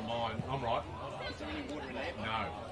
mine. I'm right. No.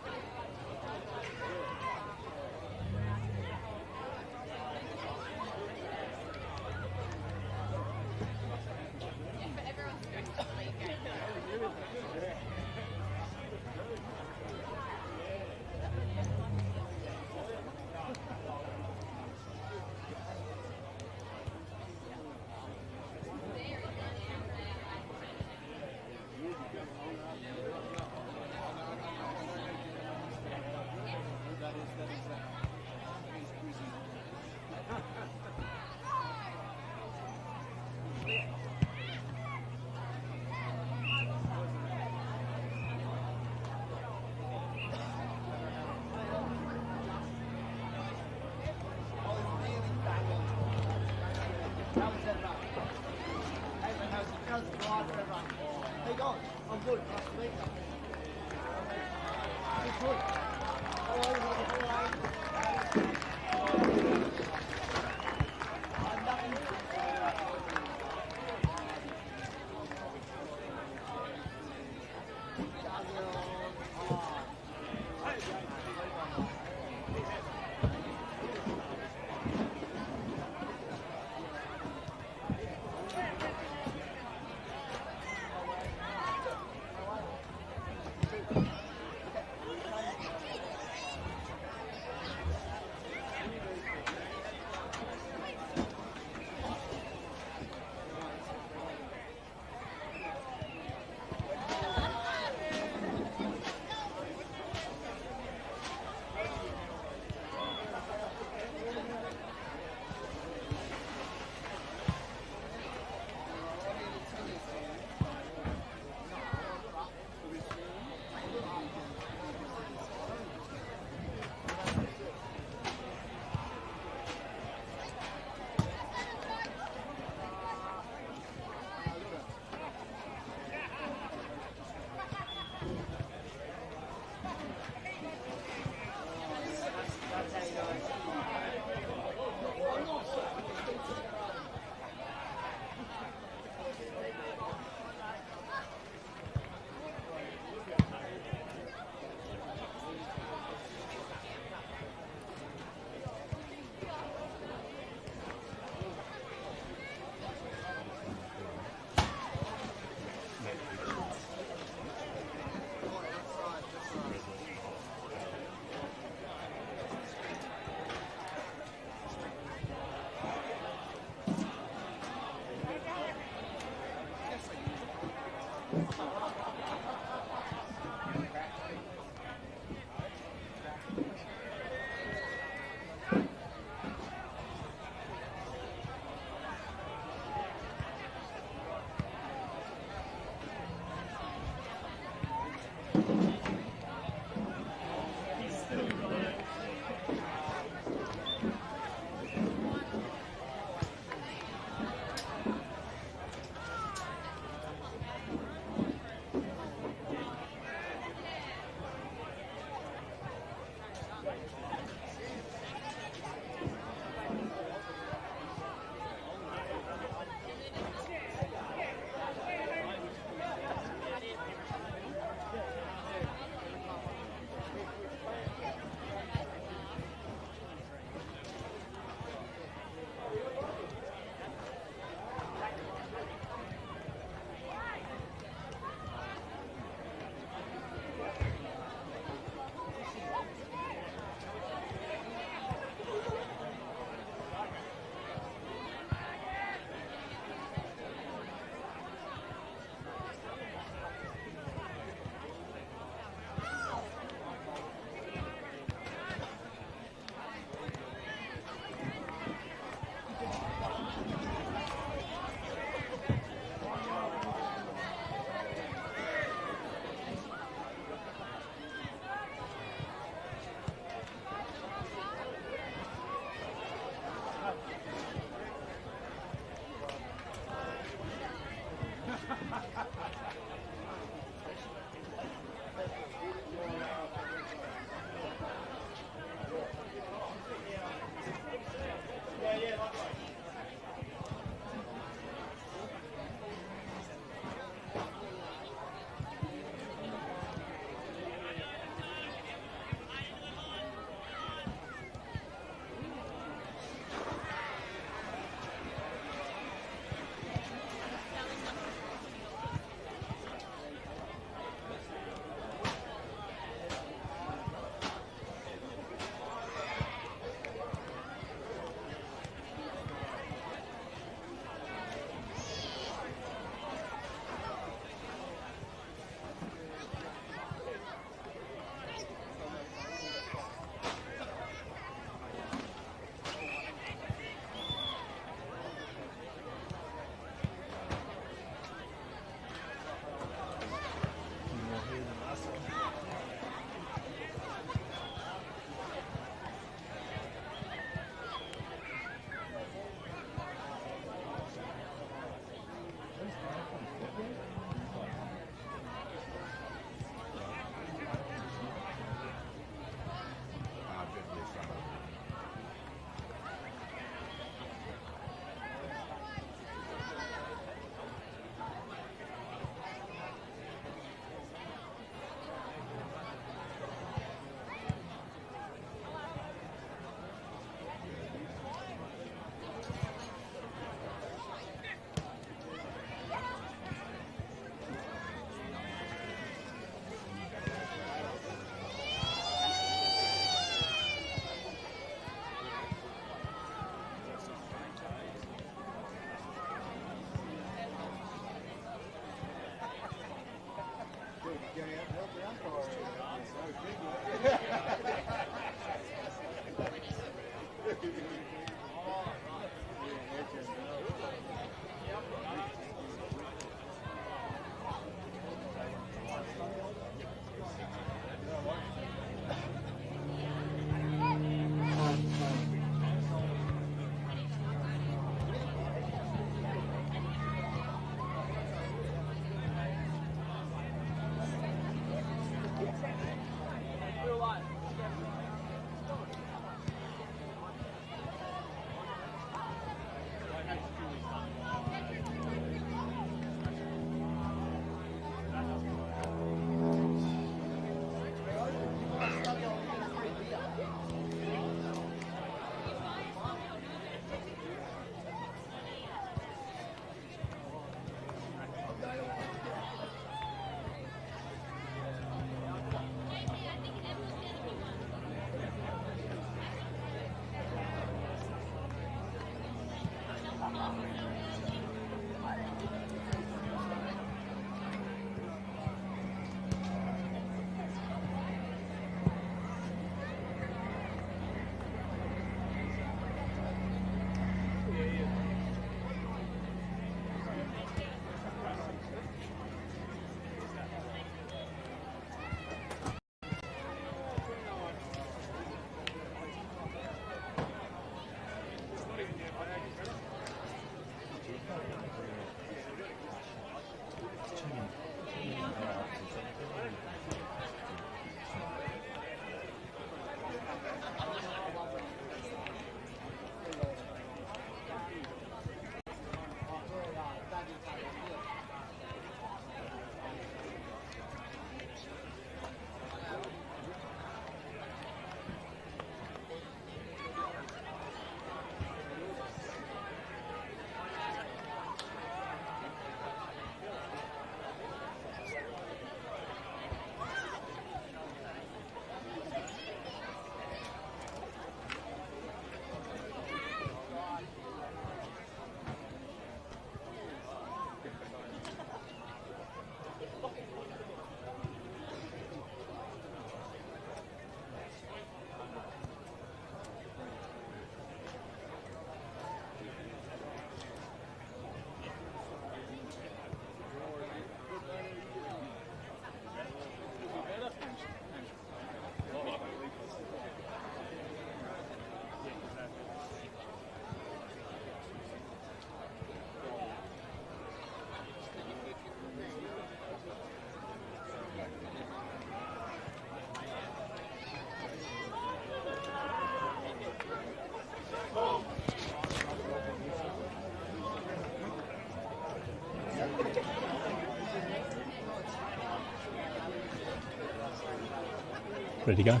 Ready to go.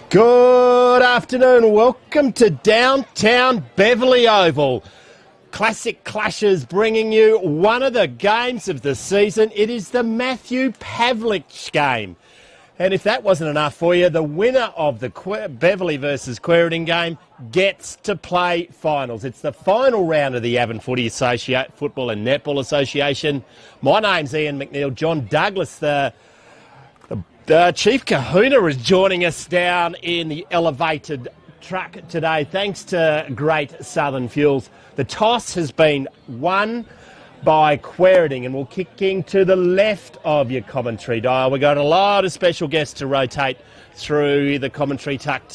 Good afternoon. Welcome to downtown Beverly Oval. Classic Clashes bringing you one of the games of the season. It is the Matthew Pavlich game. And if that wasn't enough for you, the winner of the Beverly versus Quairading game gets to play finals. It's the final round of the AFNA Football and Netball Association. My name's Ian McNeil. John Douglas, the Chief Kahuna, is joining us down in the elevated truck today, thanks to Great Southern Fuels. The toss has been won by Quairading, and we're kicking to the left of your commentary dial. We've got a lot of special guests to rotate through the commentary truck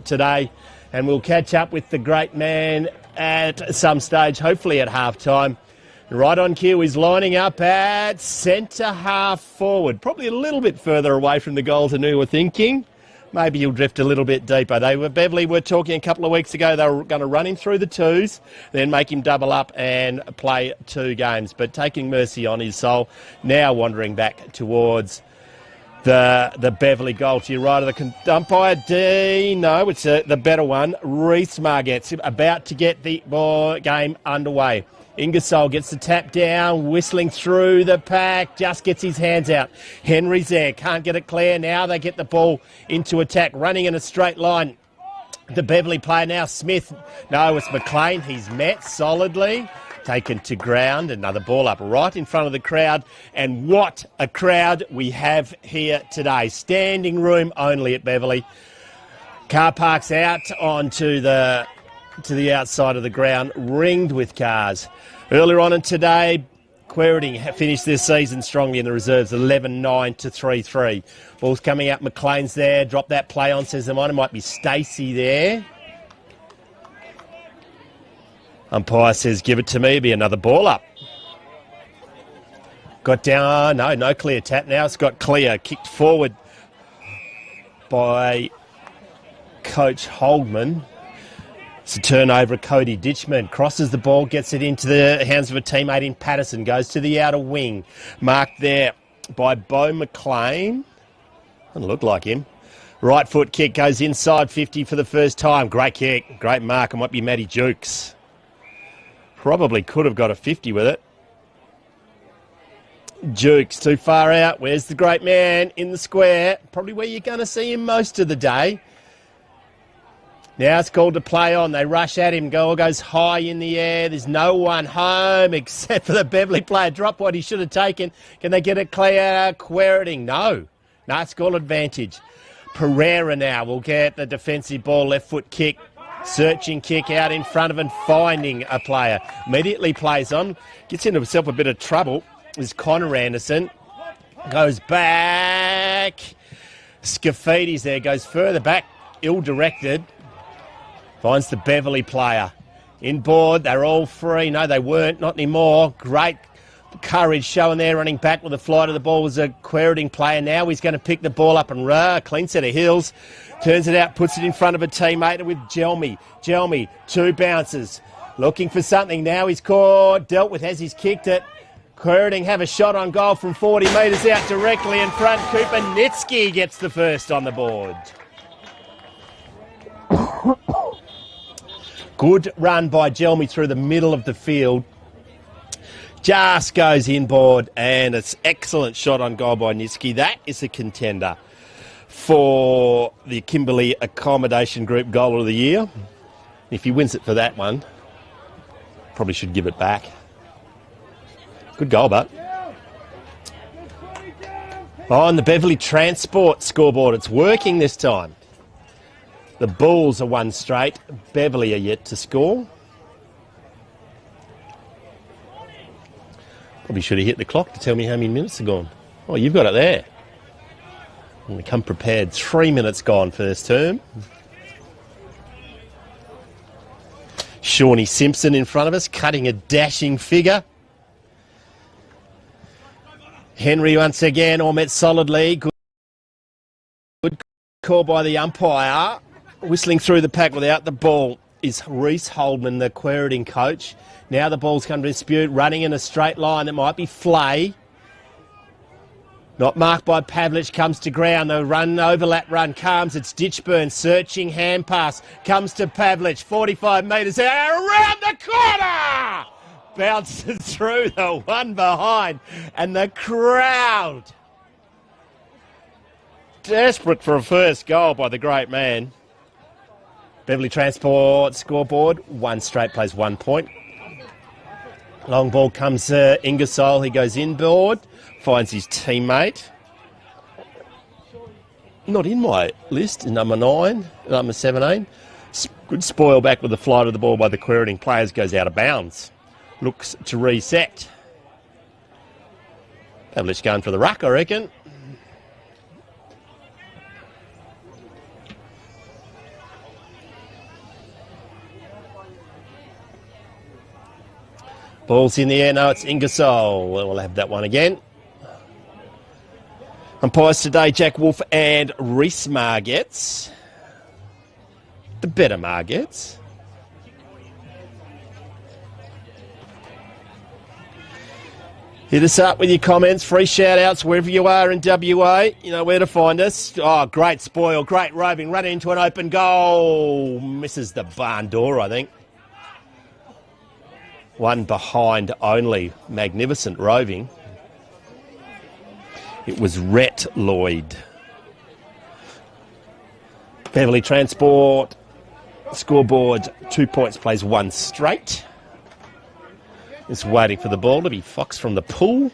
today, and we'll catch up with the great man at some stage, hopefully at half-time. Right on cue, he's lining up at centre half forward, probably a little bit further away from the goal than we were thinking. Maybe he'll drift a little bit deeper. Beverly were talking a couple of weeks ago they were going to run him through the twos, then make him double up and play 2 games. But taking mercy on his soul, now wandering back towards the Beverly goal. To your right of the umpire, it's the better one, Reese Margetts, about to get the game underway. Ingersoll gets the tap down, whistling through the pack, just gets his hands out. Henry's there, can't get it clear. Now they get the ball into attack, running in a straight line. The Beverly player now, Smith. No, it's McLean. He's met solidly, taken to ground. Another ball up right in front of the crowd. And what a crowd we have here today. Standing room only at Beverly. Car parks out onto the outside of the ground, ringed with cars. Earlier on in today, Quairading finished this season strongly in the reserves, 11-9 to 3-3. Ball's coming out, McLean's there, drop that play on, says the minor, might be Stacey there. Umpire says, give it to me, be another ball up. Got down, no clear tap now, it's got clear, kicked forward by Coach Holdman. It's a turnover, Cody Ditchman crosses the ball, gets it into the hands of a teammate in Patterson, goes to the outer wing, marked there by Bo McLean. Doesn't look like him. Right foot kick goes inside 50 for the first time. Great kick, great mark, it might be Matty Jukes. Probably could have got a 50 with it. Jukes too far out, where's the great man in the square? Probably where you're going to see him most of the day. Now it's called to play on. They rush at him. Goal goes high in the air. There's no one home except for the Beverly player. Drop what he should have taken. Can they get it clear? Quairading. No, it's goal advantage. Pereira now will get the defensive ball. Left foot kick. Searching kick out in front of and finding a player. Immediately plays on. Gets into himself a bit of trouble. Is Connor Anderson. Goes back. Scaffidi's there. Goes further back. Ill-directed. Finds the Beverly player. Inboard, they're all free. No, they weren't, not anymore. Great courage showing there, running back with the flight of the ball was a Quairading player. Now he's going to pick the ball up and clean set of heels. Turns it out, puts it in front of a teammate with Jelmy. Jelmy, 2 bounces. Looking for something. Now he's caught, dealt with as he's kicked it. Quairading have a shot on goal from 40 metres out directly in front. Cooper Nitsky gets the first on the board. Good run by Jelmy through the middle of the field. Just goes inboard, and it's excellent shot on goal by Nitsky. That is a contender for the Kimberley Accommodation Group Goal of the Year. If he wins it for that one, probably should give it back. Good goal, but on the Beverly Transport scoreboard, it's working this time. The Bulls are 1 straight. Beverly are yet to score. Probably should have hit the clock to tell me how many minutes are gone. Oh, you've got it there. And we come prepared. 3 minutes gone first term. Shawnee Simpson in front of us, cutting a dashing figure. Henry once again, all met solidly. Good call by the umpire. Whistling through the pack without the ball is Reese Holdman, the Quairading coach. Now the ball's come to dispute, running in a straight line. That might be Flay. Not marked by Pavlich, comes to ground. The run, overlap run comes. It's Ditchburn, searching hand pass. Comes to Pavlich, 45 metres out, around the corner! Bounces through the one behind. And the crowd, desperate for a first goal by the great man. Beverly Transport scoreboard, 1 straight, plays 1 point. Long ball comes Ingersoll, he goes inboard, finds his teammate. Not in my list, number 9, number 17. Good spoil back with the flight of the ball by the Quairading players, goes out of bounds. Looks to reset. Pavlich going for the ruck, I reckon. Ball's in the air, no, it's Ingersoll. We'll have that one again. Umpires today, Jack Wolf and Reese Margetts. The better Margetts. Hit us up with your comments, free shout-outs wherever you are in WA. You know where to find us. Oh, great spoil, great roving, running into an open goal. Misses the barn door, I think. One behind only. Magnificent roving. It was Rhett Lloyd. Beverly Transport scoreboard, 2 points, plays 1 straight. Just waiting for the ball to be Fox from the pool.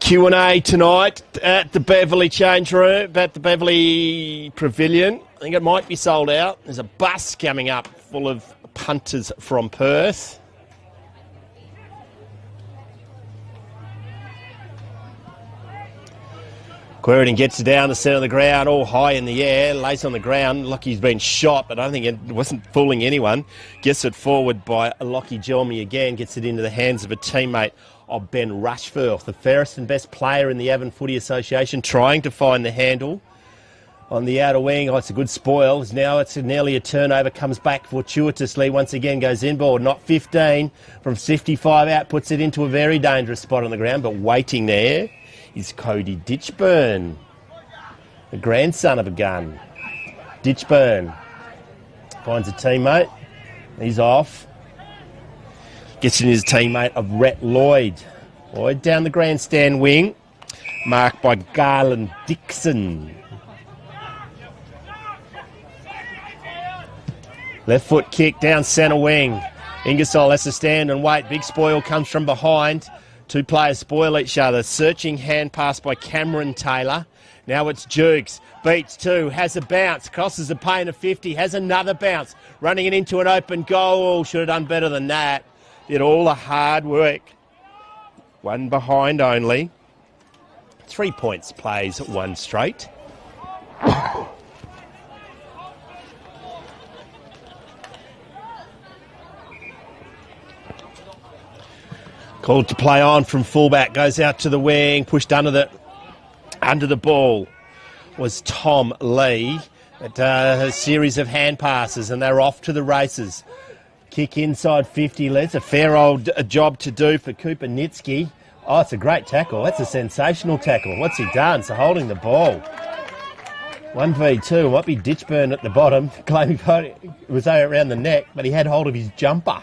Q&A tonight at the Beverly change room, at the Beverly Pavilion. I think it might be sold out. There's a bus coming up full of punters from Perth. Quairading gets it down the centre of the ground, all high in the air, lays on the ground. Lockie's been shot, but I don't think it wasn't fooling anyone. Gets it forward by Lockie Jelmy again, gets it into the hands of a teammate of Ben Rushforth, the fairest and best player in the Avon Footy Association, trying to find the handle on the outer wing. Oh, it's a good spoil. Now it's nearly a turnover, comes back fortuitously, once again goes inboard, not 15, from 55 out, puts it into a very dangerous spot on the ground, but waiting there is Cody Ditchburn, the grandson of a gun. Ditchburn finds a teammate, he's off. Gets in his teammate of Rhett Lloyd. Lloyd down the grandstand wing, marked by Garland Dixon. Left foot kick down centre wing. Ingersoll has to stand and wait. Big spoil comes from behind. 2 players spoil each other. Searching hand pass by Cameron Taylor. Now it's Jukes. Beats 2. Has a bounce. Crosses a pain of 50. Has another bounce. Running it into an open goal. Should have done better than that. Did all the hard work. 1 behind only. 3 points, plays 1 straight. Called to play on from fullback, goes out to the wing, pushed under the ball was Tom Lee. A series of hand passes and they're off to the races. Kick inside 50, let's a fair old job to do for Cooper Nitsky. Oh, it's a great tackle. That's a sensational tackle. What's he done? So holding the ball. 1v2, might be Ditchburn at the bottom, claiming it was around the neck, but he had hold of his jumper.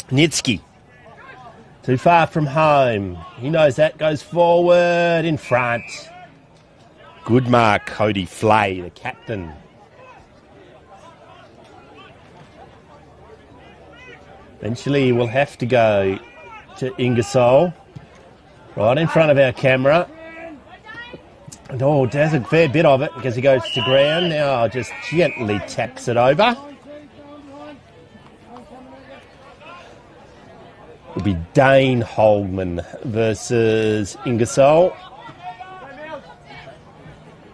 Nitsky. Too far from home. He knows that. Goes forward in front. Good mark, Cody Flay, the captain. Eventually we'll have to go to Ingersoll. Right in front of our camera. And does a fair bit of it because he goes to ground. Now just gently taps it over. It'll be Dane Holdman versus Ingersoll.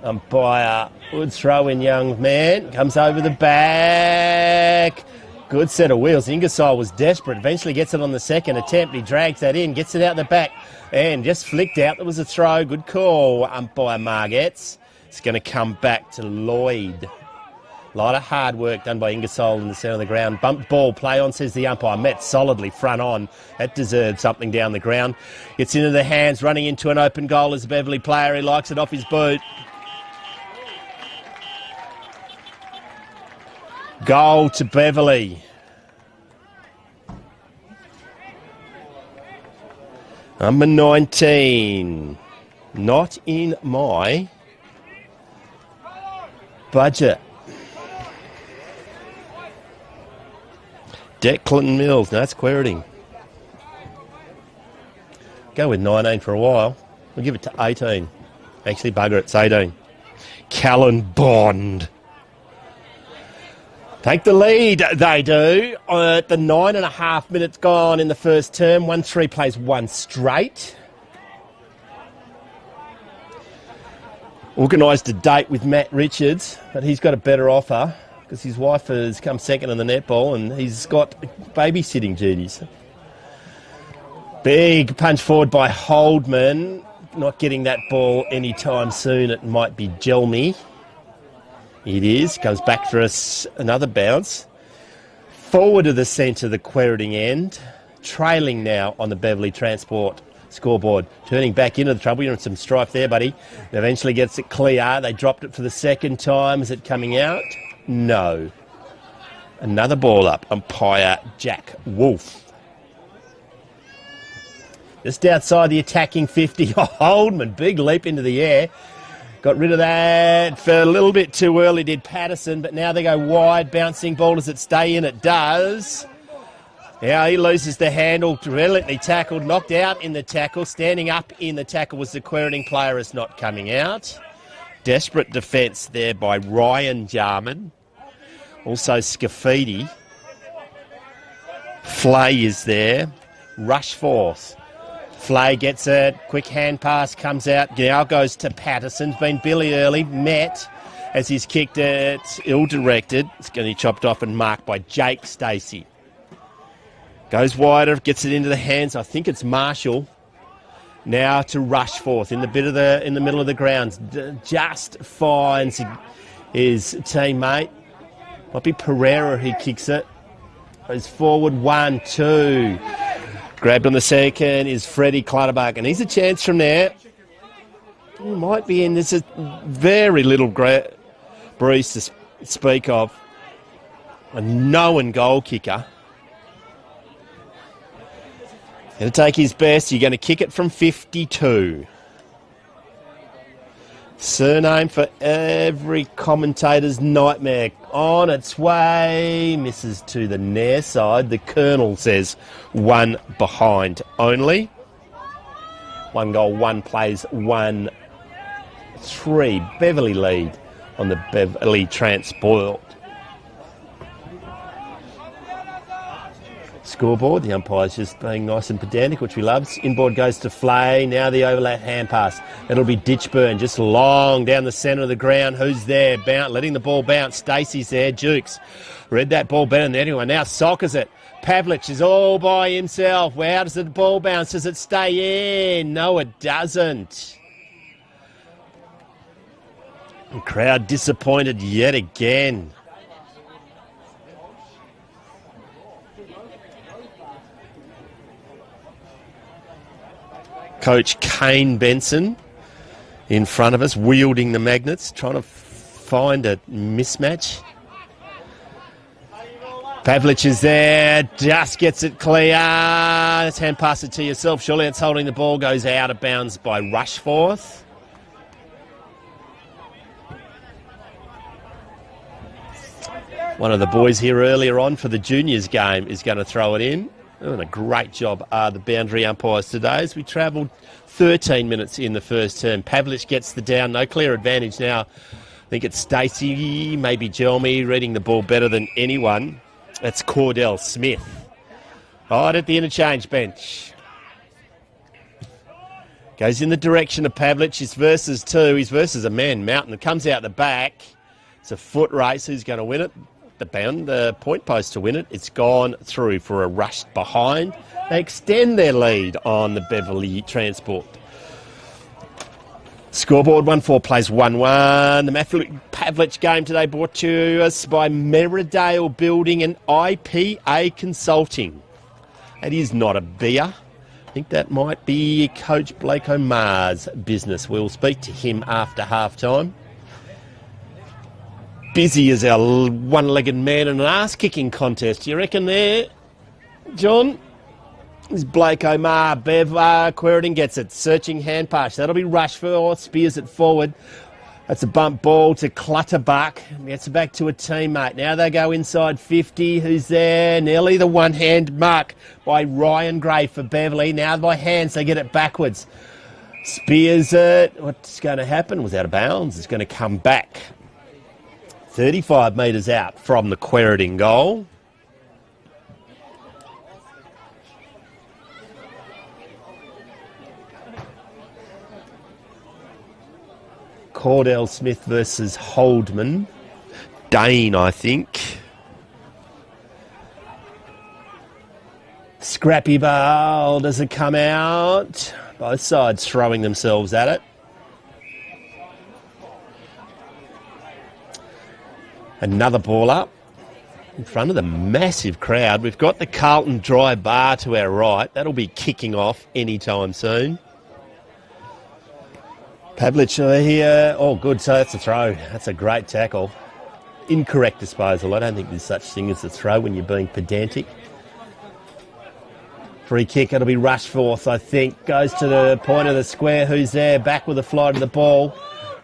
Umpire would throw in young man. Comes over the back. Good set of wheels. Ingersoll was desperate. Eventually gets it on the second attempt. He drags that in. Gets it out the back. And just flicked out. There was a throw. Good call, umpire Margetts. It's going to come back to Lloyd. A lot of hard work done by Ingersoll in the centre of the ground. Bumped ball, play on, says the umpire. Met solidly front on. That deserved something down the ground. Gets into the hands, running into an open goal as a Beverly player. He likes it off his boot. Goal to Beverly. Number 19. Not in my budget. Declan Mills. No, that's Quairading. Go with 19 for a while. We'll give it to 18. Actually, bugger it, it's 18. Callan Bond. Take the lead, they do. At the 9.5 minutes gone in the first term. 1-3 plays one straight. Organised a date with Matt Richards, but he's got a better offer because his wife has come second in the netball and he's got babysitting duties. Big punch forward by Holdman. Not getting that ball anytime soon. It might be Jelmy. It is. Comes back for another bounce. Forward of the centre, the Quairading end. Trailing now on the Beverly Transport scoreboard. Turning back into the trouble. You're in some strife there, buddy. It eventually gets it clear. They dropped it for the second time. Is it coming out? No. Another ball up. Umpire Jack Wolf. Just outside the attacking 50. Holdman, big leap into the air. Got rid of that for a little bit too early, did Patterson, but now they go wide. Bouncing ball, does it stay in? It does. Yeah, he loses the handle, brilliantly tackled, knocked out in the tackle. Standing up in the tackle was the Quairading player, is not coming out. Desperate defence there by Ryan Jarman. Also Scafidi. Flay is there. Rushforth. Flay gets it, quick hand pass, comes out, now goes to Patterson. Been Billy early, met as he's kicked it, ill-directed. It's going to be chopped off and marked by Jake Stacey. Goes wider, gets it into the hands, I think it's Marshall. Now to Rushforth in the middle of the ground. Just finds his teammate. Might be Pereira, he kicks it. Goes forward, 1-2. Grabbed on the second is Freddie Clutterbuck, and he's a chance from there. He might be in. There's a very little breeze to speak of. A known goal kicker. Going to take his best. You're going to kick it from 52. Surname for every commentator's nightmare. On its way, misses to the near side. The Colonel says one behind only. 1 goal, 1 plays, 1-3. Beverly lead on the Beverly Transport scoreboard. The umpire's just being nice and pedantic, which we love. Inboard goes to Flay. Now the overlap hand pass. It'll be Ditchburn, just long down the centre of the ground. Who's there? Letting the ball bounce. Stacey's there. Jukes read that ball better than anyone. Now Sockers it. Pavlich is all by himself. How does the ball bounce? Does it stay in? No, it doesn't. The crowd disappointed yet again. Coach Kane Benson in front of us, wielding the magnets, trying to find a mismatch. Pavlich is there, just gets it clear. Let's hand pass it to yourself. Surely it's holding the ball, goes out of bounds by Rushforth. One of the boys here earlier on for the juniors game is going to throw it in. Doing a great job are the boundary umpires today as we travelled 13 minutes in the first term. Pavlich gets the down, no clear advantage now. I think it's Stacey, maybe Jelmy, reading the ball better than anyone. That's Cordell Smith. Right at the interchange bench. Goes in the direction of Pavlich. He's versus 2. He's versus a man, Mountain. Comes out the back. It's a foot race. Who's going to win it? The point post to win it. It's gone through for a rush behind. They extend their lead on the Beverly Transport. Scoreboard 1-4 plays 1-1. The Matthew Pavlich game today brought to us by Meridale Building and IPA Consulting. It is not a beer. I think that might be Coach Blake Omar's business. We'll speak to him after half-time. Busy as our one-legged man in an ass-kicking contest. You reckon there, John? This Blake Omar, Quairading gets it. Searching hand pass. That'll be Rushforth. Spears it forward. That's a bump ball to Clutterbuck. Gets it back to a teammate. Now they go inside 50. Who's there? Nearly the one-hand mark by Ryan Gray for Beverly. Now by hands they get it backwards. Spears it. What's going to happen? Was out of bounds. It's going to come back. 35 metres out from the Quairading goal. Cordell Smith versus Holdman. Dane, I think. Scrappy ball. Does it come out? Both sides throwing themselves at it. Another ball up in front of the massive crowd. We've got the Carlton dry bar to our right. That'll be kicking off anytime soon. Pavlich here. Oh, good. So that's a throw. That's a great tackle. Incorrect disposal. I don't think there's such thing as a throw when you're being pedantic. Free kick. It'll be Rushforth, I think. Goes to the point of the square. Who's there? Back with a fly to the ball.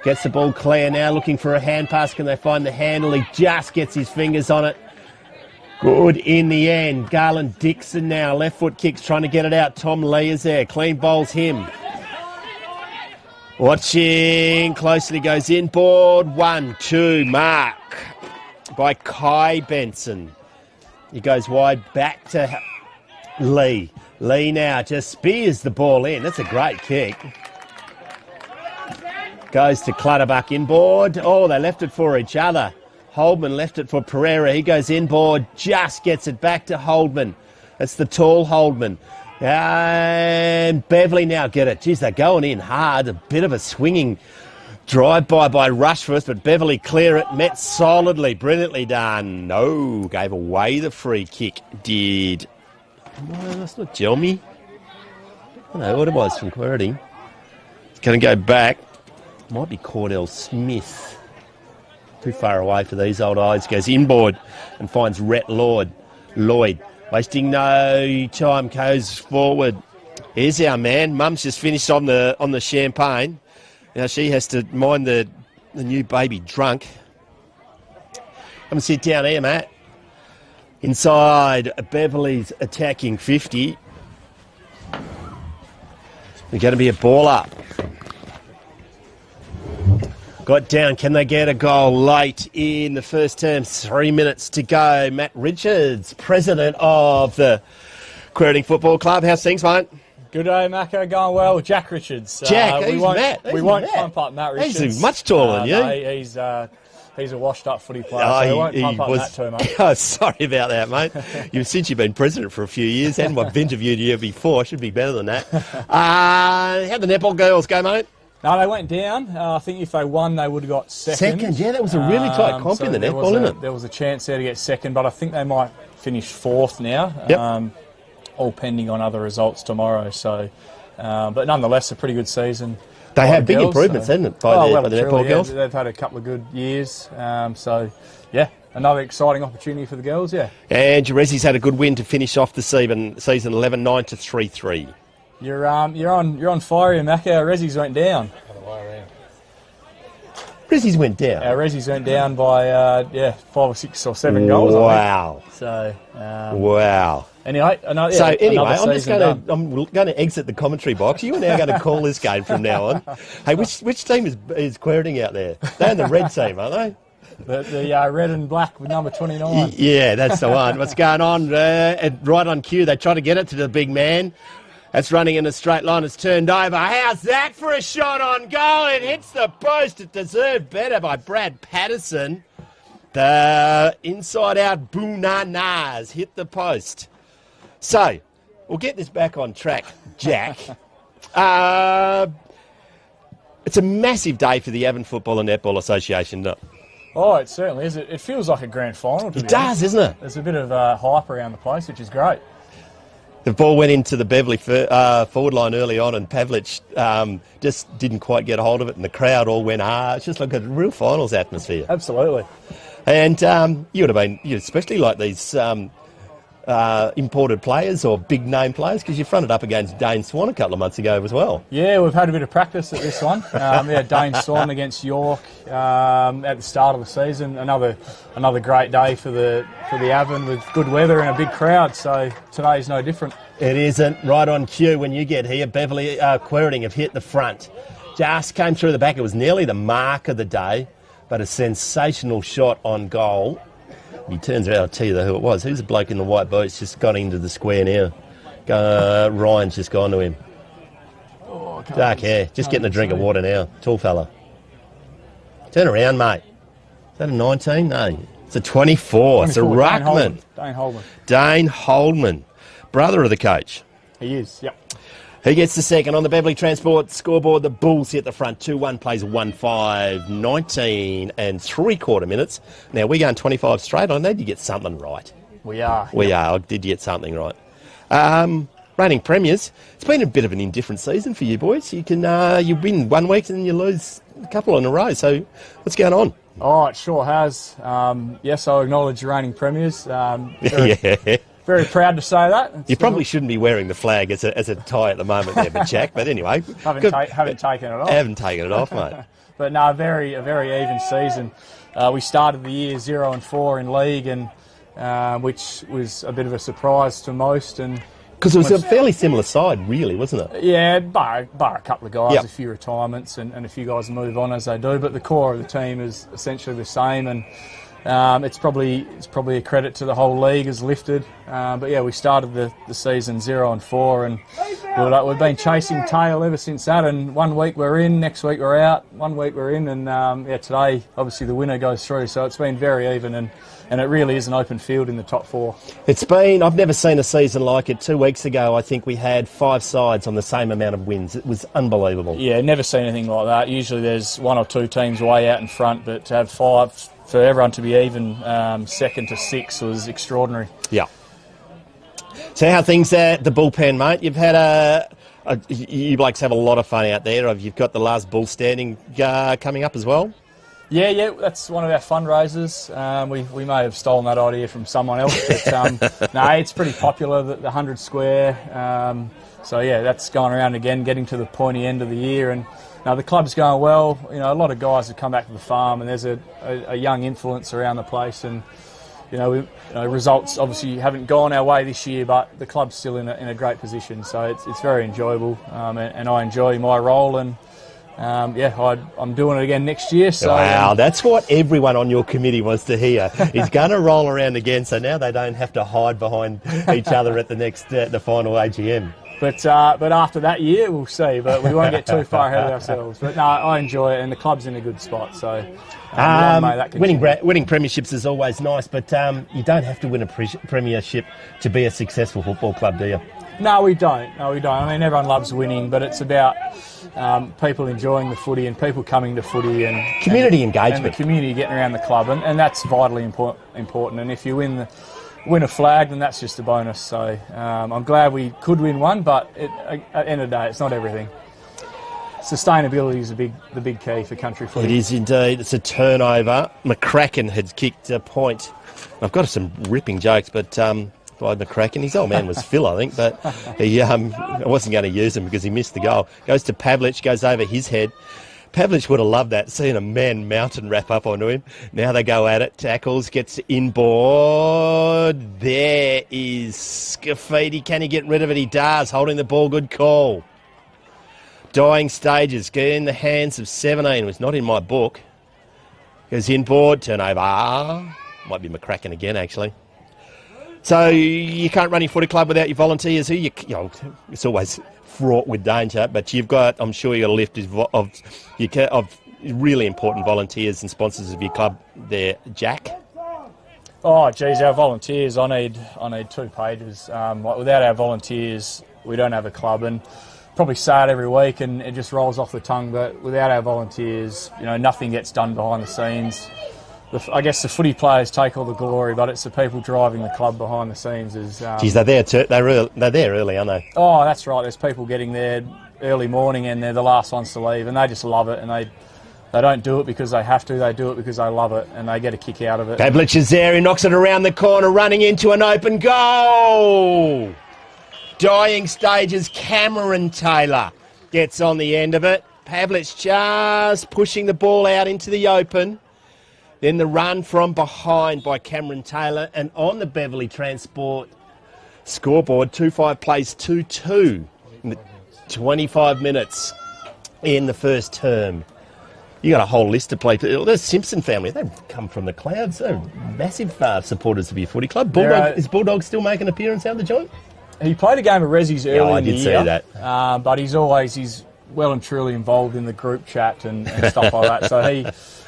Gets the ball clear now. Looking for a hand pass. Can they find the handle? He just gets his fingers on it. Good in the end. Garland Dixon now. Left foot kicks. Trying to get it out. Tom Lee is there. Clean bowls him. Watching closely, goes inboard. 1-2 mark by Kai Benson. He goes wide back to Lee. Lee now just spears the ball in. That's a great kick. Goes to Clutterbuck inboard. Oh, they left it for each other. Holdman left it for Pereira. He goes inboard, just gets it back to Holdman. That's the tall Holdman. And Beverly now get it. Geez, they're going in hard. A bit of a swinging drive-by Rushforth, but Beverly clear it. Met solidly. Brilliantly done. No, gave away the free kick. Did. No, that's not Jelmy. I don't know what it was from Quairading. It's going to go back. Might be Cordell Smith. Too far away for these old eyes. Goes inboard and finds Rhett Lloyd. Wasting no time, goes forward. Here's our man. Mum's just finished on the champagne. Now she has to mind the new baby drunk. Come and sit down here, Matt. Inside, Beverly's attacking 50. They're going to be a ball up. Got down. Can they get a goal late in the first term? 3 minutes to go. Matt Richards, president of the Quairading Football Club. How's things, mate? Good day, Macca. Going well. Jack Richards. Jack, who's Matt? We won't pump up Matt Richards. He's much taller than you. No, he's a washed-up footy player, so we won't pump up Matt too much. Oh, sorry about that, mate. Since you've been president for a few years, and I've interviewed you before, should be better than that. How'd the netball girls go, mate? No, they went down. I think if they won, they would have got second. Second, yeah, that was a really tight comp in the netball, isn't it? There was a chance there to get second, but I think they might finish fourth now. Yep. All pending on other results tomorrow. So, but nonetheless, a pretty good season. They had big improvements, hadn't it, by the netball girls? They've had a couple of good years. So, yeah, another exciting opportunity for the girls, yeah. And Jerezzi's had a good win to finish off the season 11-9 to 3-3. You're on fire here, Macca. Rezzies went down. Rezzies went down? Rezzies went down by, 5 or 6 or 7 goals, Wow. I think. So, wow. Anyway, I'm going to exit the commentary box. You are now going to call this game from now on. Hey, which team is Quairading out there? They're in the red team, aren't they? The red and black with number 29. Yeah, that's the one. What's going on? Right on cue, they try to get it to the big man. That's running in a straight line. It's turned over. How's that for a shot on goal? It hits the post. It deserved better by Brad Patterson. The inside-out Boo-na-nas hit the post. So, we'll get this back on track, Jack. It's a massive day for the Avon Football and Netball Association. Oh, it certainly is. It feels like a grand final. It does, isn't it? There's a bit of hype around the place, which is great. The ball went into the Beverly forward line early on, and Pavlich just didn't quite get a hold of it, and the crowd all went, it's just like a real finals atmosphere. Absolutely. And you would have been, especially like these imported players or big name players, because you fronted up against Dane Swan a couple of months ago as well. Yeah, we've had a bit of practice at this one. Dane Swan against York at the start of the season. Another great day for the Avon with good weather and a big crowd. So today's no different. It isn't. Right on cue when you get here. Beverly Quairading have hit the front. Just came through the back. It was nearly the mark of the day, but a sensational shot on goal. He turns around, I'll tell you who it was. Who's the bloke in the white boots just got into the square now? Ryan's just gone to him. Dark hair. Just getting a drink of water now. Tall fella. Turn around, mate. Is that a 19? No. It's a 24. It's a ruckman. Dane Holdman. Brother of the coach. He is, yep. He gets the second on the Beverly Transport scoreboard. The Bulls hit the front 2-1, plays 1-5, 19 and 3/4 minutes. Now, we're going 25 straight. I need to get something right. We are. We are. I did get something right. Reigning premiers. It's been a bit of an indifferent season for you boys. You win one week and you lose a couple in a row. So what's going on? Oh, it sure has. Yes, I acknowledge reigning premiers. Yeah. Very proud to say that. You probably shouldn't be wearing the flag as a tie at the moment there, but Jack. But anyway, haven't taken it off. I haven't taken it off, mate. But no, a very even season. We started the year 0-4 in league, and which was a bit of a surprise to most. And because it was a fairly similar side, really, wasn't it? Yeah, bar a couple of guys, yep. A few retirements, and a few guys move on as they do. But the core of the team is essentially the same, and it's probably a credit to the whole league has lifted. But yeah, we started the season 0-4, and we've been chasing tail ever since that. And 1 week we're in, next week we're out. 1 week we're in, and today obviously the winner goes through. So it's been very even, and it really is an open field in the top four. I've never seen a season like it. 2 weeks ago, I think we had 5 sides on the same amount of wins. It was unbelievable. Yeah, never seen anything like that. Usually there's 1 or 2 teams way out in front, but to have 5, for everyone to be even second to 6 was extraordinary. Yeah. So how things at the bullpen, mate? You've had you blokes have a lot of fun out there. You've got the last bull standing coming up as well. Yeah, that's one of our fundraisers. We may have stolen that idea from someone else, but no, it's pretty popular, the 100 square. So yeah, that's going around again, getting to the pointy end of the year, and the club's going well. A lot of guys have come back to the farm, and there's a young influence around the place, and results obviously haven't gone our way this year, but the club's still in a great position, so it's very enjoyable, and I enjoy my role, and I'm doing it again next year. So wow, that's what everyone on your committee wants to hear. He's going to roll around again, so now they don't have to hide behind each other at the final AGM. But after that year, we'll see. But we won't get too far ahead of ourselves. But no, I enjoy it, and the club's in a good spot. So winning premierships is always nice, but you don't have to win a premiership to be a successful football club, do you? No, we don't. I mean, everyone loves winning, but it's about people enjoying the footy and people coming to footy and community engagement, and the community getting around the club, and that's vitally important. And if you win a flag, then that's just a bonus. So I'm glad we could win one, but at the end of the day, it's not everything. Sustainability is the big key for country footy. It is indeed. It's a turnover. McCracken had kicked a point. I've got some ripping jokes, but by McCracken, his old man was Phil, I think, but I wasn't going to use him because he missed the goal. Goes to Pavlich, goes over his head. Pavlich would have loved that, seeing a man mountain wrap up onto him. Now they go at it, tackles, gets inboard. There is Scafidi. Can he get rid of it? He does, holding the ball, good call. Dying stages, get in the hands of 17. It was not in my book. Goes inboard, turnover. Might be McCracken again, actually. So you can't run your footy club without your volunteers. It's always fraught with danger, but I'm sure you've got a list of really important volunteers and sponsors of your club there, Jack. Oh, geez, our volunteers, I need 2 pages. Without our volunteers, we don't have a club, and probably say it every week and it just rolls off the tongue, but without our volunteers, nothing gets done behind the scenes. I guess the footy players take all the glory, but it's the people driving the club behind the scenes. Geez, they're there too. They're there early, aren't they? Oh, that's right. There's people getting there early morning and they're the last ones to leave, and they just love it, and they don't do it because they have to, they do it because they love it, and they get a kick out of it. Pavlich is there, he knocks it around the corner, running into an open goal! Dying stages, Cameron Taylor gets on the end of it. Pavlich just pushing the ball out into the open. Then the run from behind by Cameron Taylor, and on the Beverly Transport scoreboard, 2-5 plays 2-2 in the 25 minutes in the first term. You got a whole list of players. The Simpson family, they've come from the clouds. They're massive supporters of your footy club. Is Bulldog still making an appearance out of the joint? He played a game of Resi's early in the year. I did see that. But he's well and truly involved in the group chat and stuff like that. So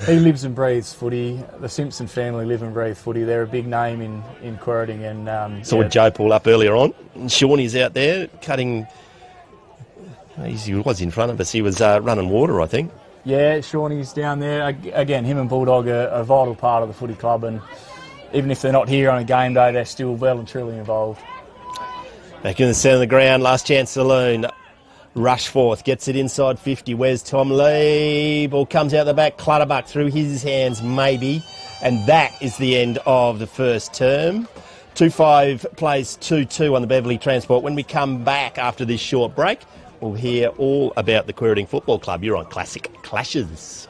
he lives and breathes footy. The Simpson family live and breathe footy. They're a big name in Quairading. And saw Joe pull up earlier on. And Shawnee's out there cutting. He was in front of us. He was running water, I think. Yeah, Shawnee's down there. Again, him and Bulldog are a vital part of the footy club, and even if they're not here on a game day, they're still well and truly involved. Back in the centre of the ground, last chance saloon. Rushforth gets it inside 50. Where's Tom Lee? Ball comes out the back. Clutterbuck through his hands, maybe. And that is the end of the first term. 2-5 plays 2-2 on the Beverly Transport. When we come back after this short break, we'll hear all about the Quairading Football Club. You're on Classic Clashes.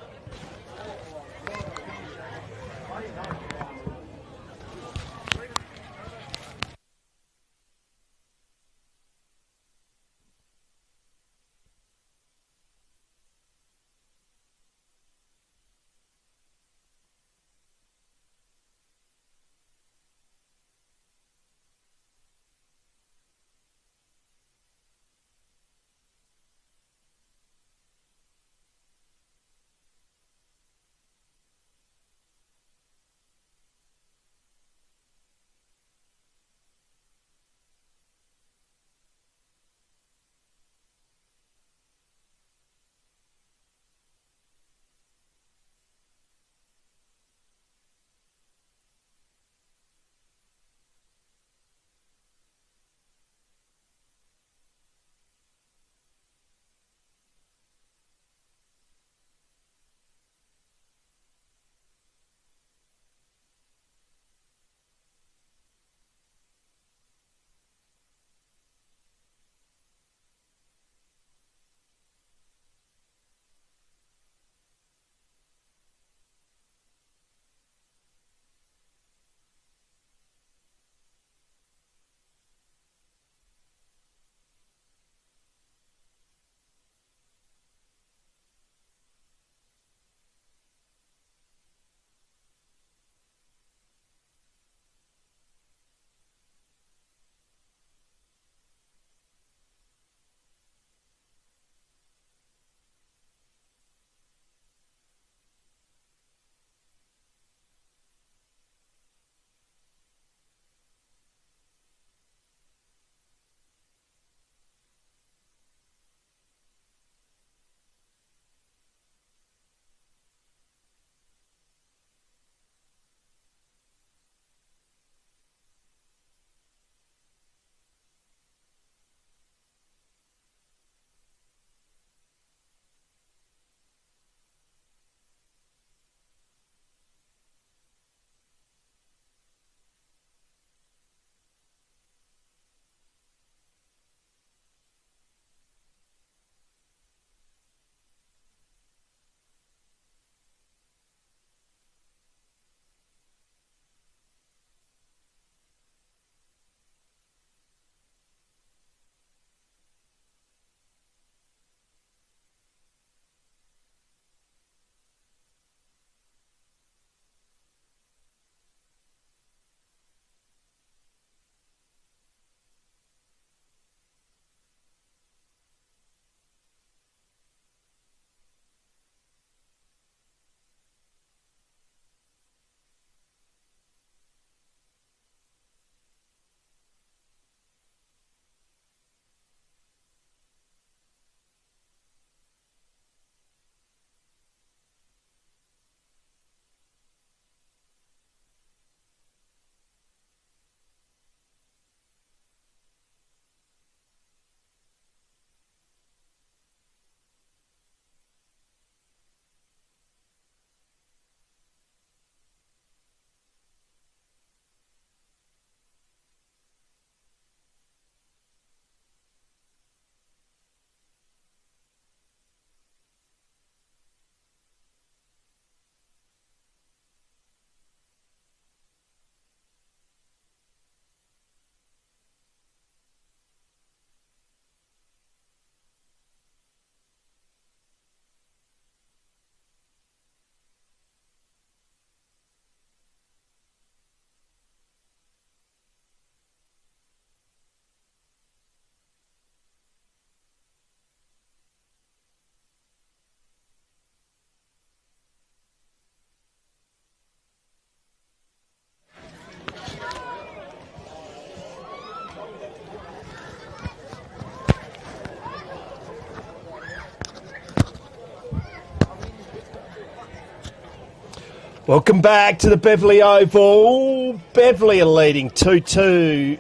Welcome back to the Beverley Oval. Beverley are leading 2-2,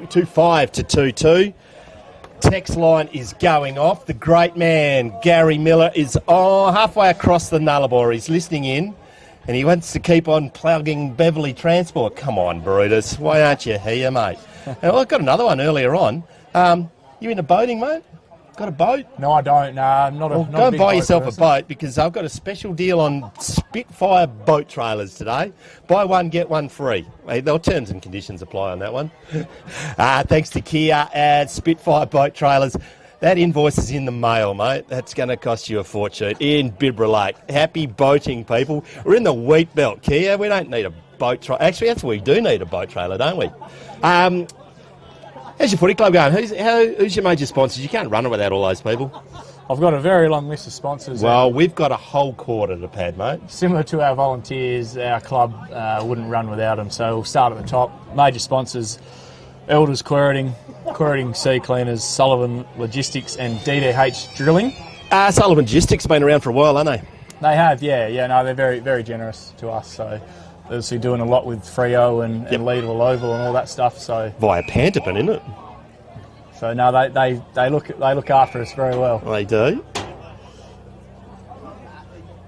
2-5 to 2-2. Text line is going off. The great man, Gary Miller, is halfway across the Nullarbor. He's listening in, and he wants to keep on plugging Beverley Transport. Come on, Brutus. Why aren't you here, mate? And I've got another one earlier on. You into boating, mate? Got a boat? No, I don't. No, I'm not a. Well, not go a and big buy boat yourself person. a boat, because I've got a special deal on Spitfire boat trailers today. Buy one, get one free. There'll terms and conditions apply on that one. Thanks to Kia at Spitfire boat trailers. That invoice is in the mail, mate. That's going to cost you a fortune in Beverley. Happy boating, people. We're in the wheat belt, Kia. We don't need a boat trailer. Actually, that's what we do need, a boat trailer, don't we? How's your footy club going? Who's your major sponsors? You can't run it without all those people. I've got a very long list of sponsors. Well, we've got a whole quarter to pad, mate. Similar to our volunteers, our club wouldn't run without them. So we'll start at the top. Major sponsors: Elders Quairading, Quairading Sea Cleaners, Sullivan Logistics, and DDH Drilling. Sullivan Logistics have been around for a while, haven't they? They have, yeah. No, they're very, very generous to us. So obviously doing a lot with Freo and Leadville Oval and all that stuff. So Via Pantopin, isn't it? So no, they look after us very well. They do.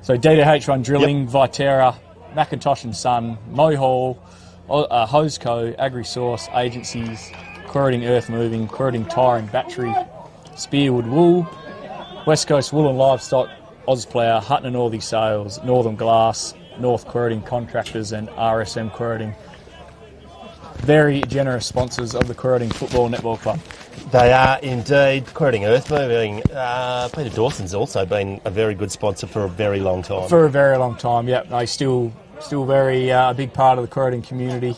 So DDH run Drilling, Viterra, Macintosh and Son, Mohall, Hosco, AgriSource, Agencies, Quairading Earth Moving, Quairading Tyre and Battery, Spearwood Wool, West Coast Wool and Livestock, Ausplough, Hutton and Northey Sales, Northern Glass, North Quairading Contractors, and RSM Quairading. Very generous sponsors of the Quairading Football Netball Club. They are indeed. Quairading Earth Moving. Peter Dawson's also been a very good sponsor for a very long time. For a very long time, yep. They still very a big part of the Quairading community.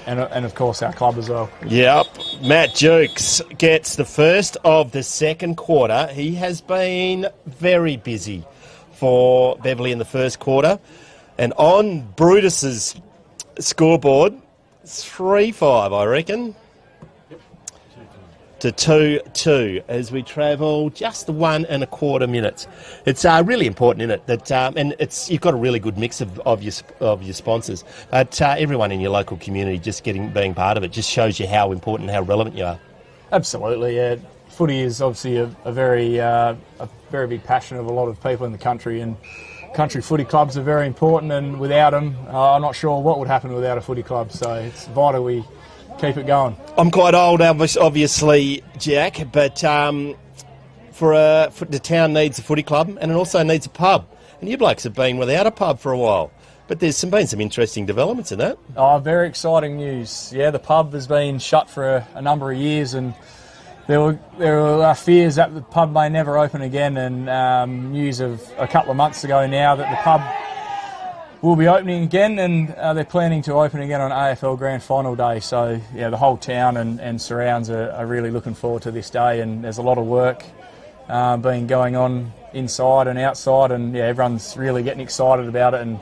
And of course our club as well. Yep. Matt Jukes gets the first of the second quarter. He has been very busy for Beverley in the first quarter. And on Brutus's scoreboard, 3-5, I reckon, to 2-2 as we travel just the 1 1/4 minutes. It's really important, isn't it? That and you've got a really good mix of your sponsors. But everyone in your local community just being part of it just shows you how important, how relevant you are. Absolutely, yeah. Footy is obviously a very big passion of a lot of people in the country, and country footy clubs are very important, and without them, I'm not sure what would happen without a footy club, so it's vital we keep it going. I'm quite old, obviously, Jack, but the town needs a footy club, and it also needs a pub. And you blokes have been without a pub for a while, but there's been some interesting developments in that. Oh, very exciting news. Yeah, the pub has been shut for a number of years, and there were fears that the pub may never open again, and news of a couple of months ago now that the pub will be opening again, and they're planning to open again on AFL Grand Final Day. So, yeah, the whole town and surrounds are really looking forward to this day, and there's a lot of work being going on inside and outside, and yeah, everyone's really getting excited about it. And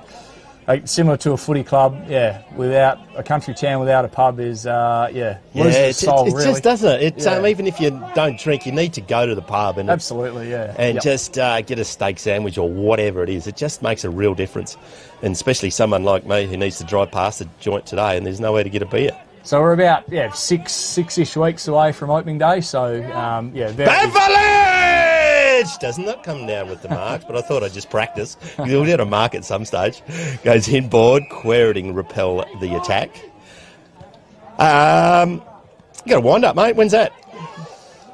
similar to a footy club, without a country town without a pub is loses its soul, it really. just doesn't it? It's even if you don't drink, you need to go to the pub and absolutely, yeah, and just get a steak sandwich or whatever it is. It just makes a real difference, and especially someone like me who needs to drive past the joint today and there's nowhere to get a beer. So we're about six-ish weeks away from opening day. So very Beverley! Doesn't that come down with the marks? But I thought I'd just practice. We'll get a mark at some stage. Goes inboard. Quairading repel the attack. You got a wind up, mate. When's that?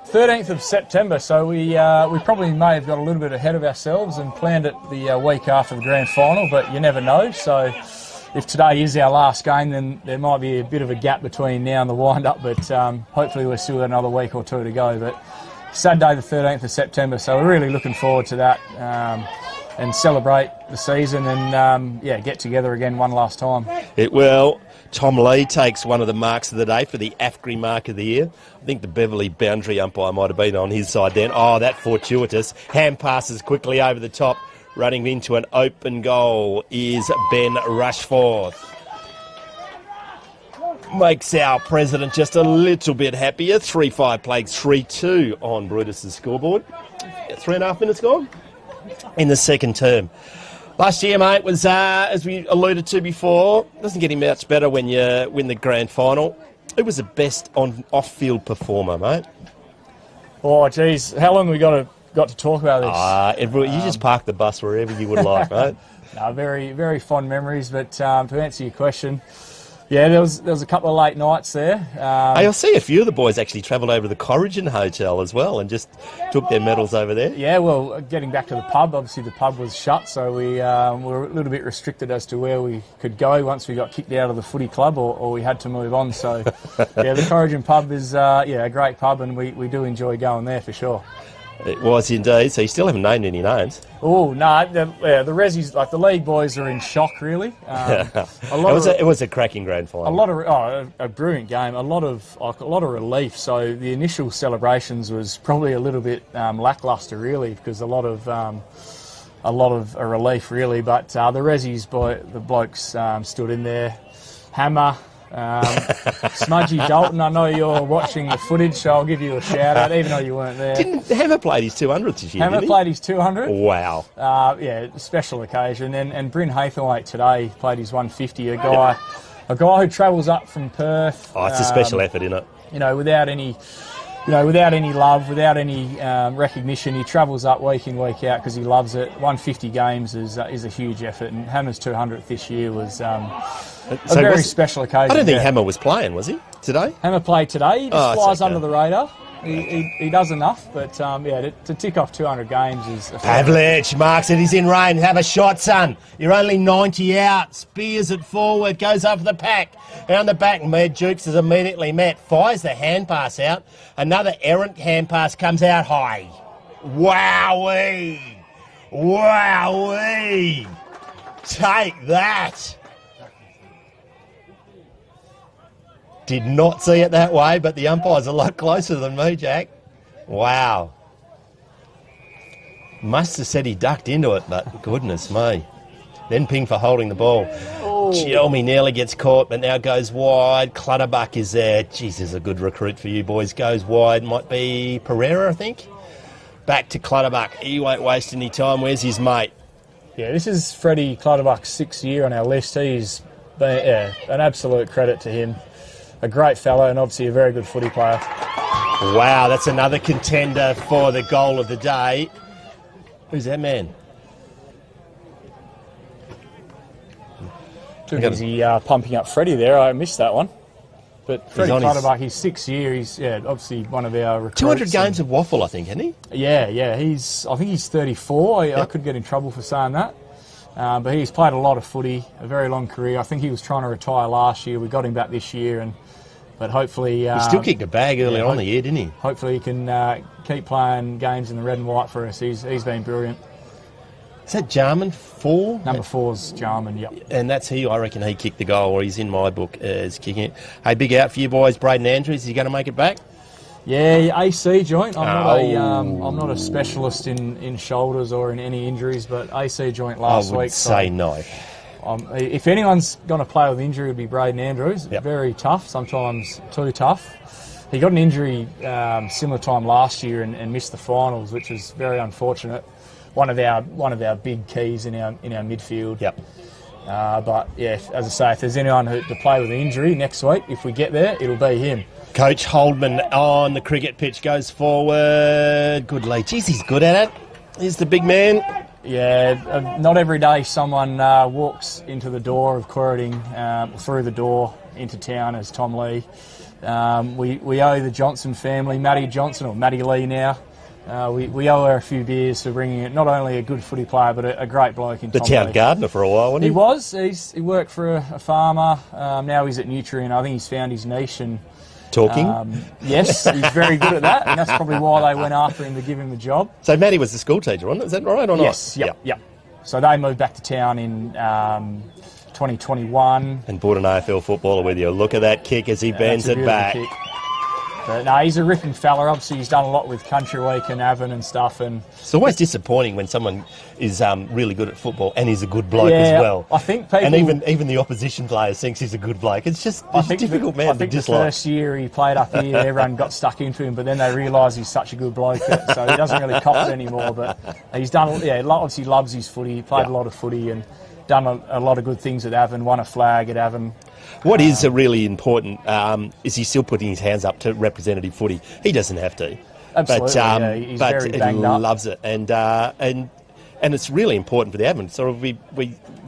13th of September. So we probably may have got a little bit ahead of ourselves and planned it the week after the grand final, but you never know. So if today is our last game, then there might be a bit of a gap between now and the wind up. But hopefully we're still got another week or two to go. But Saturday the 13th of September, so we're really looking forward to that and celebrate the season and get together again one last time. It will. Tom Lee takes one of the marks of the day for the AFGRI Mark of the Year. I think the Beverley boundary umpire might have been on his side then. Oh, that fortuitous. Hand passes quickly over the top. Running into an open goal is Ben Rushforth. Makes our president just a little bit happier. 3-5 plagues 3-2 on Brutus's scoreboard. 3.5 minutes gone in the second term. Last year, mate, was, as we alluded to before, doesn't get any much better when you win the grand final. Who was the best off-field performer, mate? Oh, geez. How long have we got to talk about this? You just park the bus wherever you would like, mate. No, very, very fond memories. But to answer your question, yeah, there was a couple of late nights there. I'll see a few of the boys actually travelled over to the Quairading Hotel as well and just took their medals over there. Yeah, well, getting back to the pub, obviously the pub was shut, so we were a little bit restricted as to where we could go once we got kicked out of the footy club or we had to move on. So, yeah, the Quairading pub is a great pub, and we do enjoy going there for sure. It was indeed. So you still haven't named any names. Oh no, the Rezzies, like the league boys, are in shock really. It was a cracking grand final. A brilliant game. A lot of relief. So the initial celebrations was probably a little bit lackluster really, because a lot of a relief really. But the Rezzies, the blokes stood in there. Hammer. Smudgy Dalton, I know you're watching the footage, so I'll give you a shout out, even though you weren't there. Didn't Hammer played his 200th this year? Hammer played his 200. Wow. Special occasion. And Bryn Haythornthwaite today played his 150. A guy who travels up from Perth. Oh, it's a special effort, isn't it? Without any love, without any recognition, he travels up week in, week out because he loves it. 150 games is a huge effort, and Hammer's 200th this year was a very special occasion. I don't think Hammer was playing, was he, today? Hammer played today. He just flies under the radar. He does enough, but to tick off 200 games is... Pavlich marks it, he's in rain. Have a shot, son. You're only 90 out. Spears it forward, goes over the pack. Down the back, Med Jukes is immediately met. Fires the hand pass out. Another errant hand pass comes out high. Wowee! Wowee! Take that! Did not see it that way, but the umpire's a lot closer than me, Jack. Wow. Must have said he ducked into it, but goodness me. Then ping for holding the ball. Chelmy nearly gets caught, but now goes wide. Clutterbuck is there. Jeez, there's a good recruit for you boys. Goes wide. Might be Pereira, I think. Back to Clutterbuck. He won't waste any time. Where's his mate? Yeah, this is Freddie Clutterbuck's 6th year on our list. He's been, an absolute credit to him. A great fellow and obviously a very good footy player. Wow, that's another contender for the goal of the day. Who's that man? Too busy pumping up Freddie there. I missed that one. But Freddie Clutterbuck, his 6th year, he's obviously one of our recruits. 200 games of waffle, I think, hasn't he? Yeah. I think he's 34. I could get in trouble for saying that. But he's played a lot of footy, a very long career. I think he was trying to retire last year. We got him back this year, but hopefully... he still kicked a bag earlier on in the year, didn't he? Hopefully he can keep playing games in the red and white for us. He's been brilliant. Is that Jarman 4? Number 4's Jarman, yep. And that's I reckon he kicked the goal, or he's in my book as kicking it. Hey, big out for you boys, Braden Andrews. Is he going to make it back? Yeah, AC joint. I'm not a specialist in shoulders or in any injuries, but AC joint last week. I would say no. If anyone's going to play with injury, it would be Braden Andrews. Yep. Very tough, sometimes too tough. He got an injury similar time last year and missed the finals, which is very unfortunate. One of our big keys in our midfield. Yep. But yeah, as I say, if there's anyone to play with an injury next week, if we get there, it'll be him. Coach Holdman on the cricket pitch goes forward. Good lead. Jeez, he's good at it. He's the big man. Yeah, not every day someone walks into the door of Quairading, through the door into town as Tom Lee. We owe the Johnson family, Matty Johnson, or Matty Lee now. We owe her a few beers for bringing it. Not only a good footy player, but a great bloke in Tom Lee. The town gardener for a while, wasn't he? He worked for a farmer. Now he's at Nutrient. I think he's found his niche and... Talking? Yes, he's very good at that, and that's probably why they went after him to give him the job. So Matty was the school teacher, wasn't it? Is that right or not? Yes, yep. So they moved back to town in 2021. And brought an AFL footballer with you. Look at that kick as he bends it back. But no, he's a ripping fella. Obviously, he's done a lot with Country Week and Avon and stuff. And it's always disappointing when someone is really good at football and is a good bloke yeah, as well. I think people... And even the opposition player thinks he's a good bloke. It's just difficult, man. I think the first year he played up here, everyone got stuck into him, but then they realised he's such a good bloke, so he doesn't really cop it anymore. But he's done, obviously loves his footy. He played a lot of footy and done a lot of good things at Avon, won a flag at Avon. What is really important is he's still putting his hands up to representative footy. He doesn't have to. Absolutely, he's very banged up. He loves it. And it's really important for the Avon. Sort of we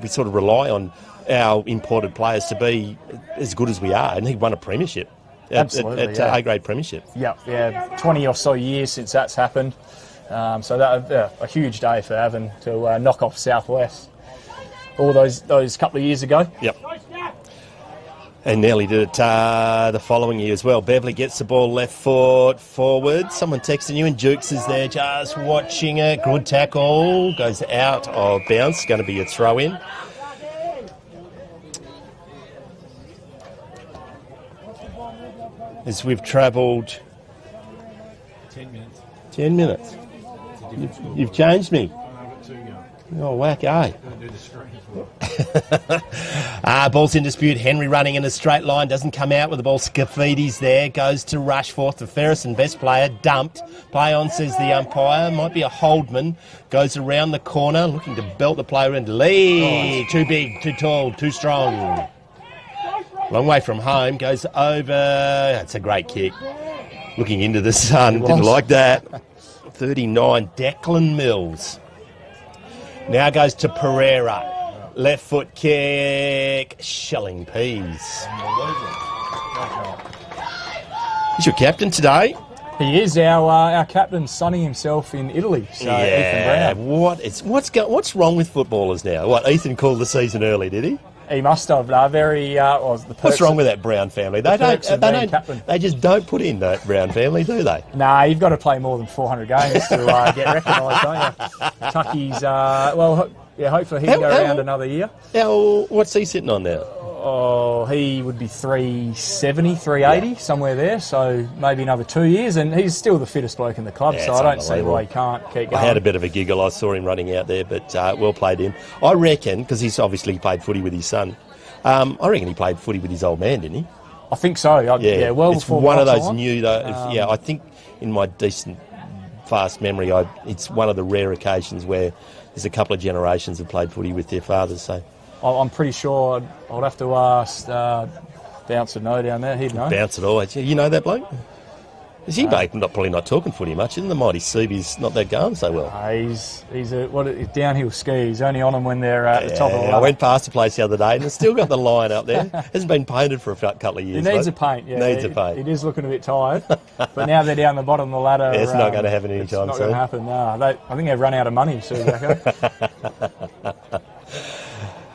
sort of rely on our imported players to be as good as we are, and he won a premiership. At A-grade premiership. Yeah, 20 or so years since that's happened. So that a huge day for Avon to knock off Southwest all those couple of years ago. Yep. And nearly did it the following year as well. Beverly gets the ball left foot forward. Someone texting you, and Jukes is there just watching it. Good tackle. Goes out of bounds. Going to be a throw-in. As we've travelled... 10 minutes. 10 minutes. You've changed me. Oh, whack, eh? Ball's in dispute. Henry running in a straight line. Doesn't come out with the ball. Scaffidi's there. Goes to Rushforth. The Ferguson best player. Dumped. Play on, says the umpire. Might be a Holdman. Goes around the corner. Looking to belt the player into leg. Too big, too tall, too strong. Long way from home. Goes over. That's a great kick. Looking into the sun. Didn't like that. 39. Declan Mills. Now goes to Pereira. Left foot kick. Shelling peas. He's your captain today. He is our captain, sunning himself in Italy. So yeah. Ethan Brown. What's wrong with footballers now? What, Ethan called the season early, did he? He must have. What's wrong with that Brown family? They just don't put in that Brown family, do they? Nah, you've got to play more than 400 games to get recognised, don't you? Tucky's, hopefully he can go around another year. What's he sitting on now? Oh, he would be 370, 380, somewhere there. So maybe another 2 years, and he's still the fittest bloke in the club. So I don't see why he can't keep going. I had a bit of a giggle. I saw him running out there, but well played him. I reckon, because he's obviously played footy with his son. I reckon he played footy with his old man, didn't he? I think so. Well it's before one of those time. new. I think in my decent, fast memory, it's one of the rare occasions where there's a couple of generations have played footy with their fathers. So. I'm pretty sure I'd have to ask Bouncer No down there. He'd know. Bouncer always. You know that bloke? Is he probably not talking footy much? Isn't the mighty Seaby's not that going so well? He's a downhill ski. He's only on them when they're at the top of the ladder. I went past the place the other day and it's still got the line up there. Hasn't been painted for a couple of years. It needs a paint. Yeah, needs a paint. It is looking a bit tired, but now they're down the bottom of the ladder. It's not going to happen anytime soon. It's not going to happen. No, I think they've run out of money, Sue Jacko.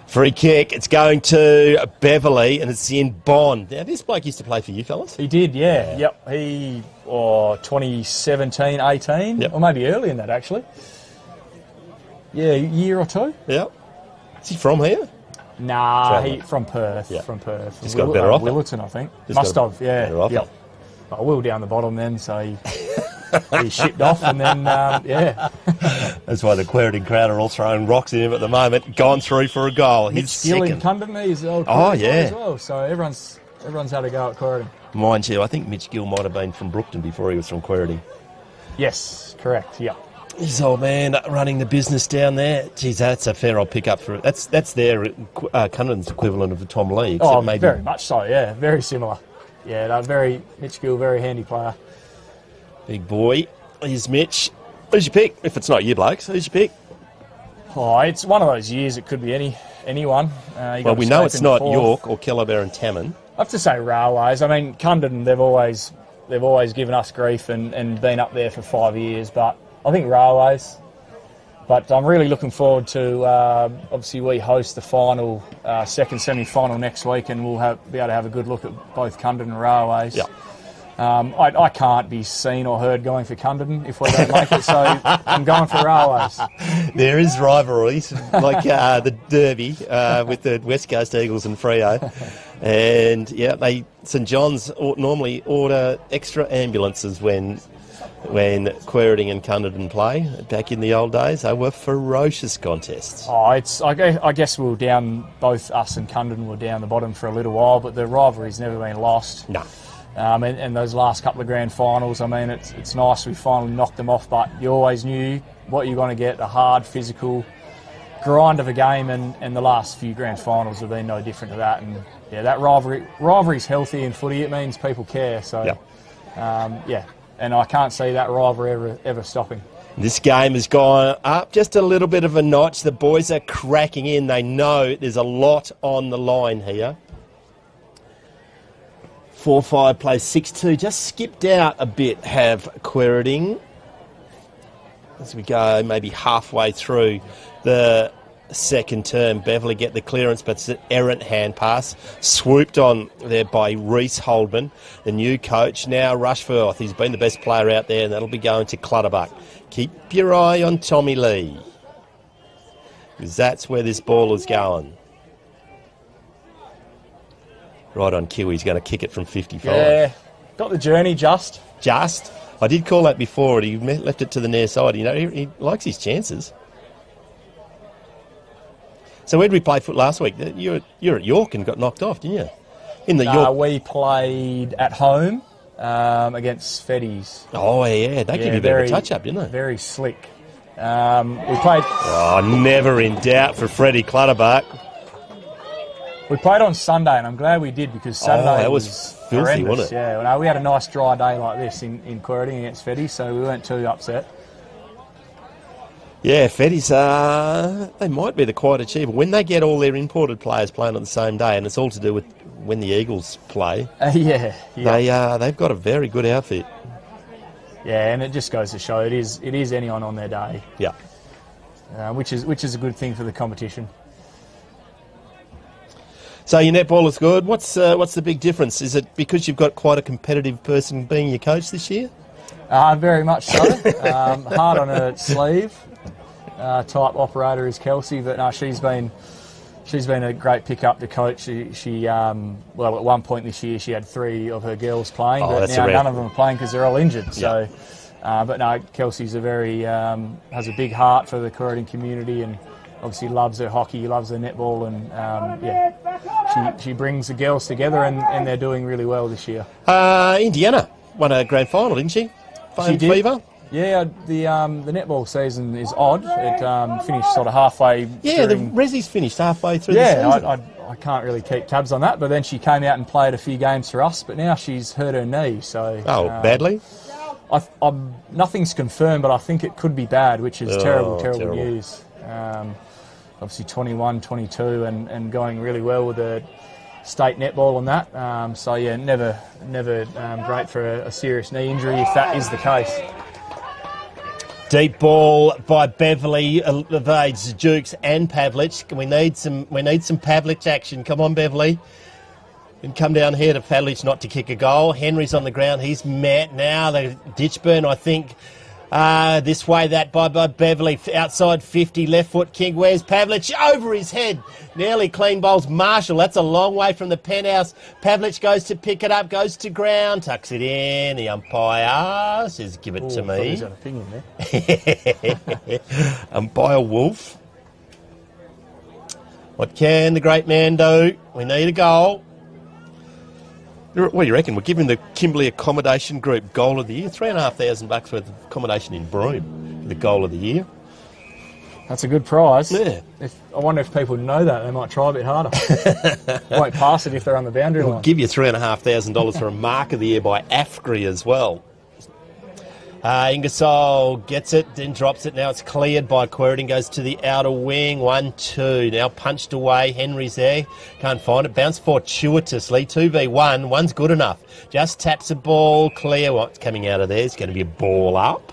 Free kick. It's going to Beverly, and it's in Bond. Now, this bloke used to play for you fellas. He did, yeah. Yep. He 2017, 18, or maybe early in that actually. Yeah, a year or two. Yep. Is he from here? Nah, he from Perth. Yeah. From Perth. Just got a better offer. Willerton, I think. Must have. Yeah. Better offer. Yep. I will down the bottom then, so he shipped off, and then That's why the Quairading crowd are all throwing rocks at him at the moment. Gone through for a goal. He's second. Cundon, he's old as well. So everyone's had a go at Quairading. Mind you, I think Mitch Gill might have been from Brookton before he was from Quairading. Yes, correct. Yeah. His old man running the business down there. Geez, that's a fair old pick up for it. That's their Cundon's equivalent of the Tom Lee. Very much so. Yeah, very similar. Yeah, Mitch Gill, very handy player. Big boy. Here's Mitch. Who's your pick? If it's not you blokes, who's your pick? Oh, it's one of those years. It could be anyone. Well, we know it's not York or Kellabear and Tamman. I have to say Railways. I mean, Cundon, they've always given us grief and been up there for 5 years, but I think Railways. But I'm really looking forward to, obviously we host the final, second semi-final next week, and we'll be able to have a good look at both Cundon and Railways. Yeah. I can't be seen or heard going for Cundon if we don't make it, so I'm going for Railways. There is rivalries, like the Derby with the West Coast Eagles and Freo. And yeah, St John's normally order extra ambulances when Quairading and Cunderdin play. Back in the old days, they were ferocious contests. Oh, I guess we were down, both us and Cunderdin were down the bottom for a little while, but the rivalry's never been lost. No. And those last couple of grand finals, I mean, it's nice we finally knocked them off, but you always knew what you're going to get, a hard, physical grind of a game, and the last few grand finals have been no different to that. And yeah, that rivalry's healthy in footy. It means people care. So, yeah, and I can't see that rivalry ever stopping. This game has gone up just a little bit of a notch. The boys are cracking in. They know there's a lot on the line here. 4-5 plays 6-2. Just skipped out a bit, have Quairading. As we go maybe halfway through the second term, Beverly get the clearance, but it's an errant hand pass. Swooped on there by Reece Holdman, the new coach. Now Rushforth, he's been the best player out there, and that'll be going to Clutterbuck. Keep your eye on Tommy Lee, because that's where this ball is going. Right on cue, he's going to kick it from 55. Yeah, got the journey just. Just? I did call that before, and he left it to the near side. You know, he likes his chances. So where did we play foot last week? You're at York and got knocked off, didn't you? In the York. We played at home against Feddies. Oh, yeah. They gave you a bit of a touch-up, didn't they? Very slick. We played... Oh, never in doubt for Freddie Clutterbuck. We played on Sunday, and I'm glad we did, because Saturday that was filthy, horrendous. wasn't it? Yeah, well, we had a nice dry day like this in Quairading against Feddies, so we weren't too upset. Yeah, Feddies, they might be the quiet achiever. When they get all their imported players playing on the same day, and it's all to do with when the Eagles play, they've got a very good outfit. Yeah, and it just goes to show it is anyone on their day. Yeah. Which is a good thing for the competition. So your netball is good. What's the big difference? Is it because you've got quite a competitive person being your coach this year? Very much so. Hard on her sleeve type operator is Kelsey, but no, she's been a great pickup to coach. She at one point this year she had 3 of her girls playing, but now none of them are playing because they're all injured. So, but no, Kelsey's has a big heart for the Quairading community, and obviously loves her hockey, loves her netball, and she brings the girls together, and they're doing really well this year. Indiana won a grand final, didn't she? Foam Fever. Yeah, the netball season is odd. It finished sort of halfway. Yeah, the Resi's finished halfway through the season. Yeah, I can't really keep tabs on that, but then she came out and played a few games for us, but now she's hurt her knee. So badly? Nothing's confirmed, but I think it could be bad, which is terrible news. Obviously 21, 22, and going really well with the state netball and that. So yeah, never great for a serious knee injury if that is the case. Deep ball by Beverly evades Dukes and Pavlich. We need some Pavlich action. Come on, Beverly. And come down here to Pavlich not to kick a goal. Henry's on the ground. He's met now. The ditch burn, I think. This way, that by Beverly. Outside 50, left foot kick. Where's Pavlich? Over his head. Nearly clean bowls Marshall. That's a long way from the penthouse. Pavlich goes to pick it up, goes to ground, tucks it in. The umpire says, give it to me. He's got an opinion there. Umpire Wolf. What can the great man do? We need a goal. What do you reckon? We're giving the Kimberley Accommodation Group Goal of the Year. $3,500 worth of accommodation in Broome. The Goal of the Year. That's a good prize. Yeah. I wonder if people know that. They might try a bit harder. Won't pass it if they're on the boundary line. We'll give you $3,500 for a Mark of the Year by AFNA as well. Ingersoll gets it, then drops it. Now it's cleared by Quairading, goes to the outer wing. 1-2. Now punched away. Henry's there. Can't find it. Bounced fortuitously. 2v1. One's good enough. Just taps the ball. Clear. What's coming out of there? It's going to be a ball up.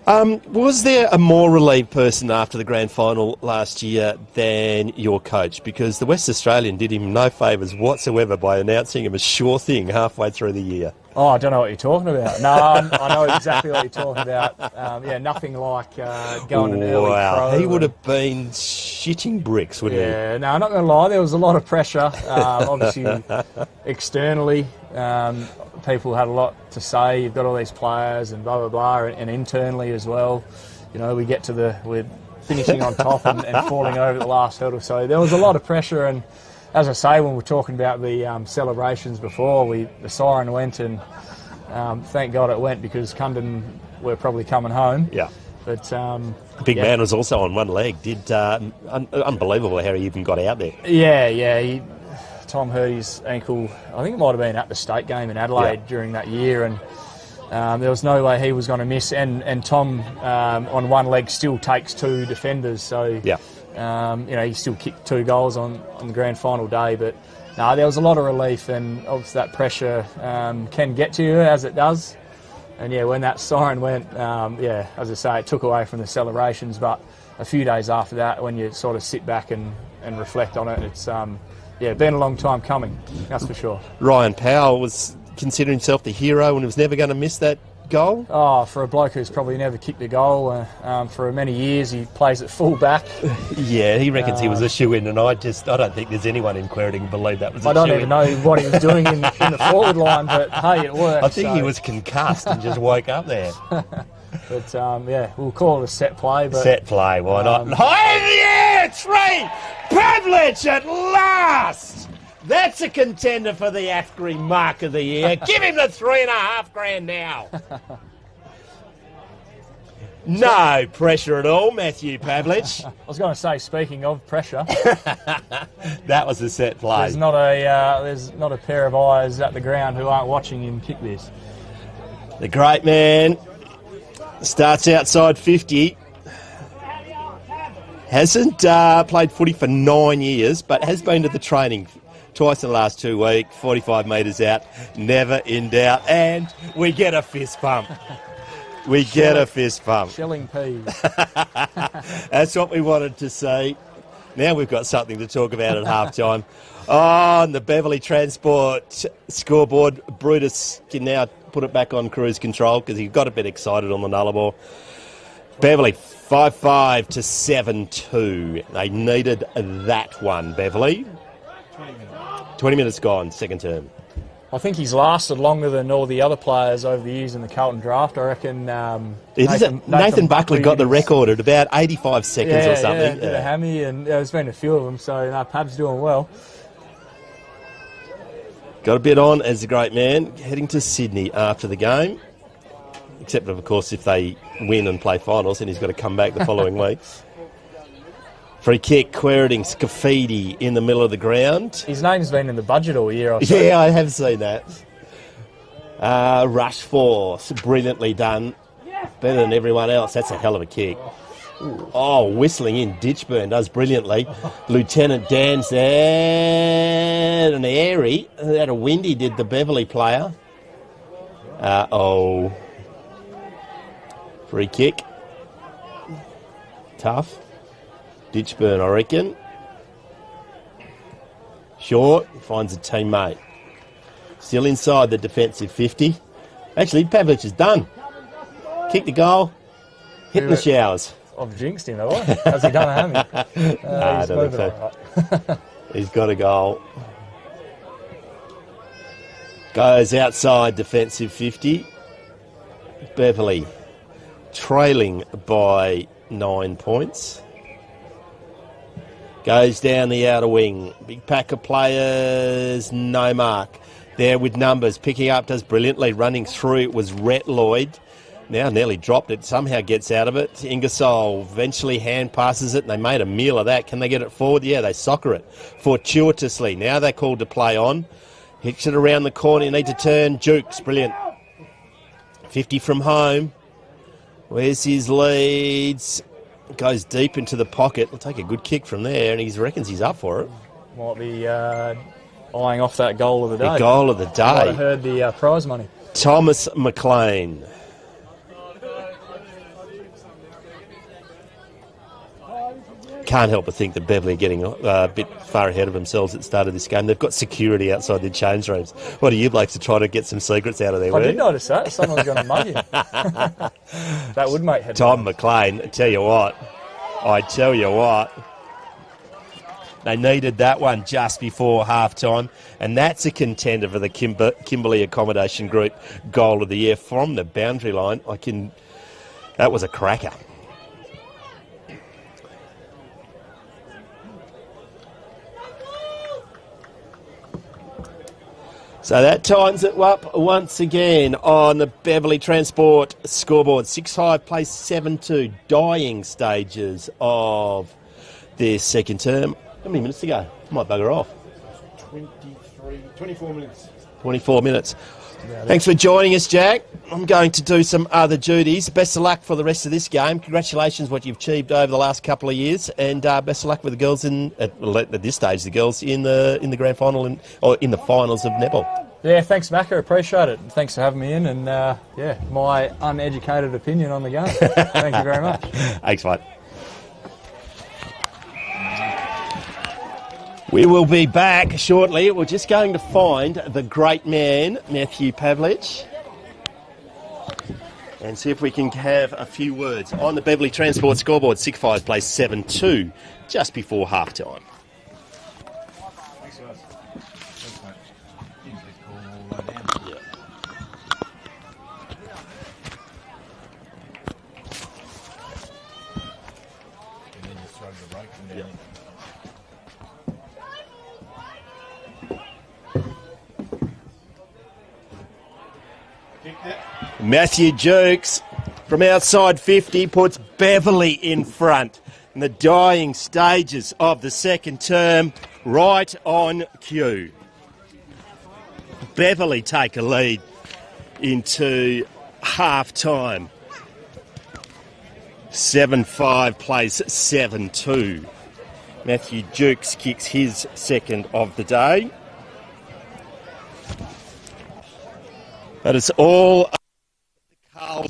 Was there a more relieved person after the grand final last year than your coach? Because the West Australian did him no favours whatsoever by announcing him a sure thing halfway through the year. Oh, I don't know what you're talking about. No, I know exactly what you're talking about. Yeah, nothing like going an early pro. He would have been shitting bricks, wouldn't he? Yeah, no, I'm not going to lie. There was a lot of pressure, obviously, externally. People had a lot to say. You've got all these players and blah, blah, blah, and internally as well. You know, we're finishing on top and falling over the last hurdle. So there was a lot of pressure, and as I say, when we're talking about the celebrations before, the siren went, and thank God it went, because Cundon were probably coming home. Yeah. But Big man was also on one leg. Unbelievable how he even got out there. Yeah. Tom hurt his ankle, I think it might have been at the state game in Adelaide during that year, and there was no way he was going to miss. And Tom, on one leg, still takes two defenders, so he still kicked 2 goals on the grand final day. But no, there was a lot of relief, and obviously that pressure can get to you, as it does. And yeah, when that siren went, as I say, it took away from the celebrations. But a few days after that, when you sort of sit back and reflect on it, it's been a long time coming, that's for sure. Ryan Powell was considering himself the hero and was never going to miss that goal. Oh, for a bloke who's probably never kicked a goal, for many years he plays at full back. Yeah, he reckons he was a shoe-in, and I don't think there's anyone in Quairading who believe that was a shoe-in. I don't even know what he was doing in the forward line, but hey, it worked. I think he was concussed and just woke up there. But we'll call it a set play. But, set play, why not? High in the air, 3! Pavlich at last! That's a contender for the AFNA Mark of the Year. Give him the $3,500 now. No pressure at all, Matthew Pavlich. I was going to say, speaking of pressure, that was a set play. There's not a pair of eyes at the ground who aren't watching him kick this. The great man starts outside 50. Hasn't played footy for 9 years, but has been to the training twice in the last 2 weeks, 45 metres out, never in doubt, and we get a fist pump. Get a fist pump. Shelling peas. That's what we wanted to see. Now we've got something to talk about at halftime. On the Beverly Transport scoreboard, Brutus can now put it back on cruise control because he got a bit excited on the Nullarbor. Beverly 5-5 to 7-2. They needed that one, Beverly. 20 minutes gone, second term. I think he's lasted longer than all the other players over the years in the Carlton draft. I reckon Nathan Buckley got the record at about 85 seconds or something. Yeah, did a hammy, and there's been a few of them, so Pab's doing well. Got a bit on as a great man, heading to Sydney after the game. Except, of course, if they win and play finals, then he's got to come back the following week. Free kick, Quairading, Scafidi in the middle of the ground. His name's been in the budget all year, I Yeah, I have seen that. Rush force, brilliantly done. Better than everyone else. That's a hell of a kick. Oh, whistling in. Ditchburn does brilliantly. Lieutenant Dan's there. An airy. That a windy did the Beverly player. Free kick. Tough. Ditchburn, I reckon. Short. Finds a teammate. Still inside the defensive 50. Actually, Pavlich is done. Kicked the goal. Hit in the showers. I've jinxed him, have I? Has he done a hammy? I don't think so. He's got a goal. Goes outside defensive 50. Beverly trailing by 9 points. Goes down the outer wing. Big pack of players, no mark. There with numbers, picking up, does brilliantly. Running through, it was Rhett Lloyd. Now nearly dropped it, somehow gets out of it. Ingersoll eventually hand passes it, and they made a meal of that. Can they get it forward? Yeah, they soccer it fortuitously. Now they're called to play on. Hits it around the corner, you need to turn. Jukes, brilliant. 50 from home. Where's his leads? Goes deep into the pocket. He'll take a good kick from there, and he reckons he's up for it. Might be eyeing off that goal of the day. The goal of the day. Might have heard the prize money. Thomas McLean. can't help but think that Beverly are getting a bit far ahead of themselves at the start of this game. They've got security outside the change rooms. What do you blokes to try to get some secrets out of there? I did notice that. Someone's going to mug him. That would make headlines. Tom McLean, I tell you what. They needed that one just before half-time, and that's a contender for the Kimberley Accommodation Group Goal of the Year from the boundary line. That was a cracker. So that times it up once again on the Beverly Transport scoreboard. 6-5 plays 7-2, dying stages of their second term. How many minutes to go? Might bugger off. 24 minutes. 24 minutes. Thanks for joining us, Jack. I'm going to do some other duties. Best of luck for the rest of this game. Congratulations what you've achieved over the last couple of years, and best of luck with the girls at this stage. The girls in the grand final or in the finals of netball. Yeah, thanks, Macca. Appreciate it. Thanks for having me in, and my uneducated opinion on the game. Thank you very much. Thanks, mate. We will be back shortly. We're just going to find the great man, Matthew Pavlich, and see if we can have a few words on the Beverly Transport scoreboard. 6-5 plays 7-2 just before half-time. Thanks, guys. Thanks, mate. You can just call them all the way down. Yeah. And then just throw the break from down Yeah. there. Matthew Jukes from outside 50 puts Beverly in front in the dying stages of the second term, right on cue. Beverly take a lead into half-time. 7-5 plays 7-2. Matthew Jukes kicks his second of the day. But it's all Carl.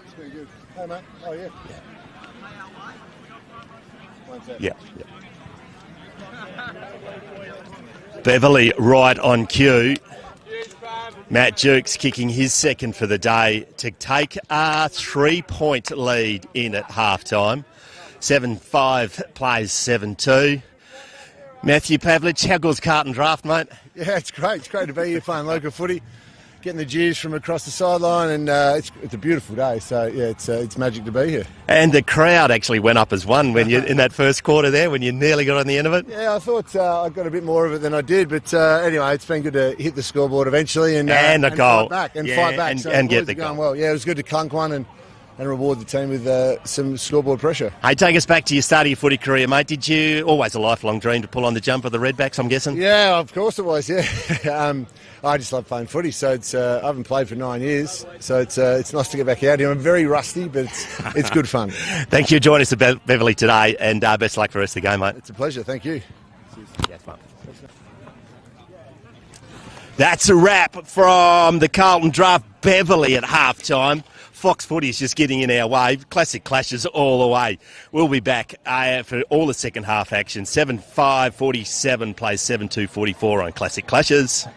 It's very good. Hey, mate. Oh, yeah. Yeah. Beverly right on cue. Matt Jukes kicking his second for the day to take a 3-point lead in at half-time. 7-5 plays 7-2. Matthew Pavlich, how good's Carlton Draft, mate? Yeah, it's great. It's great to be here playing local footy, getting the jeers from across the sideline, and it's a beautiful day. So, yeah, it's magic to be here. And the crowd actually went up as one when you in that first quarter there, when you nearly got on the end of it. Yeah, I thought I got a bit more of it than I did, but anyway, it's been good to hit the scoreboard eventually and a goal. fight back. And Yeah, fight back. and get the going goal. well. Yeah, it was good to clunk one and reward the team with some scoreboard pressure. Hey, take us back to your start of your footy career, mate. Did you always a lifelong dream to pull on the jump of the Redbacks, I'm guessing? Yeah, of course it was, yeah. I just love playing footy, so it's I haven't played for 9 years, so it's nice to get back out here. I'm very rusty, but it's good fun. Thank you for joining us at Beverly today, and best of luck for the rest of the game, mate. It's a pleasure, thank you. Yeah, it's fun. That's a wrap from the Carlton Draft Beverly at half-time. Fox Footy is just getting in our way. Classic clashes all the way. We'll be back for all the second half action. 7-5, 47 plays 7-2, 44 on Classic Clashes.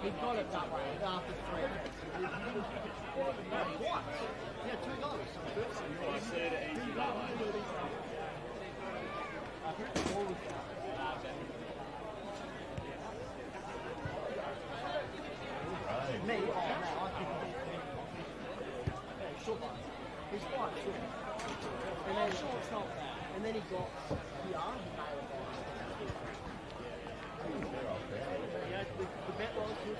He got it that way after 3. Yeah, 2 goals. Me? Oh, no, I think short one. He's quite short. And then it's not bad. And then he got the arm. Yeah, the bet was good.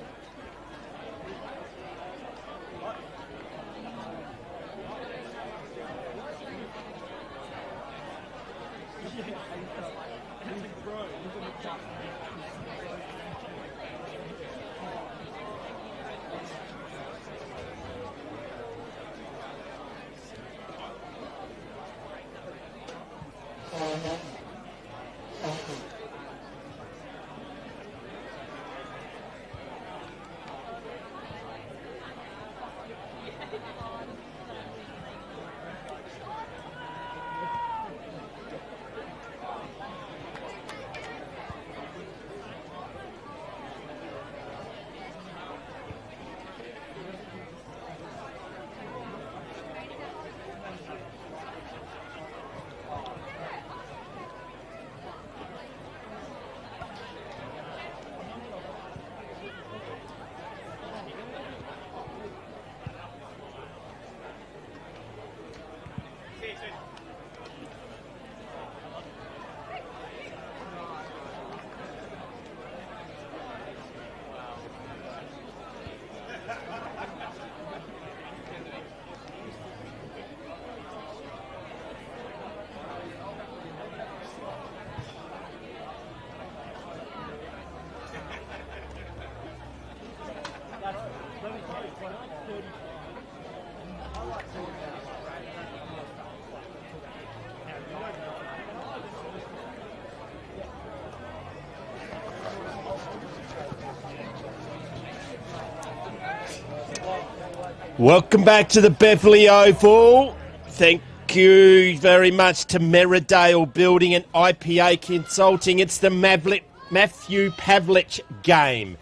Welcome back to the Beverly Oval. Thank you very much to Meridale Building and IPA Consulting. It's the Matthew Pavlich game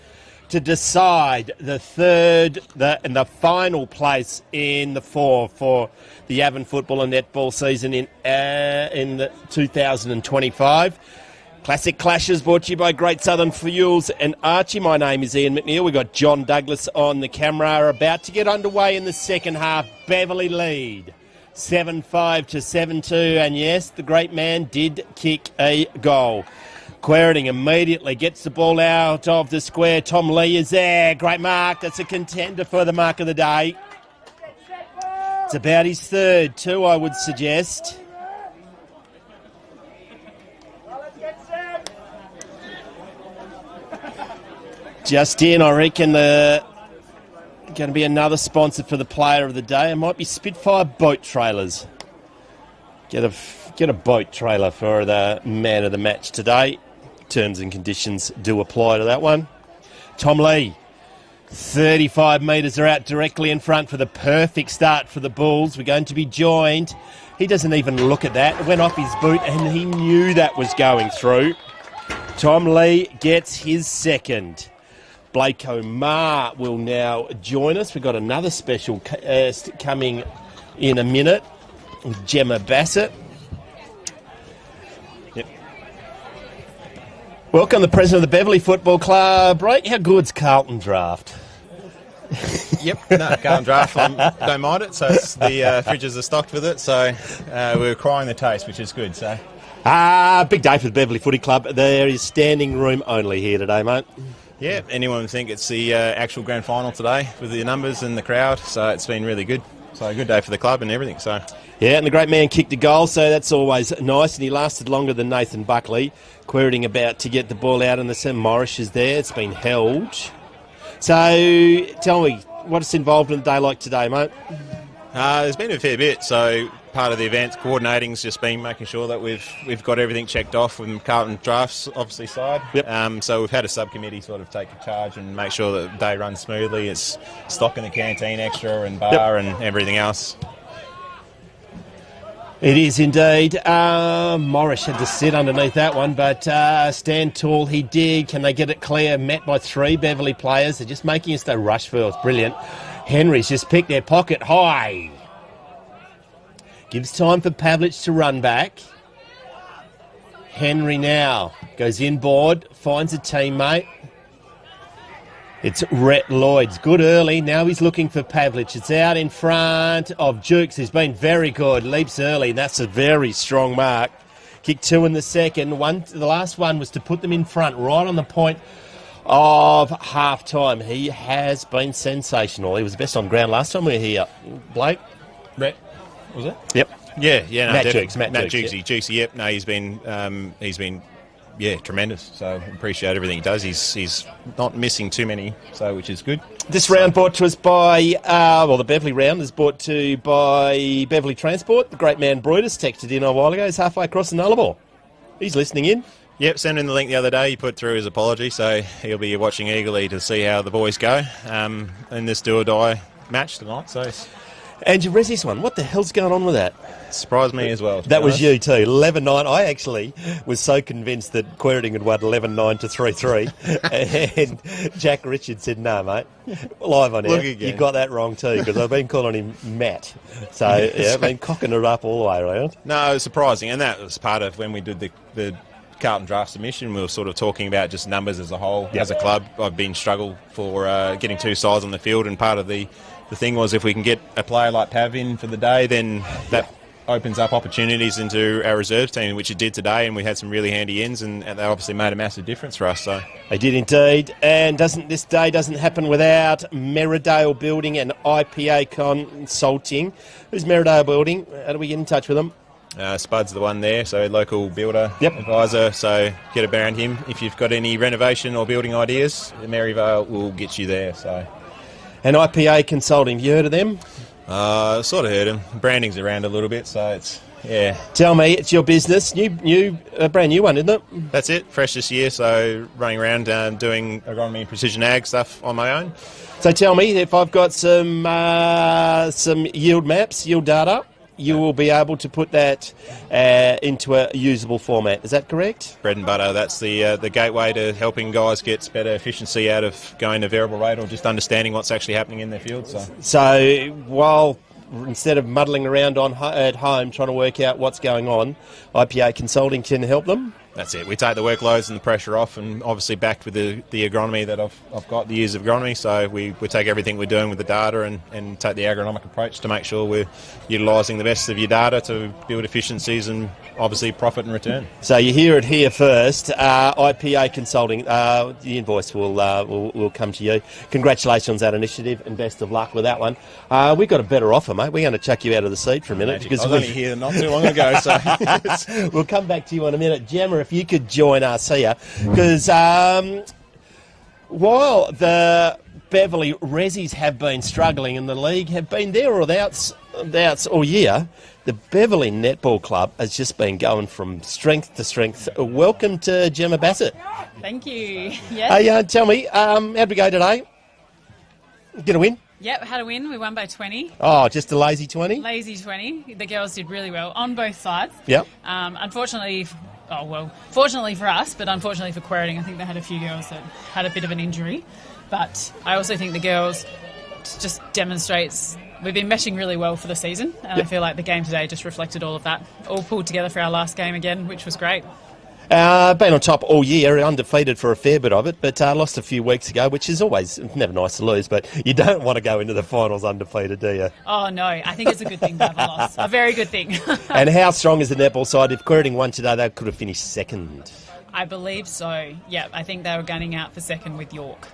to decide the third and the final place in the 4 for the Avon football and netball season in 2025. Classic Clashes brought to you by Great Southern Fuels and Archie. My name is Ian McNeil. We've got John Douglas on the camera. About to get underway in the second half. Beverly lead 7-5 to 7-2. And yes, the great man did kick a goal. Quairading immediately gets the ball out of the square. Tom Lee is there. Great mark. That's a contender for the mark of the day. It's about his third too, I would suggest. Just in, I reckon, going to be another sponsor for the player of the day. It might be Spitfire Boat Trailers. Get a boat trailer for the man of the match today. Terms and conditions do apply to that one. Tom Lee, 35 metres are out directly in front for the perfect start for the Bulls. We're going to be joined. He doesn't even look at that. It went off his boot and he knew that was going through. Tom Lee gets his second. Blake Omar will now join us. We've got another special coming in a minute. Gemma Bassett. Yep. Welcome, the president of the Beverly Football Club. Right, how good's Carlton draft? Yep, no, Carlton draft. Don't mind it. So it's the fridges are stocked with it. So we're crying the taste, which is good. So big day for the Beverly Footy Club. There is standing room only here today, mate. Yeah, anyone would think it's the actual grand final today with the numbers and the crowd. So it's been really good. So a good day for the club and everything. So yeah, and the great man kicked a goal, so that's always nice. And he lasted longer than Nathan Buckley. Quairading about to get the ball out, and the St Morris is there. It's been held. So tell me, what's involved in a day like today, mate? There's been a fair bit. So part of the event, coordinating's just been making sure that we've got everything checked off with Carlton drafts, obviously, side. Yep. So we've had a subcommittee sort of take a charge and make sure that the day runs smoothly. It's stocking the canteen extra and bar and everything else. It is indeed. Morris had to sit underneath that one, but stand tall he did. Can they get it clear? Met by 3 Beverly players. They're just making us the rush for it. It's brilliant. Henry's just picked their pocket high. Gives time for Pavlich to run back. Henry now goes inboard, finds a teammate. It's Rhett Lloyd's. Good early. Now he's looking for Pavlich. It's out in front of Jukes, who's been very good. Leaps early, and that's a very strong mark. Kick 2 in the second. The last one was to put them in front, right on the point of half-time. He has been sensational. He was the best on ground last time we were here. Blake? Rhett, was it? Yep. Yeah, no, Matt Jukes. Jukesy, yep. No, he's been tremendous. So appreciate everything he does. He's not missing too many, so which is good. This round brought to us by, the Beverley round is brought to you by Beverley Transport. The great man Brutus texted in a while ago. He's halfway across the Nullarbor. He's listening in. Yep, sent in the link the other day. He put through his apology, so he'll be watching eagerly to see how the boys go in this do-or-die match tonight. So, and you read this one. What the hell's going on with that? Surprised me as well. That was you too. 11-9. I actually was so convinced that Quairading had won 11-9 to 3-3. And Jack Richards said, "No, mate, live on air. You got that wrong too," because I've been calling him Matt. So I've been cocking it up all the way around. No, it was surprising, and that was part of when we did the Carlton draft submission. We were sort of talking about just numbers as a whole. Yep. As a club, I've been struggled for getting 2 sides on the field, and part of the thing was if we can get a player like Pav in for the day, then that opens up opportunities into our reserve team, which it did today, and we had some really handy ends, and they obviously made a massive difference for us. So they did indeed. And this day doesn't happen without Merridale Building and IPA Consulting. Who's Merridale Building? How do we get in touch with them? Spud's the one there, so local builder advisor, so get around him. If you've got any renovation or building ideas, Maryvale will get you there. So. And IPA Consulting, have you heard of them? Sort of heard them. Branding's around a little bit, so it's, yeah. Tell me, it's your business, brand new one, isn't it? That's it, fresh this year, so running around doing agronomy and precision ag stuff on my own. So tell me, if I've got some yield maps, yield data, you will be able to put that into a usable format. Is that correct? Bread and butter. That's the gateway to helping guys get better efficiency out of going to variable rate or just understanding what's actually happening in their field. So while instead of muddling around at home trying to work out what's going on, IPA Consulting can help them? That's it. We take the workloads and the pressure off, and obviously backed with the agronomy that I've got, the years of agronomy. So we take everything we're doing with the data and take the agronomic approach to make sure we're utilising the best of your data to build efficiencies and obviously profit and return. So you hear it here first. IPA Consulting, the invoice will come to you. Congratulations on that initiative and best of luck with that one. We've got a better offer, mate. We're going to chuck you out of the seat for a minute. Because I was only here not too long ago. So we'll come back to you in a minute. Gemma, if you could join us here, because while the Beverly Rezzies have been struggling and the league have been there or thereabouts all year, the Beverly Netball Club has just been going from strength to strength. Welcome to Gemma Bassett. Thank you. Yes. Hey, tell me, how'd we go today? Get a win? Yep, had a win. We won by 20. Oh, just a lazy 20? Lazy 20. The girls did really well on both sides. Yep. Fortunately for us, but unfortunately for Quairading, I think they had a few girls that had a bit of an injury. But I also think the girls just demonstrates we've been meshing really well for the season, and I feel like the game today just reflected all of that. All pulled together for our last game again, which was great. Been on top all year, undefeated for a fair bit of it, but lost a few weeks ago, which is always never nice to lose, but you don't want to go into the finals undefeated, do you? Oh, no. I think it's a good thing to have a loss. A very good thing. And how strong is the netball side? If Quairading won today, they could have finished second. I believe so. Yeah, I think they were gunning out for second with York.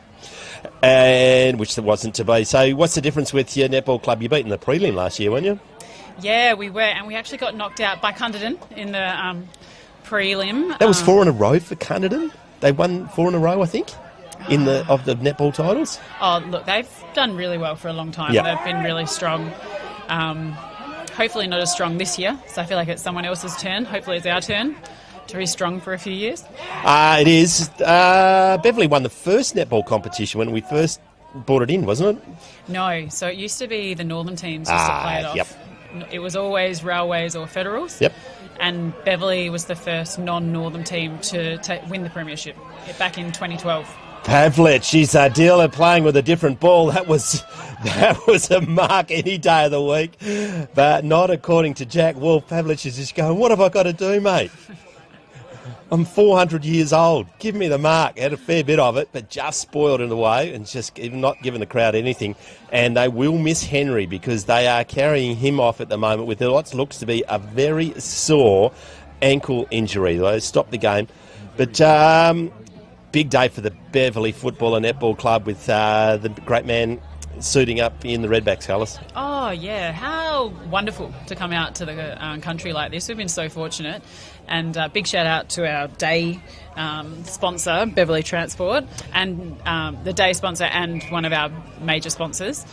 And which there wasn't to be. So what's the difference with your netball club? You beat in the prelim last year, weren't you? Yeah, we were, and we actually got knocked out by Cunderton in the prelim. That was 4 in a row for Cunderton. They won 4 in a row, I think, of the netball titles. Oh, look, they've done really well for a long time. They've been really strong. Hopefully not as strong this year, so I feel like it's someone else's turn. Hopefully it's our turn to be strong for a few years. It is. Beverly won the first netball competition when we first brought it in, wasn't it? No, so it used to be the northern teams used to play it off. Yep. it was always Railways or Federals. Yep. And Beverly was the first non-Northern team to win the premiership back in 2012. Pavlich, she's a dealer playing with a different ball. That was a mark any day of the week, but not according to Jack Wolf. Pavlich is just going, what have I got to do, mate? I'm 400 years old. Give me the mark. Had a fair bit of it, but just spoiled in a way and just not giving the crowd anything. And they will miss Henry because they are carrying him off at the moment with what looks to be a very sore ankle injury. They stopped the game. But big day for the Beverly Football and Netball Club with the great man suiting up in the Redbacks colours. Oh, yeah. How wonderful to come out to the country like this. We've been so fortunate. And big shout out to our day sponsor, Beverly Transport, and the day sponsor and one of our major sponsors.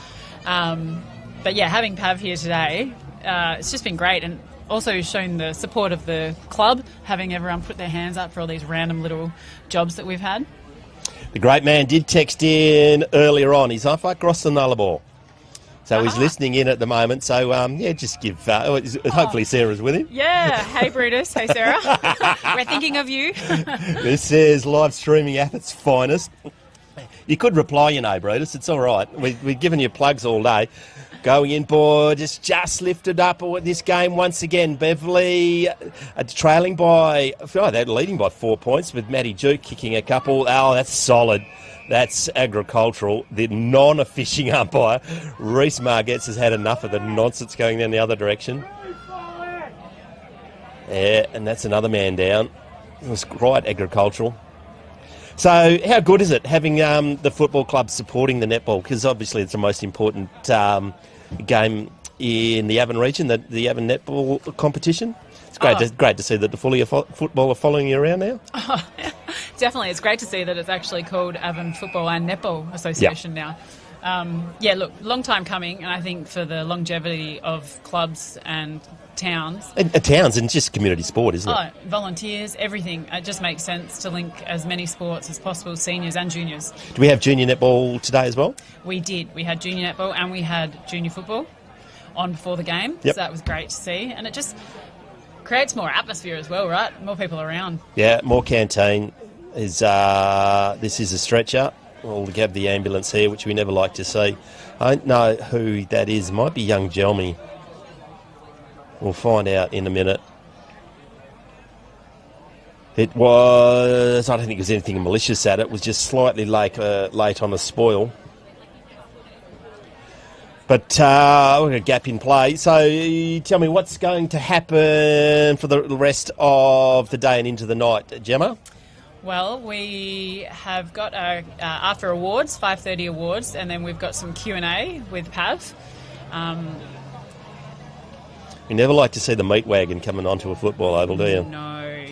But yeah, having Pav here today, it's just been great. And also shown the support of the club, having everyone put their hands up for all these random little jobs that we've had. The great man did text in earlier on. He's off across the Nullarbor. So he's listening in at the moment. So, just give... hopefully Sarah's with him. Yeah. Hey, Brutus. Hey, Sarah. We're thinking of you. This is live streaming at its finest. You could reply, Brutus. It's all right. We've given you plugs all day. Going in, board, just lifted up this game once again. Beverly trailing by... they're leading by 4 points with Matty Duke kicking a couple. Oh, that's solid. That's agricultural. The non-fishing umpire, Reece Margetts, has had enough of the nonsense going down the other direction. Yeah, and that's another man down. It was quite agricultural. So how good is it having the football club supporting the netball? Because obviously it's the most important game in the Avon region, the Avon netball competition. It's great to see that the Fully Football are following you around now. Oh, definitely. It's great to see that it's actually called Avon Football and Netball Association now. Look, long time coming, and I think for the longevity of clubs and towns. And towns and just community sport, isn't it? Volunteers, everything. It just makes sense to link as many sports as possible, seniors and juniors. Do we have junior netball today as well? We did. We had junior netball and we had junior football on before the game. Yep. So that was great to see. And it just creates more atmosphere as well, right? More people around. Yeah, more canteen. This is a stretcher. We'll have the ambulance here, which we never like to see. I don't know who that is. It might be young Jelmy. We'll find out in a minute. It was... I don't think there's anything malicious at it. It was just slightly late on a spoil. But we've got a gap in play. So tell me what's going to happen for the rest of the day and into the night, Gemma? Well, we have got after awards, 5:30 awards, and then we've got some Q&A with Pav. You never like to see the meat wagon coming onto a football oval, do you? No.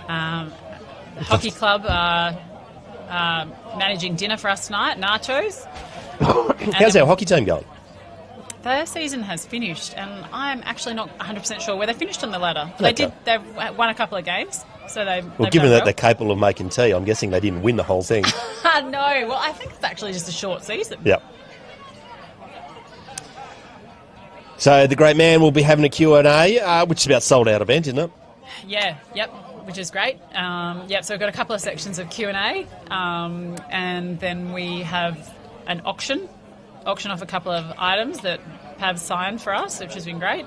The hockey club are managing dinner for us tonight, nachos. How's our hockey team going? Their season has finished, and I'm actually not 100% sure where they finished on the ladder. Okay. They've won a couple of games, so they've given done that they're capable of making tea, I'm guessing they didn't win the whole thing. No, well, I think it's actually just a short season. Yep. So the great man will be having a Q&A, which is about sold-out event, isn't it? Yeah, yep, which is great. So we've got a couple of sections of Q&A, and then we have an auction off a couple of items that Pav signed for us, which has been great.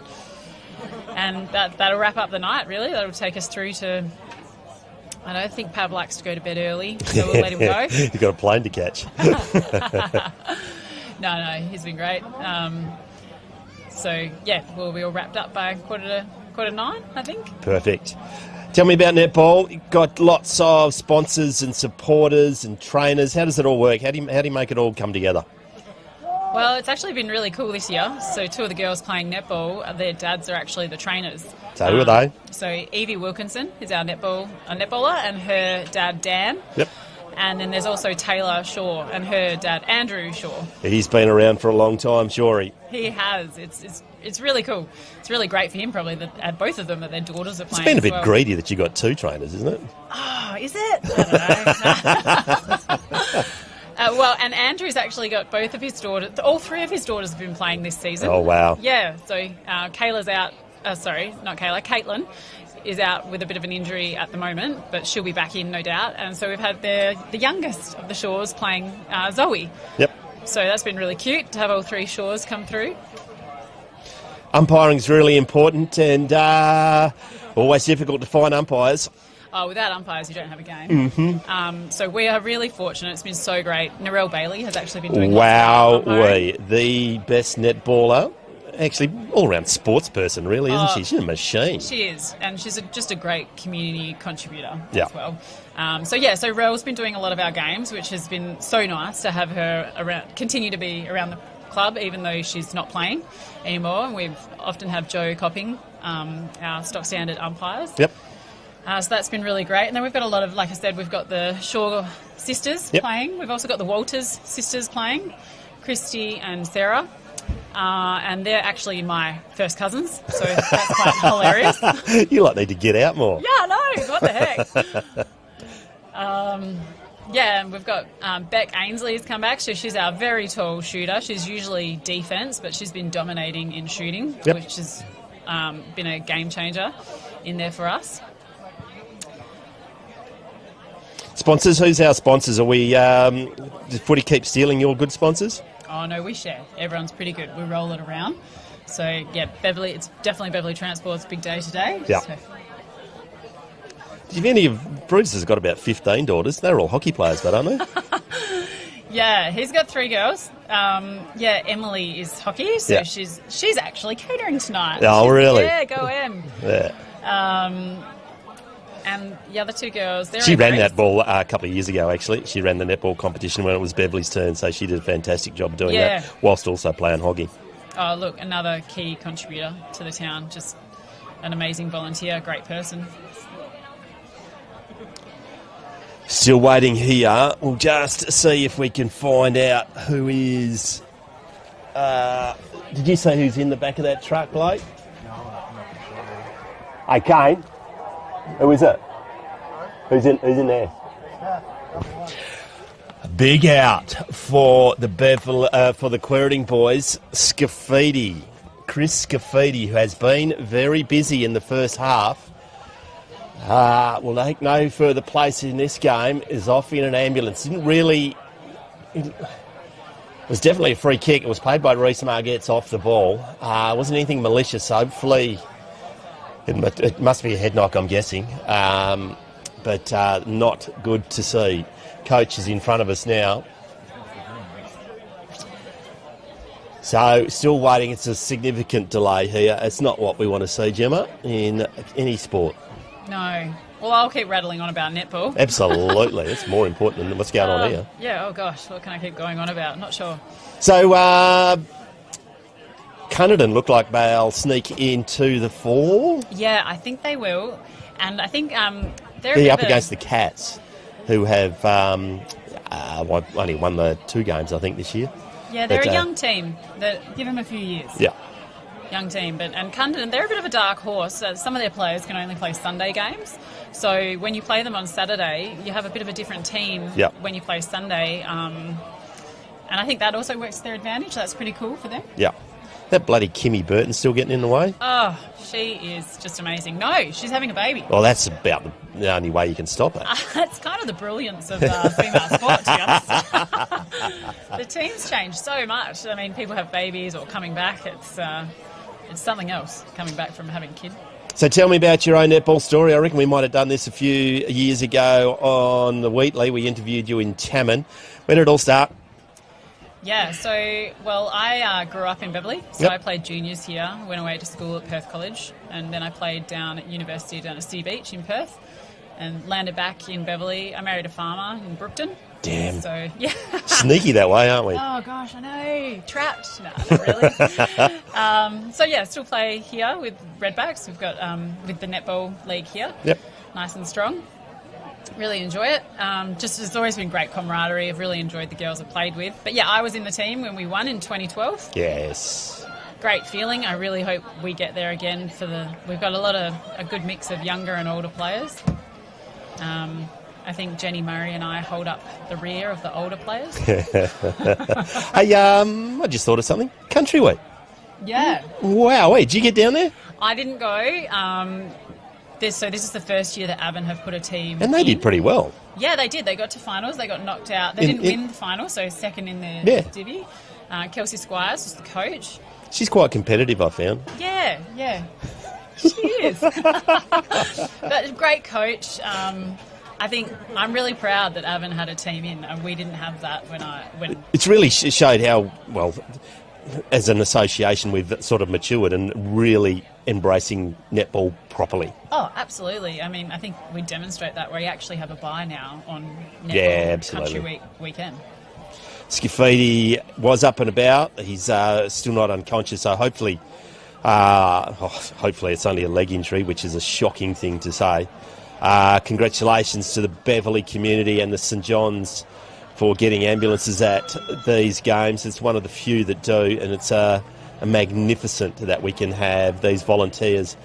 And that'll wrap up the night, really. That'll take us through to... I don't think Pav likes to go to bed early, so we'll let him go. You've got a plane to catch. No, he's been great. We'll be all wrapped up by quarter to 9, I think. Perfect. Tell me about netball. You've got lots of sponsors and supporters and trainers. How does it all work? How do you make it all come together? Well, it's actually been really cool this year. So 2 of the girls playing netball, their dads are actually the trainers. So who are they? So Evie Wilkinson is our netballer, and her dad Dan. Yep. And then there's also Taylor Shaw and her dad Andrew Shaw. He's been around for a long time, sure. He has. It's really cool. It's really great for him, probably, that both of them, that their daughters are playing. It's been a bit greedy that you got 2 trainers, isn't it? Oh, is it? I don't know. Well, and Andrew's actually got both of his daughters. All three of his daughters have been playing this season. Oh, wow. Yeah. So Kayla's out. Sorry, not Kayla. Caitlin is out with a bit of an injury at the moment, but she'll be back in, no doubt. And so we've had the youngest of the Shaws playing Zoe. Yep. So that's been really cute to have all three Shaws come through. Umpiring's really important, and always difficult to find umpires. Oh, without umpires, you don't have a game. Mm-hmm. So we are really fortunate. It's been so great. Narelle Bailey has actually been doing lots of umpiring. The best netballer. Actually, all-round sports person, really, isn't she? She's a machine. She is, and she's just a great community contributor Yeah. as well. So Rel's been doing a lot of our games, which has been so nice to have her around, continue to be around the club, even though she's not playing anymore. And we often have Jo Copping, our stock standard umpires. Yep. So that's been really great. And then we've got a lot of, like I said, we've got the Shaw sisters playing. We've also got the Walters sisters playing, Christy and Sarah. And they're actually my first cousins, so that's quite hilarious. You lot need to get out more. Yeah, I know. What the heck? And we've got Beck Ainsley has come back. So she's our very tall shooter. She's usually defence, but she's been dominating in shooting, which has been a game changer in there for us. Sponsors, who's our sponsors? Are we, does Footy keep stealing your good sponsors? Oh, no, we share. Everyone's pretty good. We roll it around. So, yeah, Beverly, it's definitely Beverly Transport's big day today. Yeah. So. If any of Bruce has got about 15 daughters, they're all hockey players, but aren't they? Yeah, he's got 3 girls. Emily is hockey, so she's actually catering tonight. Oh, really? Yeah, go Em. Yeah. And the other 2 girls, she ran that ball a couple of years ago, actually. She ran the netball competition when it was Beverly's turn, so she did a fantastic job doing that, whilst also playing hockey. Oh, look, another key contributor to the town. Just an amazing volunteer, great person. Still waiting here. We'll just see if we can find out who is... did you say who's in the back of that truck, Blake? No, I'm not sure. Hey, Kane. Who is it? Who's in there? Big out for the Beverly, for the Quairading boys. Chris Scafidi, who has been very busy in the first half, will take no further place in this game. Is off in an ambulance. Didn't really. It was definitely a free kick. It was played by Reese Margetts off the ball. Wasn't anything malicious. Hopefully. It must be a head knock, I'm guessing, but not good to see. Coach is in front of us now. So, still waiting. It's a significant delay here. It's not what we want to see, Gemma, in any sport. No. Well, I'll keep rattling on about netball. Absolutely. It's more important than what's going on here. Yeah, oh gosh, what can I keep going on about? Not sure. So, Cunnaden look like they'll sneak into the 4. Yeah, I think they will. And I think they're up against the Cats, who have only won the 2 games, I think, this year. Yeah, they're a young team. Give them a few years. Yeah. Young team. And Cunnaden, they're a bit of a dark horse. Some of their players can only play Sunday games. So when you play them on Saturday, you have a bit of a different team when you play Sunday. And I think that also works to their advantage. That's pretty cool for them. Yeah. That bloody Kimmy Burton still getting in the way? Oh, she is just amazing. No, she's having a baby. Well, that's about the only way you can stop it. That's kind of the brilliance of female sport, to be honest. The team's changed so much. I mean, people have babies or coming back. It's something else, coming back from having a kid. So tell me about your own netball story. I reckon we might have done this a few years ago on the Wheatley. We interviewed you in Tamman. Where did it all start? Yeah, so, I grew up in Beverly, so I played juniors here, went away to school at Perth College, and then I played down at university down at Sea Beach in Perth, and landed back in Beverly. I married a farmer in Brookton. Damn. So, yeah. Sneaky that way, aren't we? Oh, gosh, I know. Trapped. No, not really. Still play here with Redbacks. We've got with the netball league here. Yep. Nice and strong. Really enjoy it. It's always been great camaraderie. I've really enjoyed the girls I've played with. But yeah, I was in the team when we won in 2012. Yes. Great feeling. I really hope we get there again we've got a good mix of younger and older players. I think Jenny Murray and I hold up the rear of the older players. Hey, I just thought of something. Country Week. Yeah. Wow, wait, did you get down there? I didn't go. This is the first year that Avon have put a team And they in. did pretty well. Yeah, they did. They got to finals. They got knocked out. They didn't win the final, so second in the Yeah. divvy. Kelsey Squires was the coach. She's quite competitive, I found. Yeah. She is. But great coach. I think I'm really proud that Avon had a team in, and we didn't have that when It's really showed how, well, as an association, we've sort of matured and really embracing netball properly. Oh, absolutely. I mean, I think we demonstrate that. We actually have a bye now on netball absolutely. Country Week weekend. Scafidi was up and about. He's still not unconscious, so hopefully it's only a leg injury, which is a shocking thing to say. Congratulations to the Beverley community and the St John's for getting ambulances at these games. It's one of the few that do, and it's magnificent that we can have these volunteers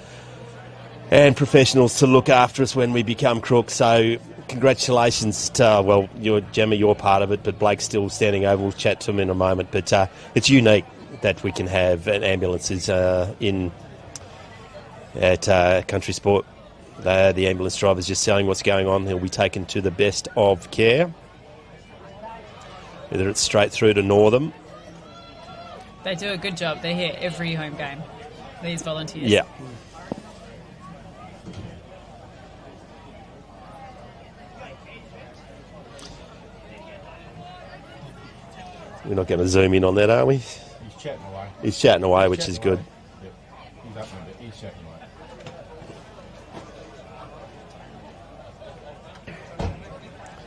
and professionals to look after us when we become crooks. So congratulations to, well, Gemma, you're part of it, but Blake's still standing over. We'll chat to him in a moment. But it's unique that we can have ambulances in at Country Sport. The ambulance driver's just saying what's going on. He'll be taken to the best of care. Whether it's straight through to Northam. They do a good job. They're here every home game, these volunteers. Yeah. We're not going to zoom in on that, are we? He's chatting away. He's chatting away, which is good. Yep. He's up a bit. He's chatting away.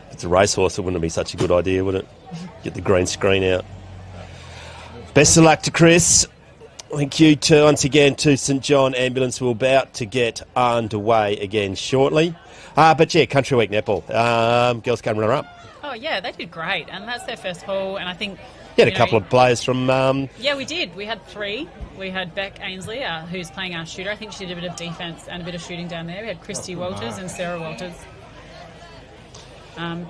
If it's a racehorse, it wouldn't be such a good idea, would it? Get the green screen out. Best of luck to Chris. Thank you once again to St John Ambulance. We're about to get underway again shortly. But yeah, Country Week netball. Girls came runner up. Oh, yeah, they did great. And that's their first haul. And I think... You had a couple of players from... Yeah, we did. We had 3. We had Beck Ainsley, who's playing our shooter. I think she did a bit of defence and a bit of shooting down there. We had Christy Walters and Sarah Walters.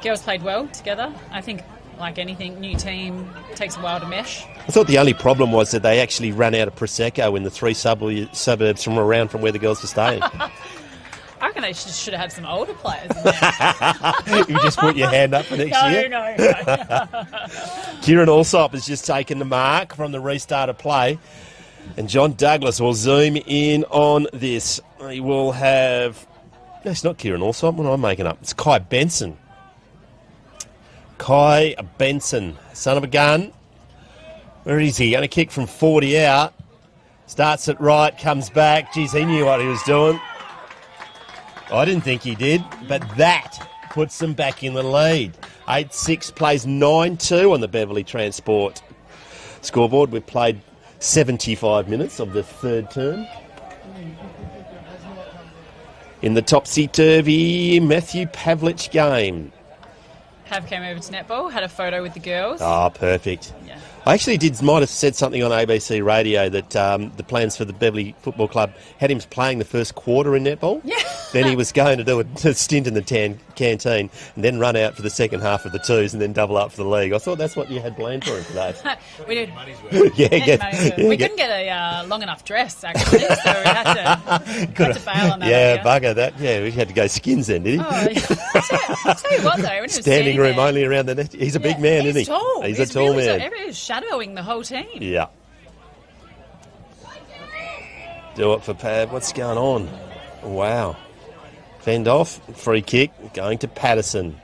Girls played well together. I think, like anything, new team takes a while to mesh. I thought the only problem was that they actually ran out of Prosecco in the 3 suburbs from around from where the girls were staying. I reckon they should have had some older players in there. You just put your hand up for next year? No. Kieran Alsop has just taken the mark from the restart of play. And John Douglas will zoom in on this. He will have... No, it's not Kieran Alsop. What am I making up? It's Kai Benson. Kai Benson, son of a gun. Where is he? Going to kick from 40 out. Starts it right, comes back. Geez, he knew what he was doing. I didn't think he did, but that puts them back in the lead. 8-6 plays 9-2 on the Beverly Transport scoreboard. We've played 75 minutes of the third term. In the topsy-turvy Matthew Pavlich game. Pav came over to netball, had a photo with the girls. Oh, perfect. Yeah. I actually might have said something on ABC radio that the plans for the Beverly Football Club had him playing the first quarter in netball. Yeah. Then he was going to do a stint in the canteen and then run out for the second half of the twos and then double up for the league. I thought that's what you had planned for him today. We did. We couldn't get a long enough dress, actually, so we had to bail on that. Yeah, bugger that. Yeah, we had to go skins then, did he? Oh, yeah. Tell you what, though, when he was standing room there, only around the net. He's a big man, isn't he? Tall. He's a tall really man. He was shadowing the whole team. Yeah. Do it for Pav. What's going on? Wow. Fend off. Free kick. Going to Patterson.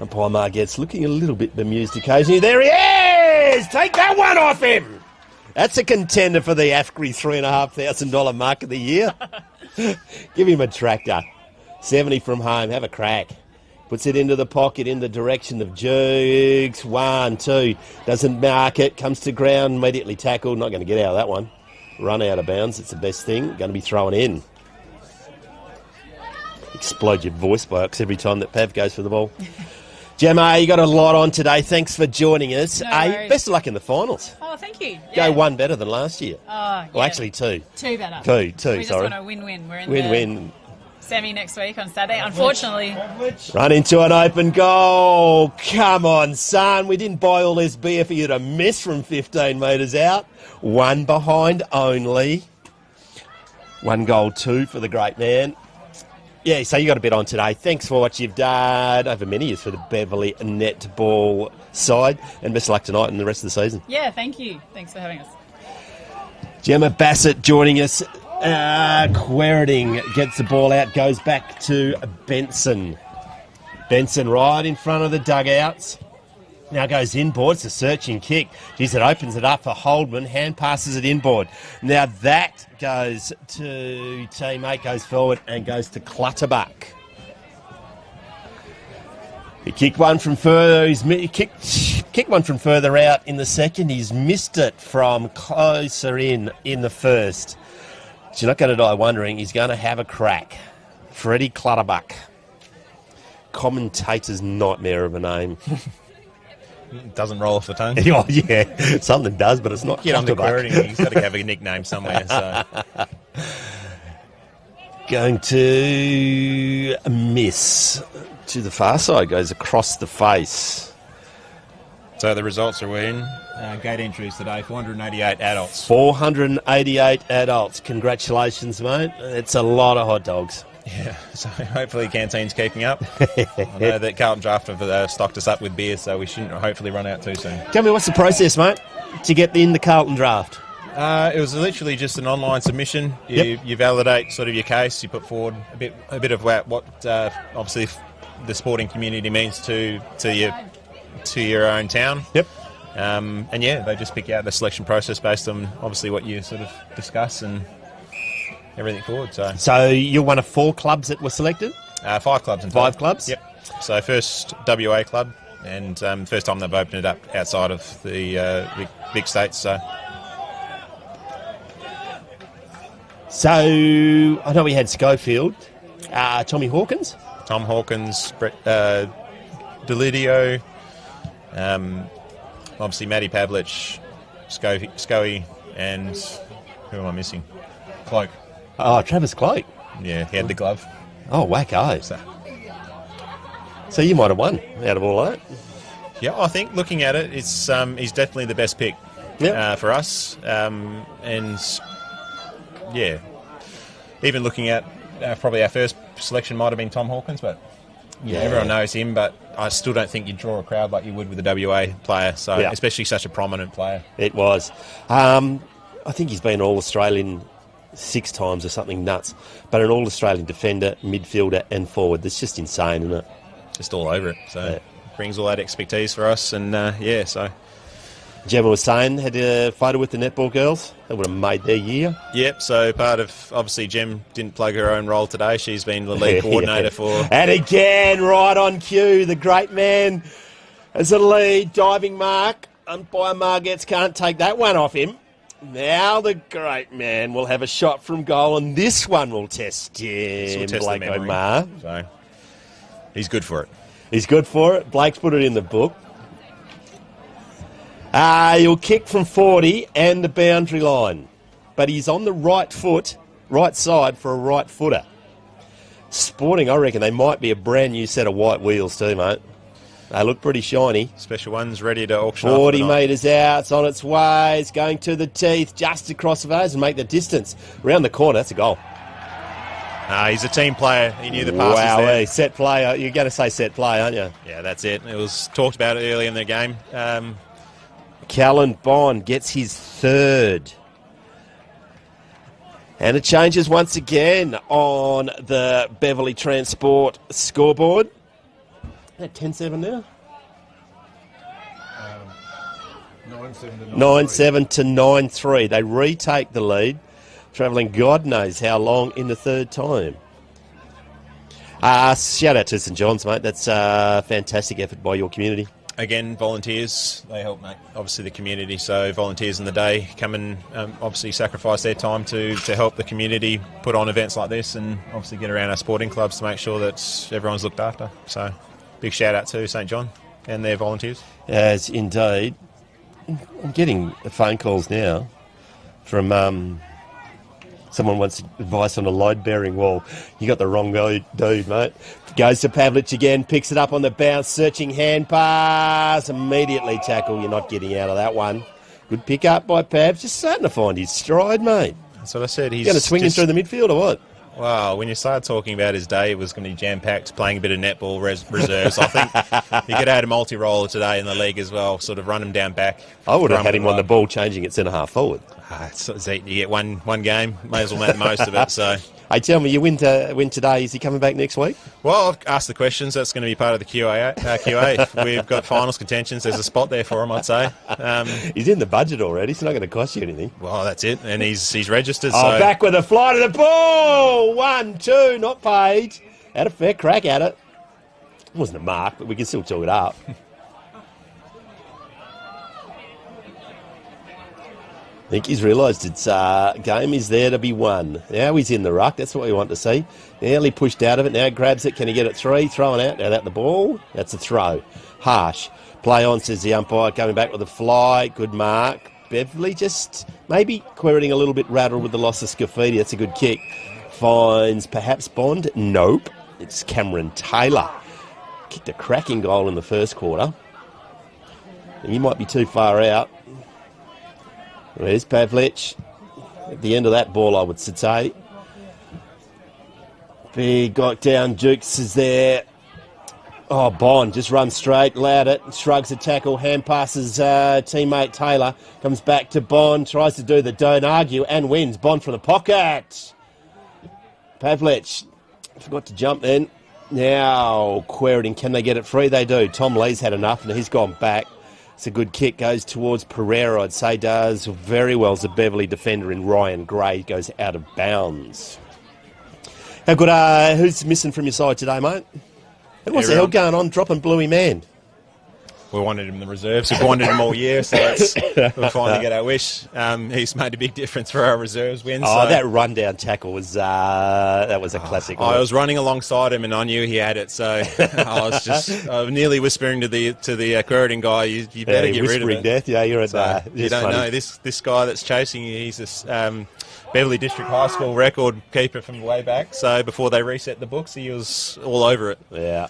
Umpire Margette's looking a little bit bemused occasionally. There he is! Take that one off him! That's a contender for the AFCRI $3,500 mark of the year. Give him a tractor. 70 from home. Have a crack. Puts it into the pocket in the direction of Jukes. 1, 2. Doesn't mark it. Comes to ground. Immediately tackled. Not going to get out of that one. Run out of bounds. It's the best thing. Going to be thrown in. Explode your voice box every time that Pav goes for the ball. Gemma, you got a lot on today. Thanks for joining us. No worries. Best of luck in the finals. Oh, thank you. Go Yeah. one better than last year. Oh, yeah. Well, actually 2. 2 better. Two, We just sorry. want a win-win. We're in Win-win. semi next week on Saturday. Unfortunately, Run into an open goal. Come on, son. We didn't buy all this beer for you to miss from 15 metres out. One behind only. 1 goal, 2 for the great man. Yeah, so you got a bit on today. Thanks for what you've done over many years for the Beverly netball side, and best of luck tonight and the rest of the season. yeah, thank you. Thanks for having us. Gemma Bassett joining us. Quairading gets the ball out, goes back to Benson. Benson right in front of the dugouts. Now goes inboard. It's a searching kick. Geez, it opens it up for Holdman. Hand passes it inboard. Now that goes to teammate, goes forward and goes to Clutterbuck. He kicked one from further. Kicked one from further out in the second. He's missed it from closer in the first. So you're not going to die wondering. He's going to have a crack. Freddie Clutterbuck. Commentator's nightmare of a name. Doesn't roll off the tongue. Oh, yeah, something does, but it's not. Get on the Quairading. He's got to have a nickname somewhere. So going to miss to the far side, goes across the face. So the results are in. Gate entries today, 488 adults. 488 adults. Congratulations, mate. It's a lot of hot dogs. Yeah, so hopefully Canteen's keeping up. I know that Carlton Draft have stocked us up with beer, so we shouldn't hopefully run out too soon. Tell me, what's the process, mate, to get in the Carlton Draft? It was literally just an online submission. You validate sort of your case. You put forward a bit of what obviously the sporting community means to your own town. Yep. And yeah, they just pick out the selection process based on obviously what you sort of discuss and everything forward. So you're one of 4 clubs that were selected? 5 clubs in total. 5 clubs? Yep. So first WA club, and first time they've opened it up outside of the big states. So I know we had Schofield, Tommy Hawkins. Tom Hawkins, Brett Delidio, obviously Matty Pavlich, Scoey, and who am I missing? Cloak. Oh, Travis Cloak. Yeah, he had the glove. Oh, wacko. So you might have won out of all that. Yeah, I think looking at it, it's he's definitely the best pick for us. And yeah, even looking at probably our first selection might have been Tom Hawkins, but everyone knows him. But I still don't think you'd draw a crowd like you would with a WA player. So especially such a prominent player. It was. I think he's been All-Australian 6 times or something nuts. But an All-Australian defender, midfielder and forward. That's just insane, isn't it? Just all over it. So brings all that expertise for us. And so... Gemma was saying, had a photo with the netball girls. That would have made their year. Yep, so part of, obviously, Gem didn't plug her own role today. She's been the lead coordinator for... And again, right on cue, the great man as a lead, diving mark. Umpire Margetts can't take that one off him. Now the great man will have a shot from goal, and this one will test him, Blake O'Mar. So he's good for it. He's good for it. Blake's put it in the book. He'll kick from 40 and the boundary line. But he's on the right foot, right side for a right footer. Sporting, I reckon they might be a brand new set of white wheels too, mate. They look pretty shiny. Special ones ready to auction off. 40 metres out, it's on its way, it's going to the teeth, just across the face and make the distance. Round the corner, that's a goal. He's a team player. He knew the passes there. Set play. You're going to say set play, aren't you? Yeah, that's it. It was talked about early in the game. Callan Bond gets his 3rd. And it changes once again on the Beverly Transport scoreboard. At 10-7 now? 9-7 to 9-3. They retake the lead, travelling God knows how long in the 3rd time. Shout out to St John's, mate. That's a fantastic effort by your community. Again, volunteers, they help make, obviously, the community. So volunteers in the day come and obviously sacrifice their time to help the community put on events like this and obviously get around our sporting clubs to make sure that everyone's looked after. So big shout out to St John and their volunteers. As indeed. I'm getting phone calls now from Someone wants advice on a load-bearing wall. You got the wrong dude, mate. Goes to Pavlich again, picks it up on the bounce, searching hand pass. Immediately tackle. You're not getting out of that one. Good pick up by Pav. Just starting to find his stride, mate. That's what I said. He's going to swing him through the midfield or what? Wow, when you started talking about his day, it was going to be jam-packed, playing a bit of netball reserves. I think you could add a multi-roller today in the league as well, sort of run him down back. I would have had him on the ball changing at centre-half forward. You get one game, may as well make the most of it. So, hey, tell me, you win today. Is he coming back next week? Well, I've asked the questions. That's going to be part of the QA. We've got finals contentions. There's a spot there for him, I'd say. He's in the budget already. It's not going to cost you anything. Well, that's it. And he's registered. Oh, so. Back with a fly to the ball. 1, 2, not paid. Had a fair crack at it. It wasn't a mark, but we can still talk it up. I think he's realised its game is there to be won. Now he's in the ruck. That's what we want to see. Nearly pushed out of it. Now grabs it. Can he get it 3? Throwing out. Now that the ball. That's a throw. Harsh. Play on, says the umpire. Coming back with a fly. Good mark. Beverly just maybe Quairading a little bit rattled with the loss of Scafidi. That's a good kick. Finds perhaps Bond. Nope. It's Cameron Taylor. Kicked a cracking goal in the first quarter. And he might be too far out. There's Pavlich. At the end of that ball, I would say. Big got down. Jukes is there. Oh, Bond just runs straight, allowed it, shrugs a tackle, hand passes teammate Taylor, comes back to Bond, tries to do the don't argue and wins. Bond from the pocket. Pavlich forgot to jump then. Now, Quairading, can they get it free? They do. Tom Lee's had enough and he's gone back. It's a good kick, goes towards Pereira, I'd say does very well as a Beverly defender in Ryan Gray, goes out of bounds. How good, who's missing from your side today, mate? And what's the hell going on, dropping Bluey Man? We wanted him in the reserves. We've wanted him all year, so we'll finally get our wish. He's made a big difference for our reserves win. Oh, so. That rundown tackle was that was a classic. I was running alongside him, and I knew he had it. So I was nearly whispering to the Quairading guy, "You better get rid of it." Death, yeah, you're at so you don't know this guy that's chasing you. He's this Beverly District High School record keeper from way back. So before they reset the books, he was all over it. Yeah.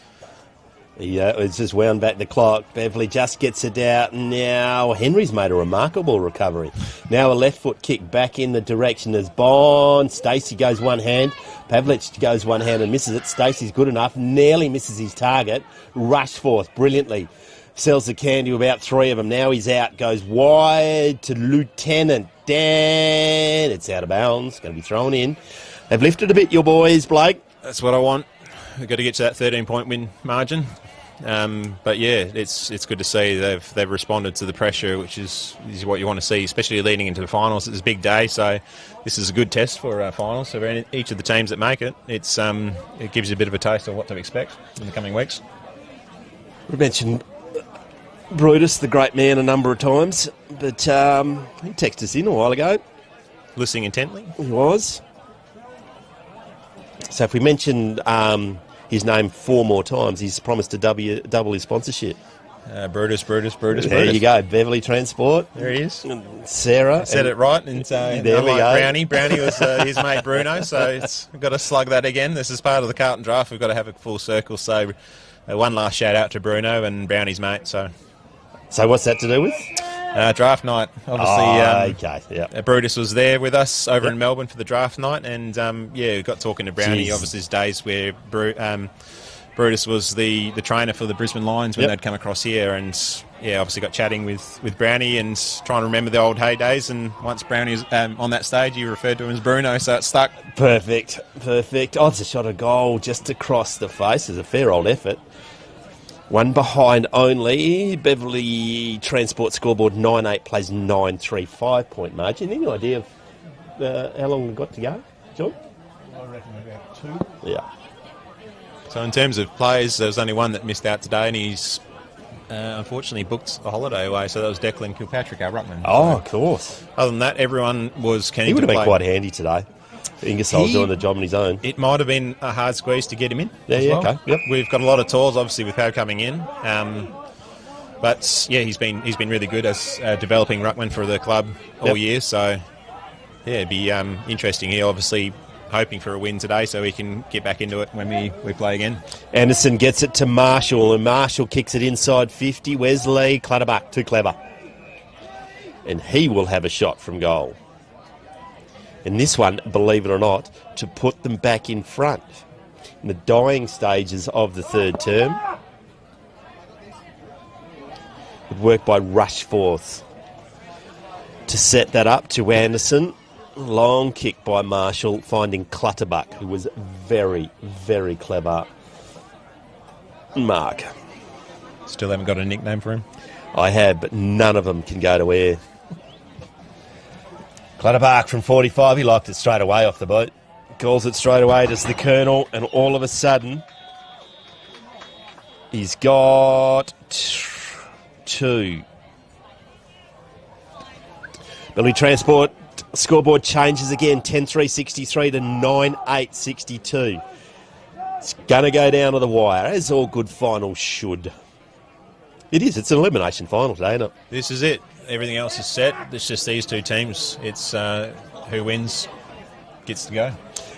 It's just wound back the clock. Beverly just gets it out. Now Henry's made a remarkable recovery. Now a left foot kick back in the direction as Bond. Stacey goes one hand. Pavlich goes one hand and misses it. Stacey's good enough. Nearly misses his target. Rushforth brilliantly. Sells the can to about 3 of them. Now he's out. Goes wide to Lieutenant Dan. It's out of bounds. Going to be thrown in. They've lifted a bit, your boys, Blake. That's what I want. We've got to get to that 13-point win margin. But yeah, it's good to see they've responded to the pressure, which is what you want to see, especially leading into the finals. It's a big day, so this is a good test for finals. So for each of the teams that make it, it gives you a bit of a taste of what to expect in the coming weeks. We mentioned Brutus, the great man, a number of times, but he texted us in a while ago. Listening intently? He was. So if we mention his name 4 more times, he's promised to double his sponsorship. Brutus. There you go, Beverly Transport. There he is. Sarah. I said it right. And there we go. Brownie. Brownie was his mate Bruno, so we've got to slug that again. This is part of the Carlton draft. We've got to have a full circle. So one last shout out to Bruno and Brownie's mate. So what's that to do with? Draft night, obviously. Okay, yeah. Brutus was there with us over in Melbourne for the draft night, and we got talking to Brownie. Jeez. Obviously, his days where Brutus was the trainer for the Brisbane Lions when they'd come across here, and obviously got chatting with Brownie and trying to remember the old heydays. And once Brownie was on that stage, you referred to him as Bruno, so it stuck. Perfect. Oh, it's a shot of goal just across the face. It's a fair old effort. One behind only. Beverly Transport scoreboard 9-8 plays 9-3, 5-point margin. Any idea of how long we've got to go, John? I reckon about 2. Yeah. So in terms of players, there was only one that missed out today, and he's unfortunately booked a holiday away. So that was Declan Kilpatrick, our ruckman. Oh, of course. Other than that, everyone was keen to play. He would have been quite handy today. Ingersoll's doing the job on his own. It might have been a hard squeeze to get him in. Okay. Yep. We've got a lot of tours, obviously, with Pav coming in. But he's been really good as developing ruckman for the club all year. So Yeah, it'd be interesting here. Obviously, hoping for a win today so we can get back into it when we play again. Anderson gets it to Marshall, and Marshall kicks it inside 50. Wesley Clutterbuck, too clever. And he will have a shot from goal. And this one, believe it or not, to put them back in front in the dying stages of the third term. Good work by Rushforth to set that up to Anderson. Long kick by Marshall, finding Clutterbuck, who was very, very clever. Mark. Still haven't got a nickname for him? I have, but none of them can go to air. Clutterbuck from 45, he liked it straight away off the boot. Calls it straight away, does the Colonel, and all of a sudden, he's got 2. Beverley Transport scoreboard changes again, 10-3-63 to 9-8-62. It's going to go down to the wire, as all good finals should. It is, it's an elimination final today, isn't it? This is it. Everything else is set. It's just these two teams. It's who wins gets to go.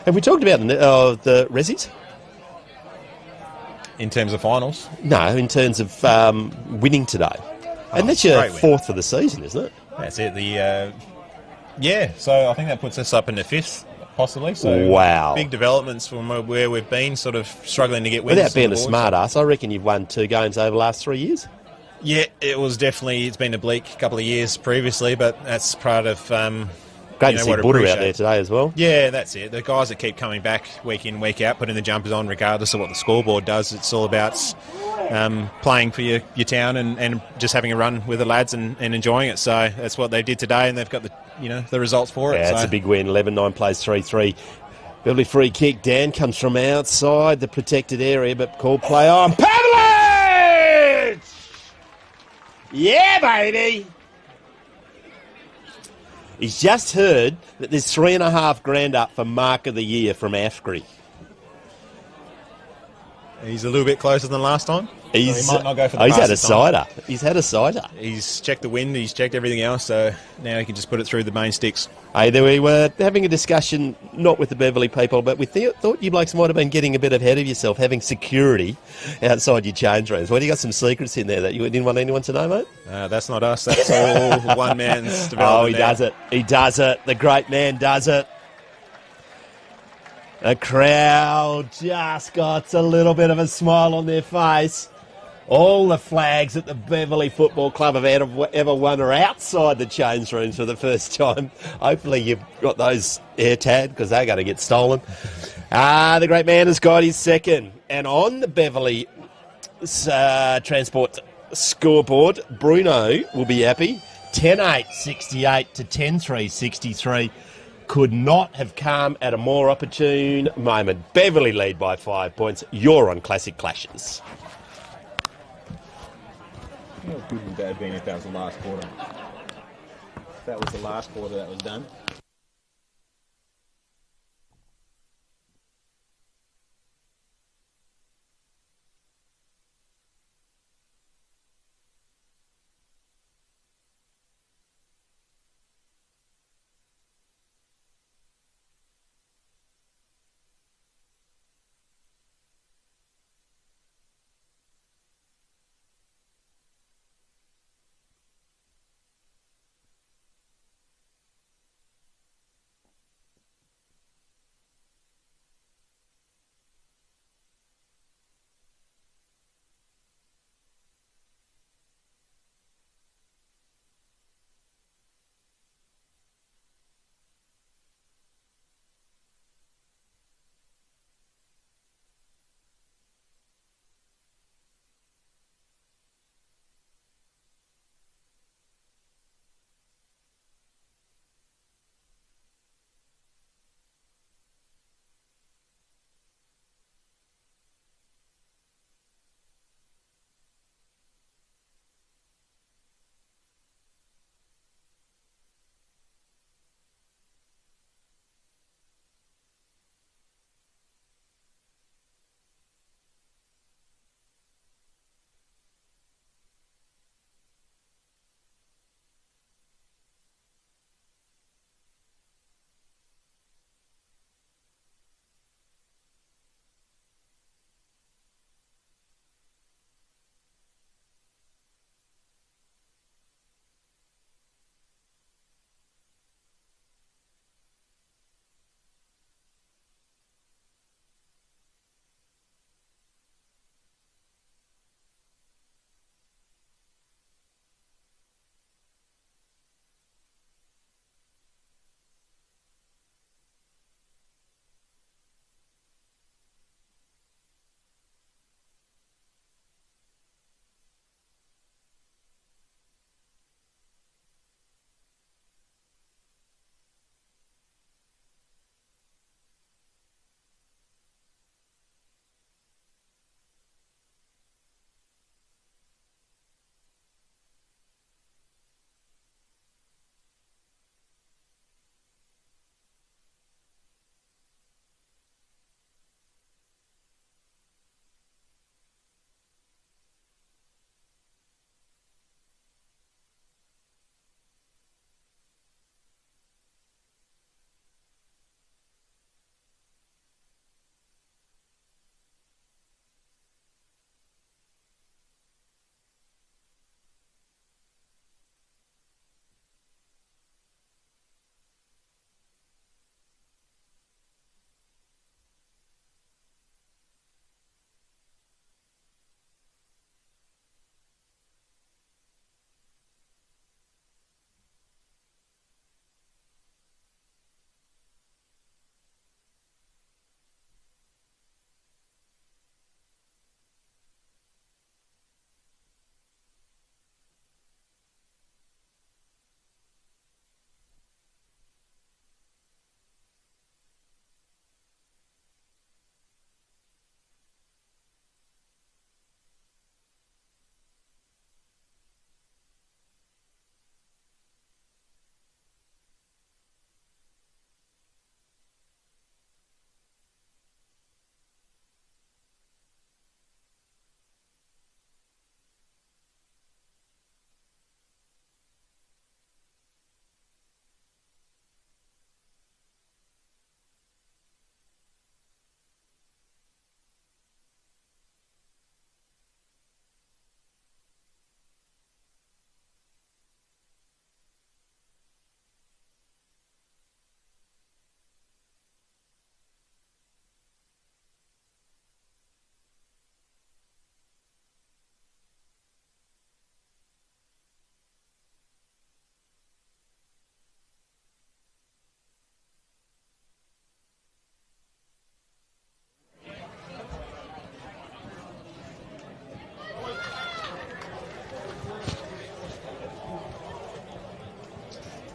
Have we talked about the Rezzies? In terms of finals? No, in terms of winning today. And that's your fourth for the season, isn't it? That's it. Yeah, so I think that puts us up in the 5th, possibly. So wow. Big developments from where we've been, sort of struggling to get wins. Without being a smart ass, I reckon you've won 2 games over the last 3 years. Yeah, it's been a bleak couple of years previously, but that's part of... Great to see Buddha out there today as well. Yeah, that's it. The guys that keep coming back week in, week out, putting the jumpers on regardless of what the scoreboard does. It's all about playing for your town and just having a run with the lads and enjoying it. So that's what they did today, and they've got the results for it. Yeah, it's a big win. 11-9 plays 3-3. Beverly free kick. Dan comes from outside the protected area, but called play on. Pavlich! Yeah, baby! He's just heard that there's $3,500 up for Mark of the Year from AFNA. He's a little bit closer than last time. He might not go for the he's had a pass this time. cider. He's had a cider. He's checked the wind, he's checked everything else, so now he can just put it through the main sticks. Hey, there we were having a discussion, not with the Beverly people, but we thought you blokes might have been getting a bit ahead of yourself, having security outside your change rooms. Well, you got some secrets in there that you didn't want anyone to know, mate? That's not us. That's all one man's development. Oh, he does it. He does it. The great man does it. The crowd just got a little bit of a smile on their face. All the flags that the Beverly Football Club have ever won are outside the change rooms for the first time. Hopefully you've got those air tagged because they're going to get stolen. The great man has got his second. And on the Beverly Transport scoreboard, Bruno will be happy. 10-8-68 to 10-3-63. Could not have come at a more opportune moment. Beverly lead by 5 points. You're on Classic Clashes. How good would that have been if that was the last quarter? If that was the last quarter that was done.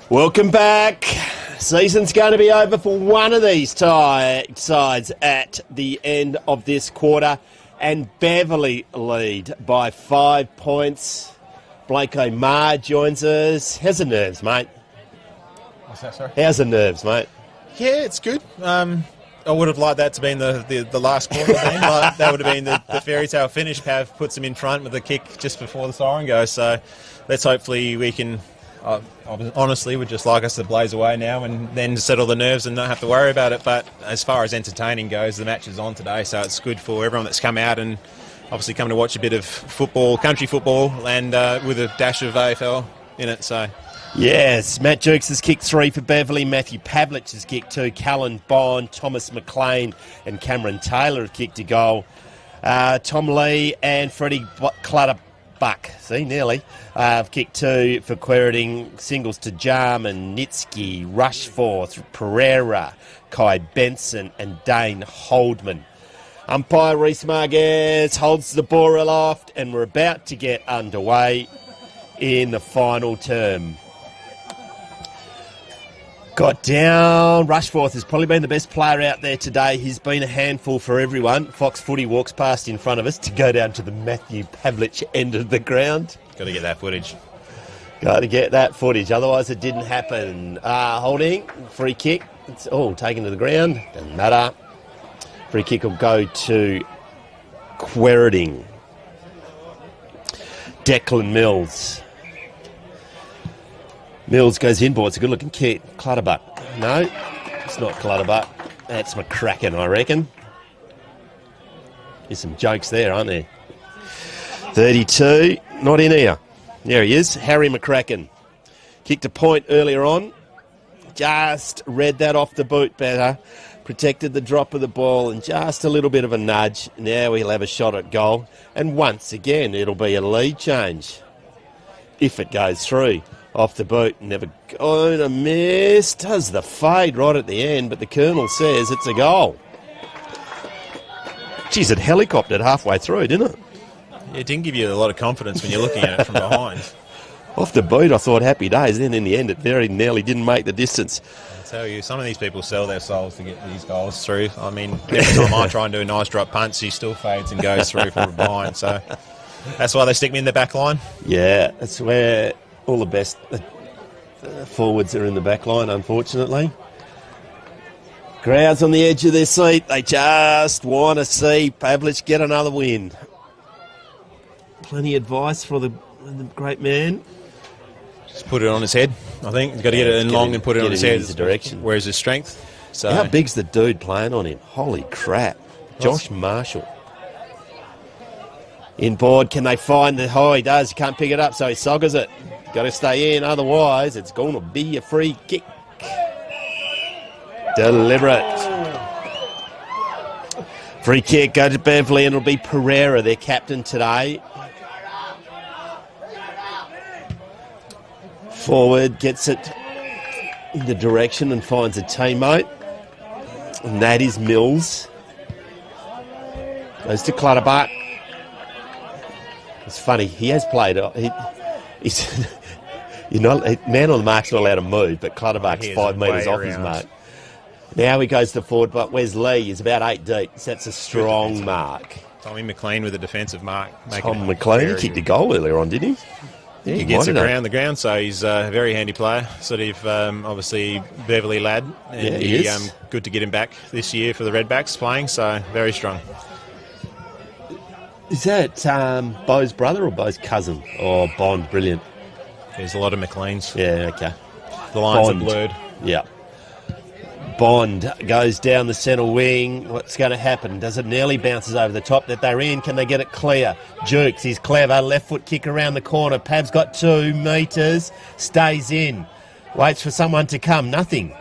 Welcome back. Season's going to be over for one of these sides at the end of this quarter. And Beverly lead by 5 points. Blake O'Mar joins us. How's the nerves, mate? What's that, sorry? How's the nerves, mate? Yeah, it's good. I would have liked that to be in the last quarter game. Like, that would have been the fairy tale finish. Pav puts them in front with a kick just before the siren goes. So let's hopefully we can... honestly, would just like us to blaze away now and then settle the nerves and not have to worry about it. But as far as entertaining goes, the match is on today, so it's good for everyone that's come out and obviously come to watch a bit of football, country football, and with a dash of AFL in it. So, yes, Matt Jukes has kicked 3 for Beverly. Matthew Pavlich has kicked 2. Callan Bond, Thomas McLean, and Cameron Taylor have kicked a goal. Tom Lee and Freddie Clutterbuck, see, nearly, have kicked 2 for Quairading. Singles to Jarman, Nitsky, Rushforth, Pereira, Kai Benson, and Dane Holdman. Umpire Reese Marguez holds the ball aloft, and we're about to get underway in the final term. Got down. Rushforth has probably been the best player out there today. He's been a handful for everyone. Fox Footy walks past in front of us to go down to the Matthew Pavlich end of the ground. got to get that footage. Got to get that footage, otherwise it didn't happen. Holding, free kick. It's all taken to the ground. Doesn't matter. Free kick will go to Quairading. Declan Mills. Mills goes in, boy. It's a good-looking kick. Clutterbuck. No, it's not Clutterbuck. That's McCracken, I reckon. There's some jokes there, aren't there? 32. Not in here. There he is. Harry McCracken. Kicked a point earlier on. Just read that off the boot better. Protected the drop of the ball and just a little bit of a nudge. Now he'll have a shot at goal. And once again, it'll be a lead change. If it goes through. Off the boot, never going to miss. Does the fade right at the end, but the Colonel says it's a goal. Geez, it helicoptered halfway through, didn't it? It didn't give you a lot of confidence when you're looking at it from behind. Off the boot, I thought happy days. Then in the end, it very nearly didn't make the distance. I tell you, some of these people sell their souls to get these goals through. I mean, every time I try and do a nice drop punch, he still fades and goes through from behind. So that's why they stick me in the back line. Yeah, that's where all the best forwards are in the back line, unfortunately. Crowds on the edge of their seat. They just want to see Pavlich get another win. Plenty of advice for the great man. Just put it on his head, I think. He's got to get it in long and put it on his head. Direction. Where's his strength? So how big's the dude playing on him? Holy crap. Josh Marshall. Inboard, can they find the... Oh, he does. He can't pick it up, so he soggers it. Got to stay in, otherwise it's going to be a free kick. Deliberate. Free kick, go to Beverly, and it'll be Pereira, their captain today. Forward, gets it in the direction and finds a teammate. And that is Mills. Goes to Clutterbuck. It's funny, he has played... He's... man on the mark's not allowed to move, but Clutterbuck's 5 metres off his mark. Now he goes to forward, but where's Lee? He's about 8 deep. So that's a strong mark. Tommy McLean with a defensive mark. Tom McLean kicked a goal earlier on, didn't he? Yeah, he gets it around the ground, so he's a very handy player. Sort of, obviously, Beverly lad. And yeah, he is. Good to get him back this year for the Redbacks playing, so very strong. Is that Bo's brother or Bo's cousin? Oh, Bond, brilliant. There's a lot of McLeans. Yeah, okay. The lines are blurred. Yeah. Bond goes down the centre wing. What's going to happen? Does it nearly bounces over the top that they're in? Can they get it clear? Jukes, he's clever. Left foot kick around the corner. Pav's got 2 metres. Stays in. Waits for someone to come. Nothing.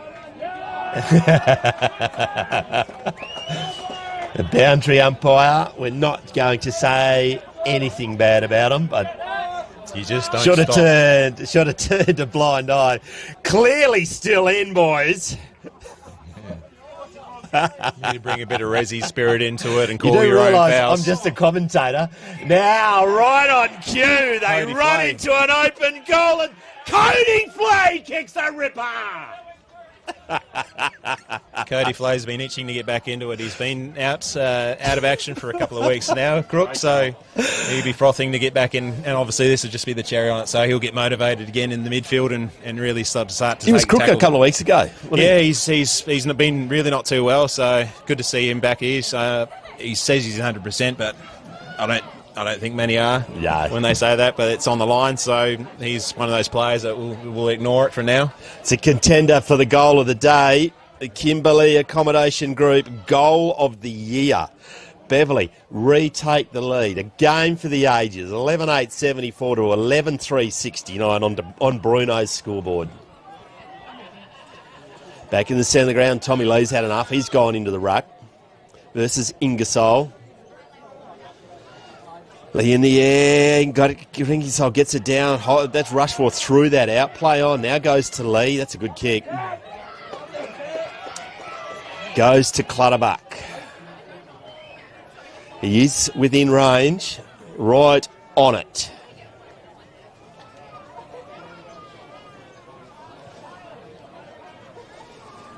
The boundary umpire, we're not going to say anything bad about him, but you just don't should have turned a blind eye. Clearly still in, boys. You need to bring a bit of Resi spirit into it and call you do your own realise fouls. I'm just a commentator. Now, right on cue, they run into an open goal and Cody Flay kicks a ripper. Cody Flay's been itching to get back into it. He's been out of action for a couple of weeks now, Crook, so he'll be frothing to get back in, and obviously this will just be the cherry on it, so he'll get motivated again in the midfield and really start to He was crook a couple of weeks ago. Yeah, he's been really not too well, so good to see him back here. He says he's 100%, but I don't think many are when they say that, but it's on the line, so he's one of those players that will ignore it for now. It's a contender for the goal of the day. The Kimberley Accommodation Group Goal of the Year. Beverly retake the lead. A game for the ages. 11-8-74 to 11-3-69 on Bruno's scoreboard. Back in the centre of the ground, Tommy Lee's had enough. He's gone into the ruck versus Ingersoll. Lee in the air, Ingersoll gets it down. That's Rushforth threw that out. Play on, now goes to Lee. That's a good kick. Goes to Clutterbuck. He is within range, right on it.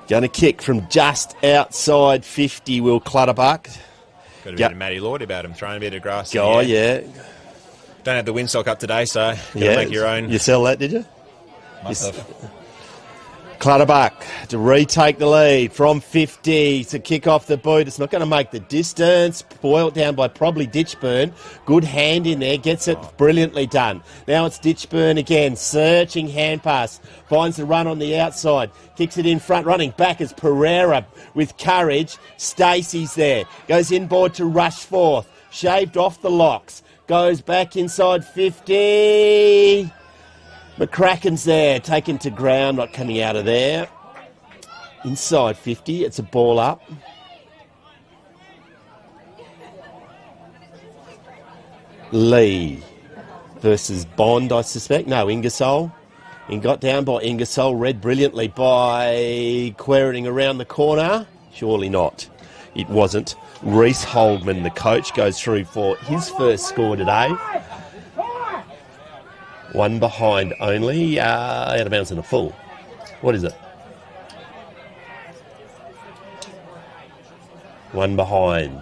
Going to kick from just outside 50, Will Clutterbuck. Got a bit of Matty Lloyd about him, throwing a bit of grass. Oh, yeah. Don't have the windsock up today, so got to make your own. You sell that, did you? Must have. Clutterbuck to retake the lead from 50 to kick off the boot. It's not going to make the distance. Boiled down by probably Ditchburn. Good hand in there. Gets it brilliantly done. Now it's Ditchburn again. Searching hand pass. Finds the run on the outside. Kicks it in front. Running back is Pereira with courage. Stacey's there. Goes inboard to Rushforth. Shaved off the locks. Goes back inside 50. McCracken's there, taken to ground, not coming out of there. Inside 50, it's a ball up. Lee versus Bond, I suspect. No, Ingersoll. And got down by Ingersoll, read brilliantly by Quairading around the corner. Surely not. It wasn't. Reese Holdman, the coach, goes through for his first score today. One behind only, out of bounds in a full. What is it? One behind.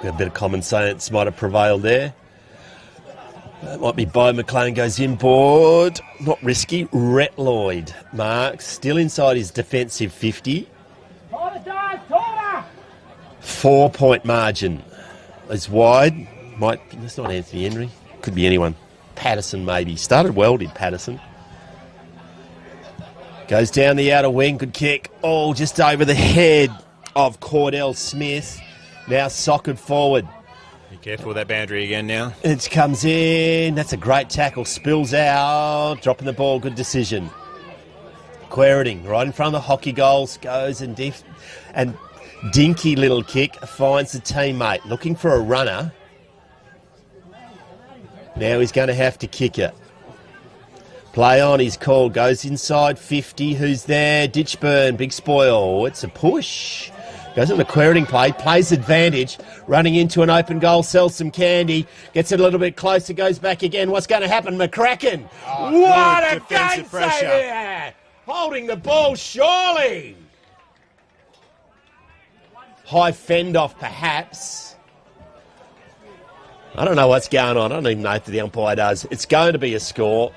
A bit of common sense might have prevailed there. That might be Bo McLean goes inboard. Not risky. Rhett Lloyd marks. Still inside his defensive 50. 4-point margin is wide. That's not Anthony Henry. Could be anyone. Patterson maybe. Started well, did Patterson. Goes down the outer wing. Good kick. Oh, just over the head of Cordell Smith. Now socket forward. Be careful with that boundary again now. It comes in. That's a great tackle. Spills out. Dropping the ball. Good decision. Quairading right in front of the hockey goals. Goes and dinky little kick. Finds the teammate. Looking for a runner. Now he's going to have to kick it. Play on, he's called. Goes inside 50. Who's there? Ditchburn, big spoil. It's a push. Goes on the Quairading play. Plays advantage. Running into an open goal. Sells some candy. Gets it a little bit closer. Goes back again. What's going to happen? McCracken. What a game save there. Holding the ball surely. High fend off perhaps. I don't know what's going on. I don't even know if the umpire does. It's going to be a score,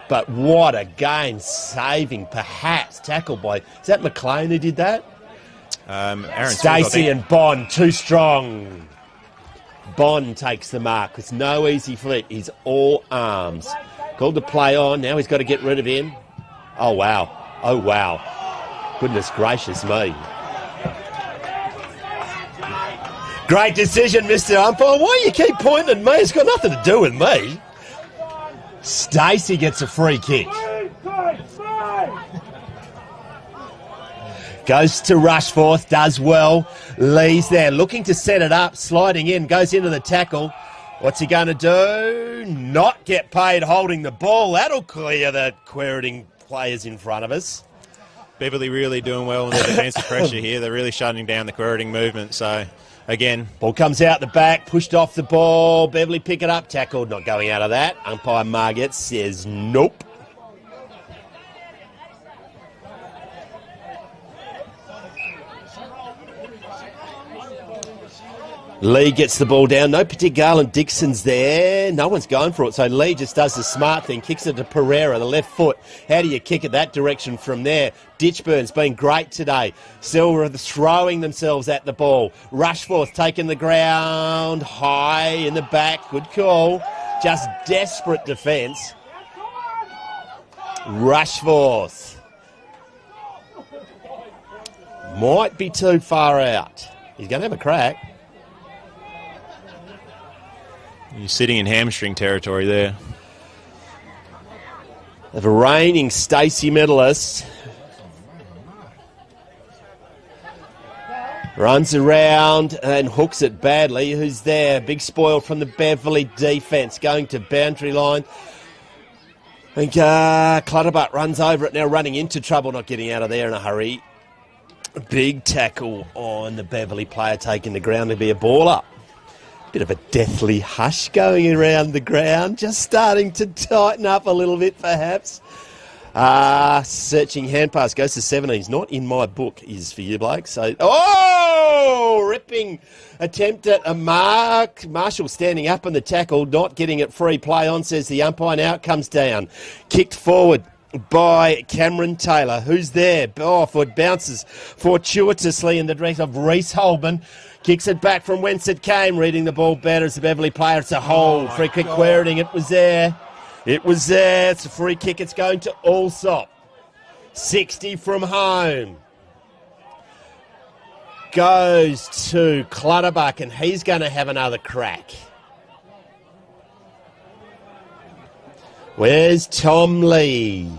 but what a game saving, perhaps tackled by. Is that McLean who did that? Aaron Stacey and Bond, too strong. Bond takes the mark. It's no easy flick. He's all arms. Called to play on. Now he's got to get rid of him. Oh, wow. Oh, wow. Goodness gracious me. Great decision, Mr. Umpire. Why you keep pointing at me? It's got nothing to do with me. Stacey gets a free kick. Goes to Rushforth, does well. Lee's there, looking to set it up, sliding in, goes into the tackle. What's he going to do? Not get paid holding the ball. That'll clear the Quairading players in front of us. Beverly really doing well in the defensive pressure here. They're really shutting down the Quairading movement, so again. Ball comes out the back, pushed off the ball. Beverly pick it up, tackled, not going out of that. Umpire Marget says nope. Lee gets the ball down. No particular Garland Dixon's there. No one's going for it. So Lee just does the smart thing. Kicks it to Pereira, the left foot. How do you kick it that direction from there? Ditchburn's been great today. Silver throwing themselves at the ball. Rushforth taking the ground high in the back. Good call. Just desperate defence. Rushforth. Might be too far out. He's going to have a crack. You're sitting in hamstring territory there. The reigning Stacey medalist runs around and hooks it badly. Who's there? Big spoil from the Beverly defence going to boundary line. I think Clutterbuck runs over it now, running into trouble, not getting out of there in a hurry. Big tackle on the Beverly player taking the ground to be a ball up. Bit of a deathly hush going around the ground, just starting to tighten up a little bit perhaps. Searching hand pass, goes to 17. Not in my book, is for you, Blake. So, ripping attempt at a mark. Marshall standing up in the tackle, not getting it free. Play on, says the umpire. Now it comes down. Kicked forward by Cameron Taylor. Who's there? It bounces fortuitously in the direction of Reece Holman. Kicks it back from whence it came, reading the ball better as the Beverly player. It's a hold. Free kick, Quairading. It was there. It was there. It's a free kick. It's going to Allsop. 60 from home. Goes to Clutterbuck, and he's going to have another crack. Where's Tom Lee?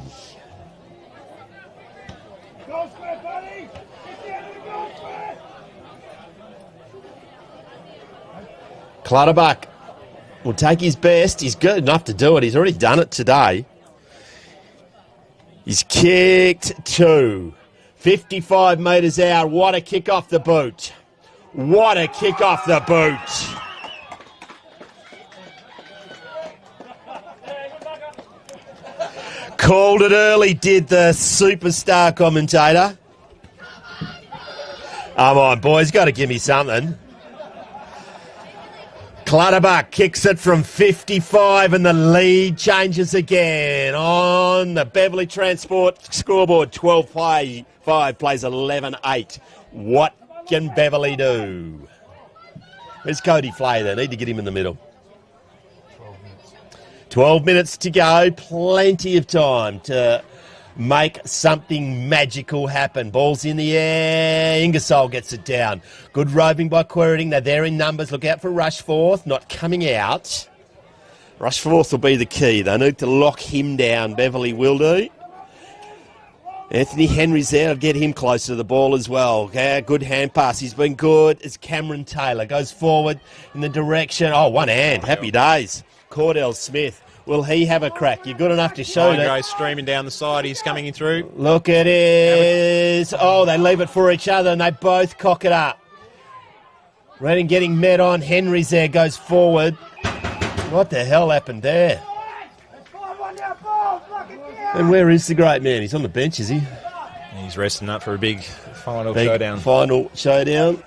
Clutterbuck will take his best. He's good enough to do it. He's already done it today. He's kicked 2. 55 metres out. What a kick off the boot. What a kick off the boot. Called it early, did the superstar commentator. Come on, boys, got to give me something. Clutterbuck kicks it from 55 and the lead changes again on the Beverly Transport scoreboard. 12-5 plays 11-8. What can Beverly do? Where's Cody Flay there? Need to get him in the middle. 12 minutes to go. Plenty of time to make something magical happen. Ball's in the air. Ingersoll gets it down. Good roving by Quairading. They're there in numbers. Look out for Rushforth. Not coming out. Rushforth will be the key. They need to lock him down. Beverly will do. Anthony Henry's there. I'll get him closer to the ball as well. Yeah, good hand pass. He's been good. It's Cameron Taylor. Goes forward in the direction. Oh, one hand. Happy days. Cordell Smith. Will he have a crack? You're good enough to show that. Goes streaming down the side. He's coming in through. Look at it. Oh, they leave it for each other and they both cock it up. Reading getting met on. Henry's there. Goes forward. What the hell happened there? And where is the great man? He's on the bench, is he? He's resting up for a big final showdown. Final showdown.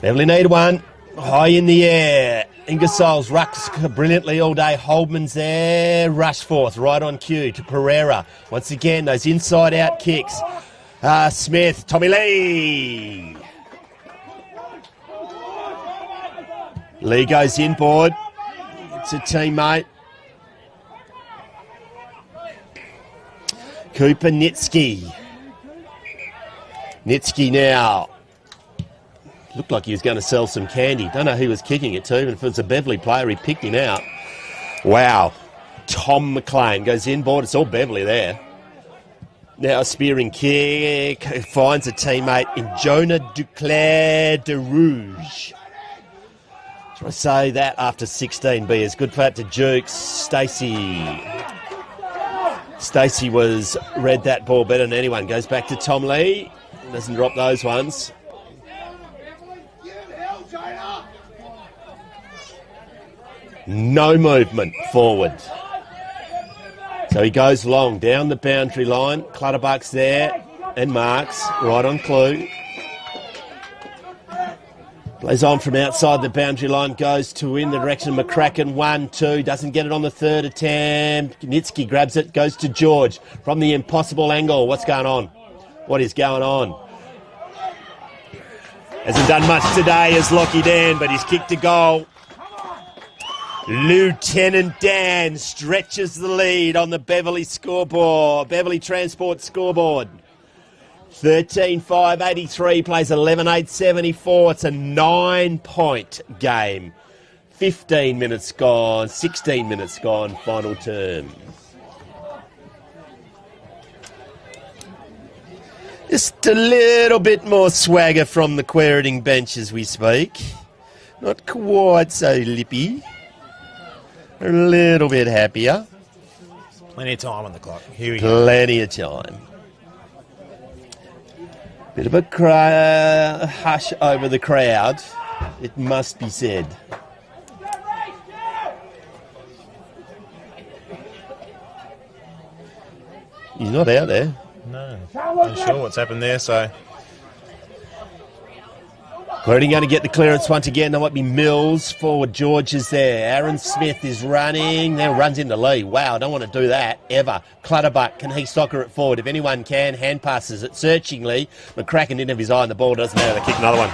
Beverly need one. High in the air. Ingersoll's rucks brilliantly all day. Holdman's there. Rushforth right on cue to Pereira. Once again, those inside-out kicks. Smith, Tommy Lee. Lee goes inboard. It's a teammate. Cooper Nitsky. Nitsky now. Looked like he was going to sell some candy. Don't know who was kicking it to. And if it was a Beverly player, he picked him out. Wow. Tom McLean goes inboard. It's all Beverly there. Now a spearing kick. Finds a teammate in Jonah Duclair de Rouge. Try to say that after 16 beers. Good for that to Jukes. Stacey read that ball better than anyone. Goes back to Tom Lee. Doesn't drop those ones. No movement forward. So he goes long down the boundary line. Clutterbuck's there and marks right on clue. Plays on from outside the boundary line, goes to in the direction of McCracken. 1-2, doesn't get it on the third attempt. Nitsky grabs it, goes to George from the impossible angle. What's going on? What is going on? Hasn't done much today as Lockie Dan, but he's kicked a goal. Lieutenant Dan stretches the lead on the Beverly scoreboard, Beverly Transport scoreboard. 13-5-83, plays 11-8-74. It's a 9-point game. 15 minutes gone, 16 minutes gone, final term. Just a little bit more swagger from the Quairading bench as we speak. Not quite so lippy. A little bit happier. Plenty of time on the clock. Here we go. Plenty of time. Bit of a hush over the crowd, it must be said. He's not out there. No, not sure what's happened there, so... Quairading going to get the clearance once again. That might be Mills. Forward George is there. Aaron Smith is running. Now runs into Lee. Wow, I don't want to do that ever. Clutterbuck, can he soccer it forward? If anyone can, hand passes it searchingly. McCracken didn't have his eye on the ball. Doesn't matter. They kick another one.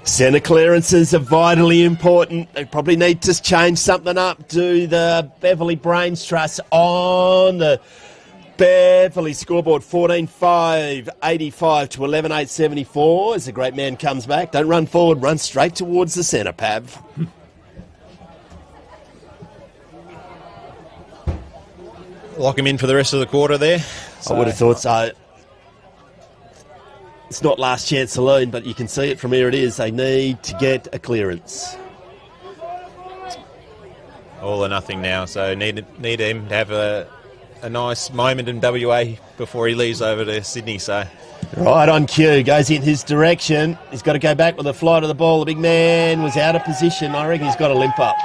Centre clearances are vitally important. They probably need to change something up. Do the Beverly Brains Trust on the Beverly scoreboard. 14-5-85 to 11-8-74 as the great man comes back. Don't run forward, run straight towards the centre, Pav. Lock him in for the rest of the quarter there. I would have thought so. It's not last chance saloon, but you can see it from here it is. They need to get a clearance. All or nothing now, so need him to have a nice moment in WA before he leaves over to Sydney. So right on cue, goes in his direction. He's got to go back with a flight of the ball. The big man was out of position. I reckon he's got to limp up.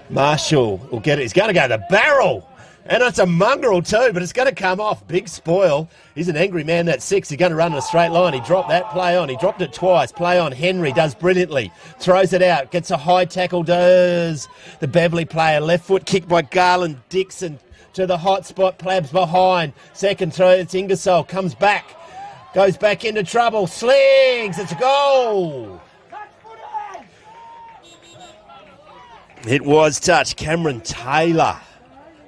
Marshall will get it. He's going to go to the barrel. And it's a mongrel too, but it's going to come off. Big spoil. He's an angry man, that 6. He's going to run in a straight line. He dropped that. Play on. He dropped it twice. Play on. Henry does brilliantly. Throws it out. Gets a high tackle. Does the Beverly player. Left foot kick by Garland Dixon to the hot spot. Plabs behind. Second throw. It's Ingersoll. Comes back. Goes back into trouble. Slings. It's a goal. It was touch. Cameron Taylor.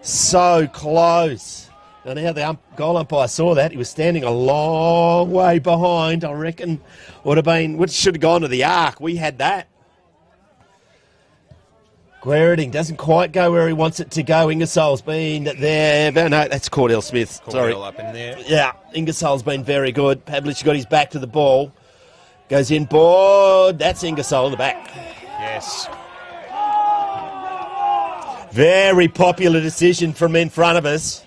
So close. I don't know how the goal umpire saw that. He was standing a long way behind. I reckon would have been, which should have gone to the arc. We had that. Quairading doesn't quite go where he wants it to go. Ingersoll's been there. No, that's Cordell Smith. Sorry. Up in there. Yeah, Ingersoll's been very good. Pavlich got his back to the ball. Goes in board. That's Ingersoll in the back. Yes. Very popular decision from in front of us.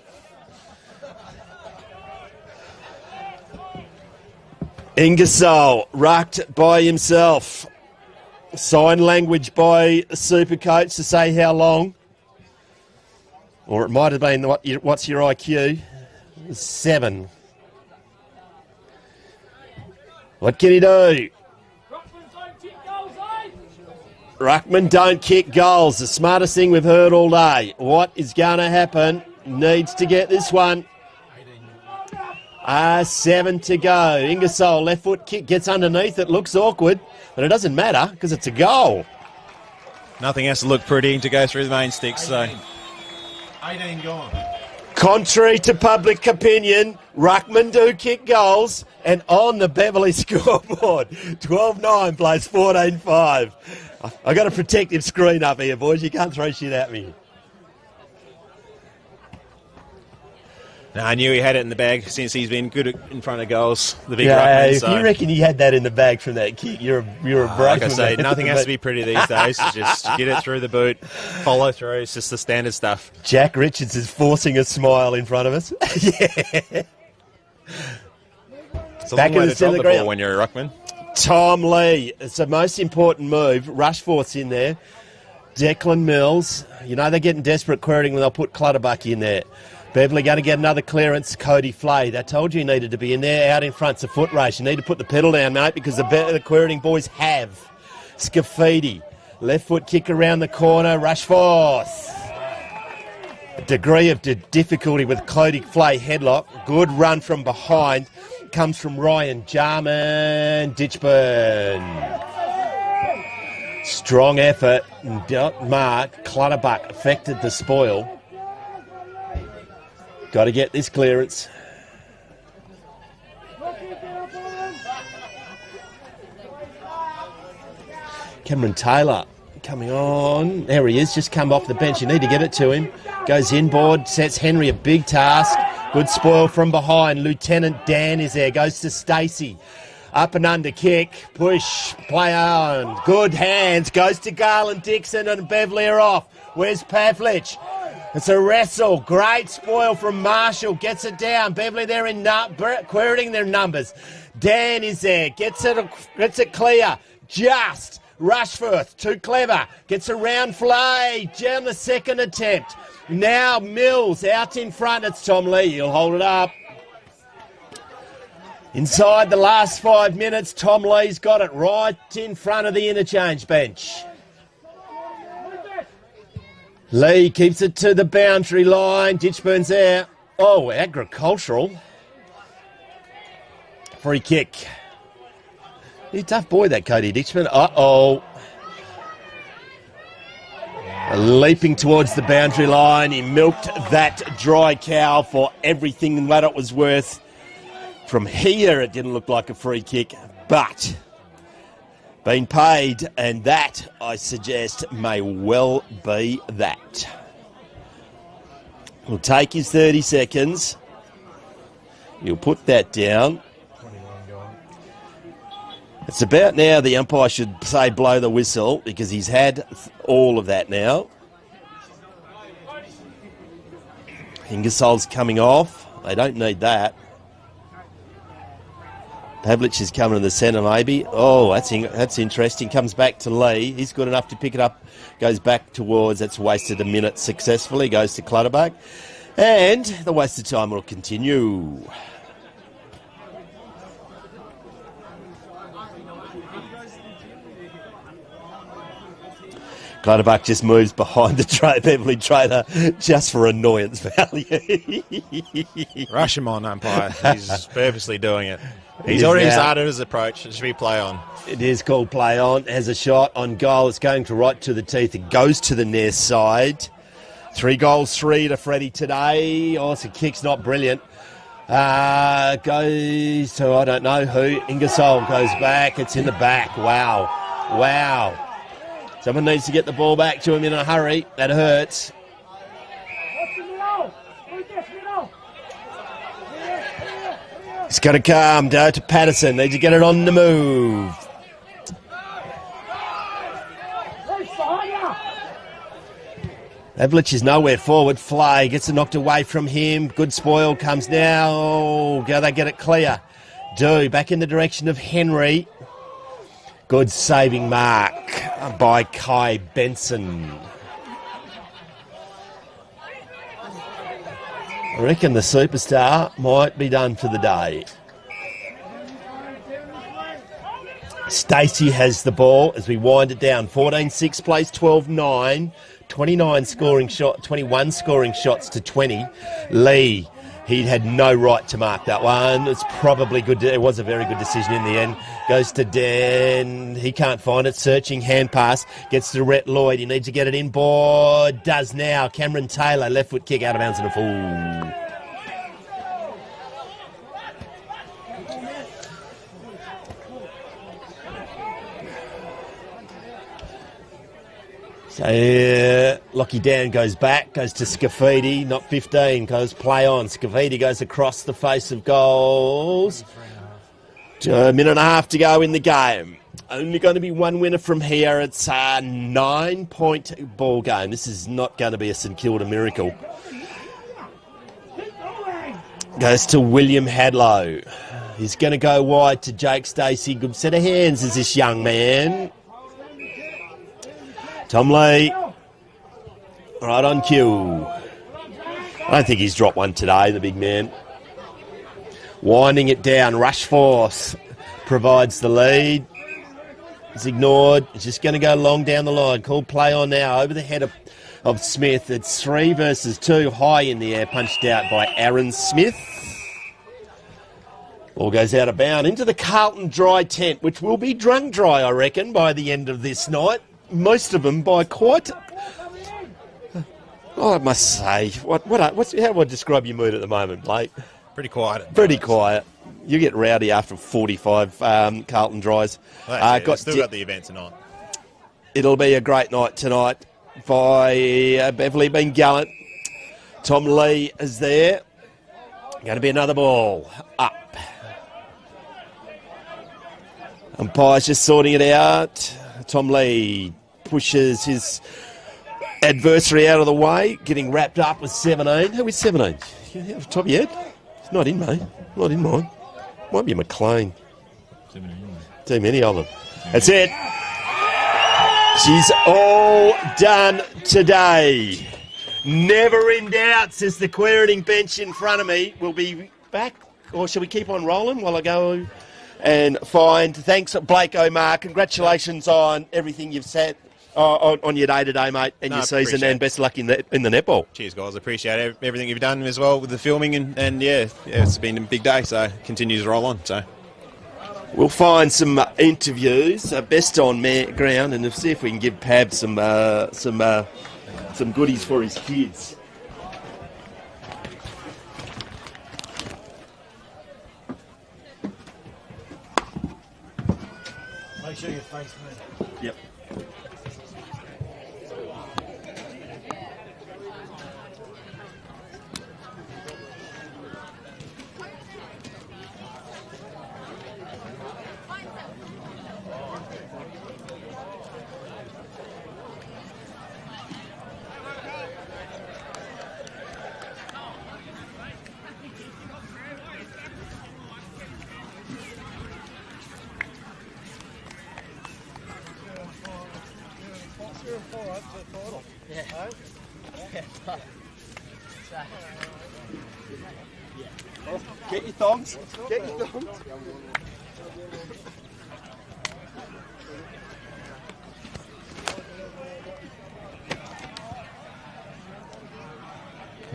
Ingersoll rucked by himself. Sign language by Supercoach to say how long. Or it might have been, what's your IQ? 7. What can he do? Ruckman don't kick goals. The smartest thing we've heard all day. What is going to happen? Needs to get this one. 7 to go. Ingersoll, left foot kick, gets underneath. It looks awkward, but it doesn't matter because it's a goal. Nothing has to look pretty to go through the main sticks. 18 gone. Contrary to public opinion, Ruckman do kick goals, and on the Beverly scoreboard, 12-9 plays 14-5. I got a protective screen up here, boys. You can't throw shit at me. No, I knew he had it in the bag since he's been good in front of goals. The big Yeah, ruckman, if so. you reckon you had that in the bag from that kick, you're a brakeman. Like I say, nothing has to be pretty these days. Just get it through the boot, follow through. It's just the standard stuff. Jack Richards is forcing a smile in front of us. Yeah. It's a Back long way in to the drop the centre ground. ball when you're a ruckman. Tom Lee. It's the most important move. Rushforth's in there. Declan Mills. You know they're getting desperate Quairading when they'll put Clutterbuck in there. Beverly going to get another clearance. Cody Flay. They told you needed to be in there. Out in front. It's a foot race. You need to put the pedal down, mate, because the Quairading boys have. Scafidi. Left foot kick around the corner. Rushforth. A degree of difficulty with Cody Flay headlock. Good run from behind. Comes from Ryan Jarman. Ditchburn. Strong effort. Mark Clutterbuck affected the spoil. Got to get this clearance. Cameron Taylor coming on. There he is, just come off the bench. You need to get it to him. Goes inboard, sets Henry a big task. Good spoil from behind. Lieutenant Dan is there, goes to Stacey. Up and under kick, push, play on. Good hands, goes to Garland Dixon and Beverley are off. Where's Pavlich? It's a wrestle. Great spoil from Marshall. Gets it down. Beverley there in Quairading their numbers. Dan is there. Gets it clear. Just. Rushforth, too clever. Gets around Flay. Down the second attempt. Now Mills out in front. It's Tom Lee. He'll hold it up. Inside the last 5 minutes, Tom Lee's got it right in front of the interchange bench. Lee keeps it to the boundary line. Ditchburn's there. Oh, agricultural. Free kick. He's a tough boy, that Cody Ditchburn. Uh-oh. Leaping towards the boundary line. He milked that dry cow for everything that it was worth. From here, it didn't look like a free kick, but been paid, and that, I suggest, may well be that. He'll take his 30 seconds. He'll put that down. It's about now the umpire should say blow the whistle because he's had all of that now. Ingersoll's coming off. They don't need that. Pavlich is coming to the centre maybe. Oh, that's interesting. Comes back to Lee. He's good enough to pick it up. Goes back towards, that's wasted a minute successfully. Goes to Clutterbuck. And the waste of time will continue. Clutterbuck just moves behind the Beverly trailer just for annoyance value. Rush him on, umpire. He's purposely doing it. He's already started his approach. It should be play on. It is called play on. Has a shot on goal. It's going to right to the teeth. It goes to the near side. 3 goals, 3 to Freddie today. Oh, it's a kick's not brilliant. Goes to, I don't know who. Ingersoll goes back. It's in the back. Wow. Wow. Someone needs to get the ball back to him in a hurry. That hurts. It's got to come down to Patterson. Need to get it on the move. Pavlich is nowhere forward. Flay gets it knocked away from him. Good spoil comes now. Oh, go they get it clear. Back in the direction of Henry. Good saving mark by Kai Benson. I reckon the superstar might be done for the day. Stacey has the ball as we wind it down. 14-6 plays 12-9. 21 scoring shots to 20. Lee, he had no right to mark that one. It's probably good. It was a very good decision in the end. Goes to Dan. He can't find it. Searching hand pass. Gets to Rhett Lloyd. He needs to get it inboard. Does now. Cameron Taylor, left foot kick out of bounds and a full. So Lockie Dan goes back, goes to Scafidi, not 15, goes play on. Scafidi goes across the face of goals. A minute and a half to go in the game. Only going to be one winner from here. It's a 9-point ball game. This is not going to be a St Kilda miracle. Goes to William Hadlow. He's going to go wide to Jake Stacey. Good set of hands is this young man. Tom Lee. Right on cue. I don't think he's dropped one today, the big man. Winding it down. Rushforth provides the lead. It's ignored. It's just going to go long down the line. Called play on now. Over the head of Smith. It's 3 versus 2. High in the air. Punched out by Aaron Smith. Ball goes out of bound into the Carlton dry tent, which will be drunk dry, I reckon, by the end of this night. Most of them by quite... Oh, I must say, how do I describe your mood at the moment, Blake? Pretty quiet. Pretty quiet. You get rowdy after 45 Carlton dries. Well, still got the event tonight. It'll be a great night tonight by Beverly being gallant. Tom Lee is there. Going to be another ball up. Umpire's just sorting it out. Tom Lee pushes his adversary out of the way, getting wrapped up with 17. Who is 17? Off the top of your head? It's not in, mate. Not in mine. Might be McLean. Too many of them. That's it. She's all done today. Never in doubt, says the Quairading bench in front of me. We'll be back, or shall we keep on rolling while I go and find... Thanks, Blake O'Mar. Congratulations on everything you've said on your day today, mate, and your season, and best of luck in the netball. Cheers, guys. I appreciate everything you've done as well with the filming, and it's been a big day, so continues to roll on. So we'll find some interviews, best on ground, and see if we can give Pav some goodies for his kids. Make sure you face me. Yep. Get your thongs. Get your thongs.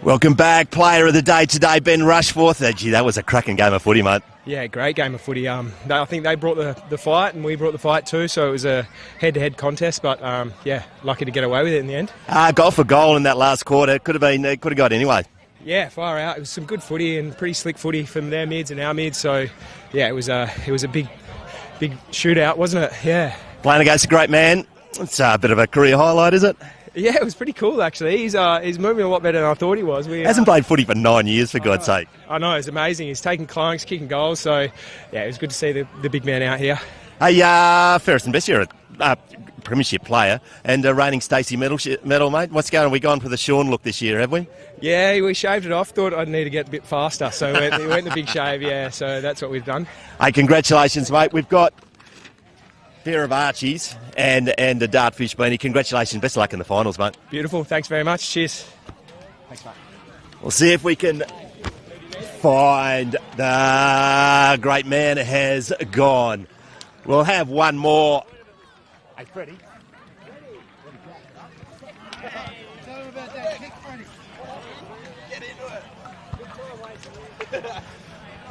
Welcome back. Player of the day today, Ben Rushforth. Gee, that was a cracking game of footy, mate. Yeah, great game of footy. I think they brought the fight and we brought the fight too, so it was a head-to-head contest, but lucky to get away with it in the end. Goal for goal in that last quarter. It could have got anyway. Yeah, far out. It was some good footy and pretty slick footy from their mids and our mids, so yeah, it was a big shootout, wasn't it? Yeah. Playing against a great man. It's a bit of a career highlight, is it? Yeah, it was pretty cool actually. He's moving a lot better than I thought he was. Hasn't played footy for 9 years, for God's sake. I know, it's amazing. He's taking climax, kicking goals, so yeah, it was good to see the big man out here. Hey, Ferris and Bess, you're a premiership player and a reigning Stacey medal, mate. What's going on? We gone for the Sean look this year, have we? Yeah, we shaved it off. Thought I'd need to get a bit faster, so we went the big shave, yeah, so that's what we've done. Hey, congratulations, mate. We've got a pair of Archies and a Dartfish beanie. Congratulations. Best of luck in the finals, mate. Beautiful. Thanks very much. Cheers. Thanks, mate. We'll see if we can find the great man has gone. We'll have one more. Hey, Freddie.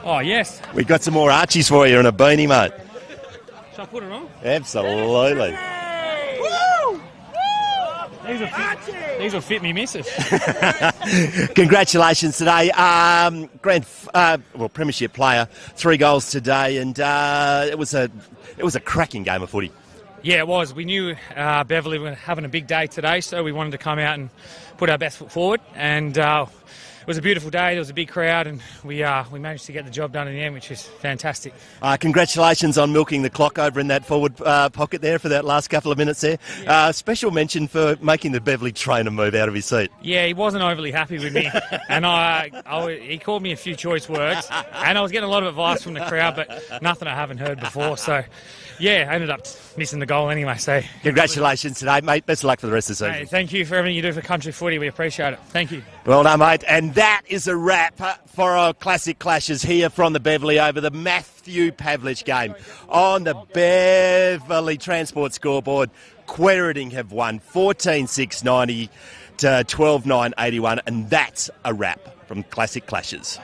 Oh, yes. We've got some more Archies for you and a beanie, mate. Shall I put it on? Absolutely. Woo! These will fit me missus. Congratulations today. Premiership player, 3 goals today, and it was a cracking game of footy. Yeah, it was. We knew Beverly were having a big day today, so we wanted to come out and put our best foot forward. And it was a beautiful day. There was a big crowd, and we managed to get the job done in the end, which is fantastic. Congratulations on milking the clock over in that forward pocket there for that last couple of minutes there. Yeah. Special mention for making the Beverly trainer move out of his seat. Yeah, he wasn't overly happy with me, and he called me a few choice words, and I was getting a lot of advice from the crowd, but nothing I haven't heard before. So, yeah, I ended up missing the goal anyway. So, Congratulations today, mate. Best of luck for the rest of the season. hey, thank you for everything you do for country footy. We appreciate it. Thank you. Well done, mate. And that is a wrap for our classic clashes here from the Beverley over the Matthew Pavlich game. On the Beverley Transport scoreboard, Quairading have won 14-6-90 to 12-9-81, and that's a wrap from Classic Clashes.